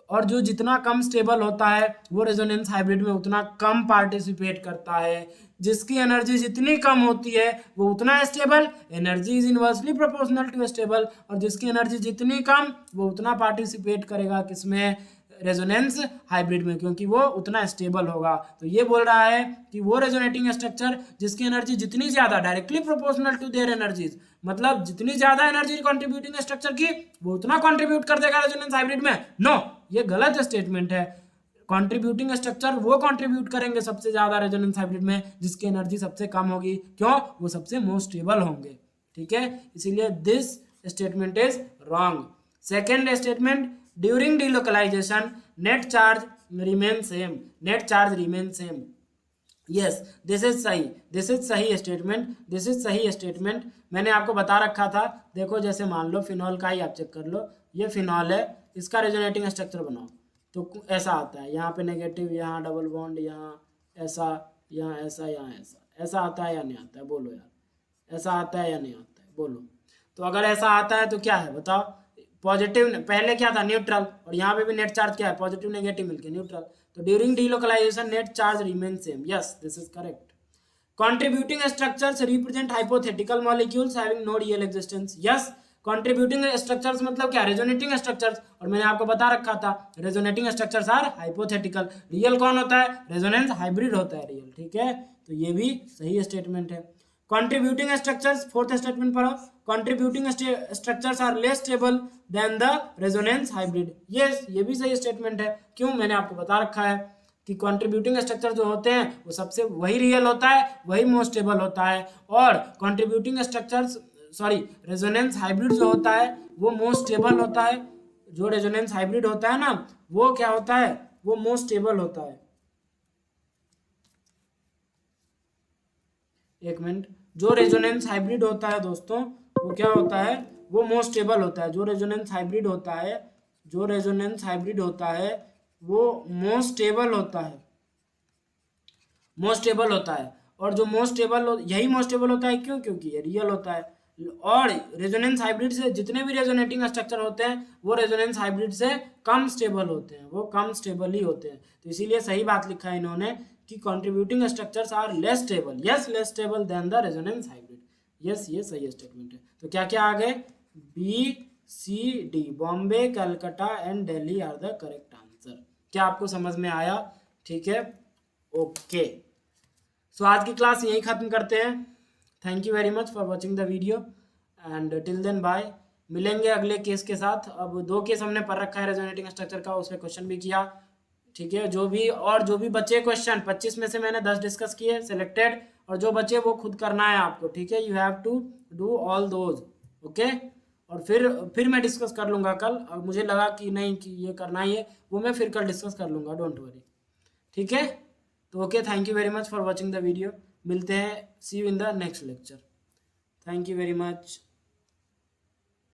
और जो जितना कम स्टेबल होता है वो रेजोनेंस हाइब्रिड में उतना कम पार्टिसिपेट करता है। जिसकी एनर्जी जितनी कम होती है वो उतना stable, energy is inversely proportional to stable, और जिसकी एनर्जी जितनी कम वो उतना पार्टिसिपेट करेगा किसमें, रेजोनेंस हाइब्रिड में, क्योंकि वो उतना स्टेबल होगा। तो ये बोल रहा है कि वो रेजोनेटिंग स्ट्रक्चर जिसकी एनर्जी जितनी ज्यादा directly proportional to their energies, मतलब जितनी ज्यादा एनर्जी कंट्रीब्यूटिंग स्ट्रक्चर की वो उतना कंट्रीब्यूट कर देगा रेजोनेंस हाइब्रिड में। नो, ये गलत स्टेटमेंट है। कंट्रीब्यूटिंग स्ट्रक्चर वो कंट्रीब्यूट करेंगे सबसे ज्यादा रेजोनेंस हाइब्रिड में जिसकी एनर्जी सबसे कम होगी। क्यों, वो सबसे मोस्ट स्टेबल होंगे। ठीक है, इसीलिए this statement is wrong. Second statement, during delocalisation net charge remain same, net charge remain same. Yes, this is सही, दिस इज सही स्टेटमेंट, दिस इज सही स्टेटमेंट। मैंने आपको बता रखा था, देखो जैसे मान लो फिनॉल का ही आप चेक कर लो, ये फिनॉल है, इसका रेजोनेटिंग स्ट्रक्चर बनाओ तो ऐसा आता है, यहाँ पे नेगेटिव, यहाँ डबल बॉन्ड, यहाँ ऐसा, यहाँ ऐसा, यहाँ ऐसा, ऐसा आता है या नहीं आता है, बोलो यार, ऐसा आता है या नहीं आता है, बोलो। तो अगर ऐसा आता है तो क्या है बताओ, पॉजिटिव, पहले क्या था न्यूट्रल, और यहाँ पे भी नेट चार्ज क्या है, पॉजिटिव नेगेटिव मिलके न्यूट्रल। तो during delocalisation net charge remain same. Yes, this is correct. Contributing structures represent hypothetical molecules having no real existence. Yes, contributing structures मतलब क्या, रेजोनेटिंग स्ट्रक्चर्स, और मैंने आपको बता रखा था resonating structures are hypothetical. Real कौन होता है, रेजोनेंस हाइब्रिड होता है रियल। ठीक है, तो ये भी सही स्टेटमेंट है। कंट्रीब्यूटिंग स्ट्रक्चर्स, फोर्थ स्टेटमेंट पढ़ो, contributing structures are less stable than the resonance hybrid. Yes, ये भी सही स्टेटमेंट है। क्यों, मैंने आपको बता रखा है कि कंट्रीब्यूटिंग स्ट्रक्चर जो होते हैं वो सबसे वही रियल होता है, वही मोस्ट स्टेबल होता है, और कंट्रीब्यूटिंग स्ट्रक्चर्स रेजोनेंस हाइब्रिड जो होता है वो मोस्ट स्टेबल होता है। जो रेजोनेंस हाइब्रिड होता है ना वो क्या होता है, वो मोस्ट स्टेबल होता है। एक मिनट, जो रेजोनेंस हाइब्रिड होता है दोस्तों वो क्या होता है, वो मोस्ट स्टेबल होता है। जो रेजोनेंस हाइब्रिड होता है, जो रेजोनेंस हाइब्रिड होता है वो मोस्ट स्टेबल होता है, मोस्ट स्टेबल होता है। और जो मोस्ट स्टेबल यही मोस्ट स्टेबल होता है, क्यों, क्योंकि ये रियल होता है। और रेजोनेंस हाइब्रिड से जितने भी रेजोनेटिंग स्ट्रक्चर होते हैं वो रेजोनेंस हाइब्रिड से कम स्टेबल होते हैं, वो कम स्टेबल ही होते हैं। तो इसीलिए सही बात लिखा है इन्होंने कि contributing structures are less stable, yes less stable than the resonance hybrid. Yes, ये सही स्टेटमेंट है। तो क्या क्या आ गए, B C D, Bombay, Calcutta and Delhi are the correct answer. क्या आपको समझ में आया? ठीक है, ओके। सो आज की क्लास यही खत्म करते हैं। Thank you very much for watching the video and till then bye. मिलेंगे अगले केस के साथ। अब 2 केस हमने पढ़ रखा है रेजोनेटिंग स्ट्रक्चर का, उसमें क्वेश्चन भी किया। ठीक है, जो भी बचे क्वेश्चन 25 में से मैंने 10 डिस्कस किए सिलेक्टेड, और जो बचे वो खुद करना है आपको। ठीक है, you have to do all those. Okay, और फिर मैं डिस्कस कर लूँगा कल, और मुझे लगा कि नहीं कि ये करना ही है, वो मैं फिर कल डिस्कस कर लूँगा, डोंट वरी। ठीक है, तो okay, thank you very much for watching the video. मिलते हैं, see you in the next lecture. Thank you very much.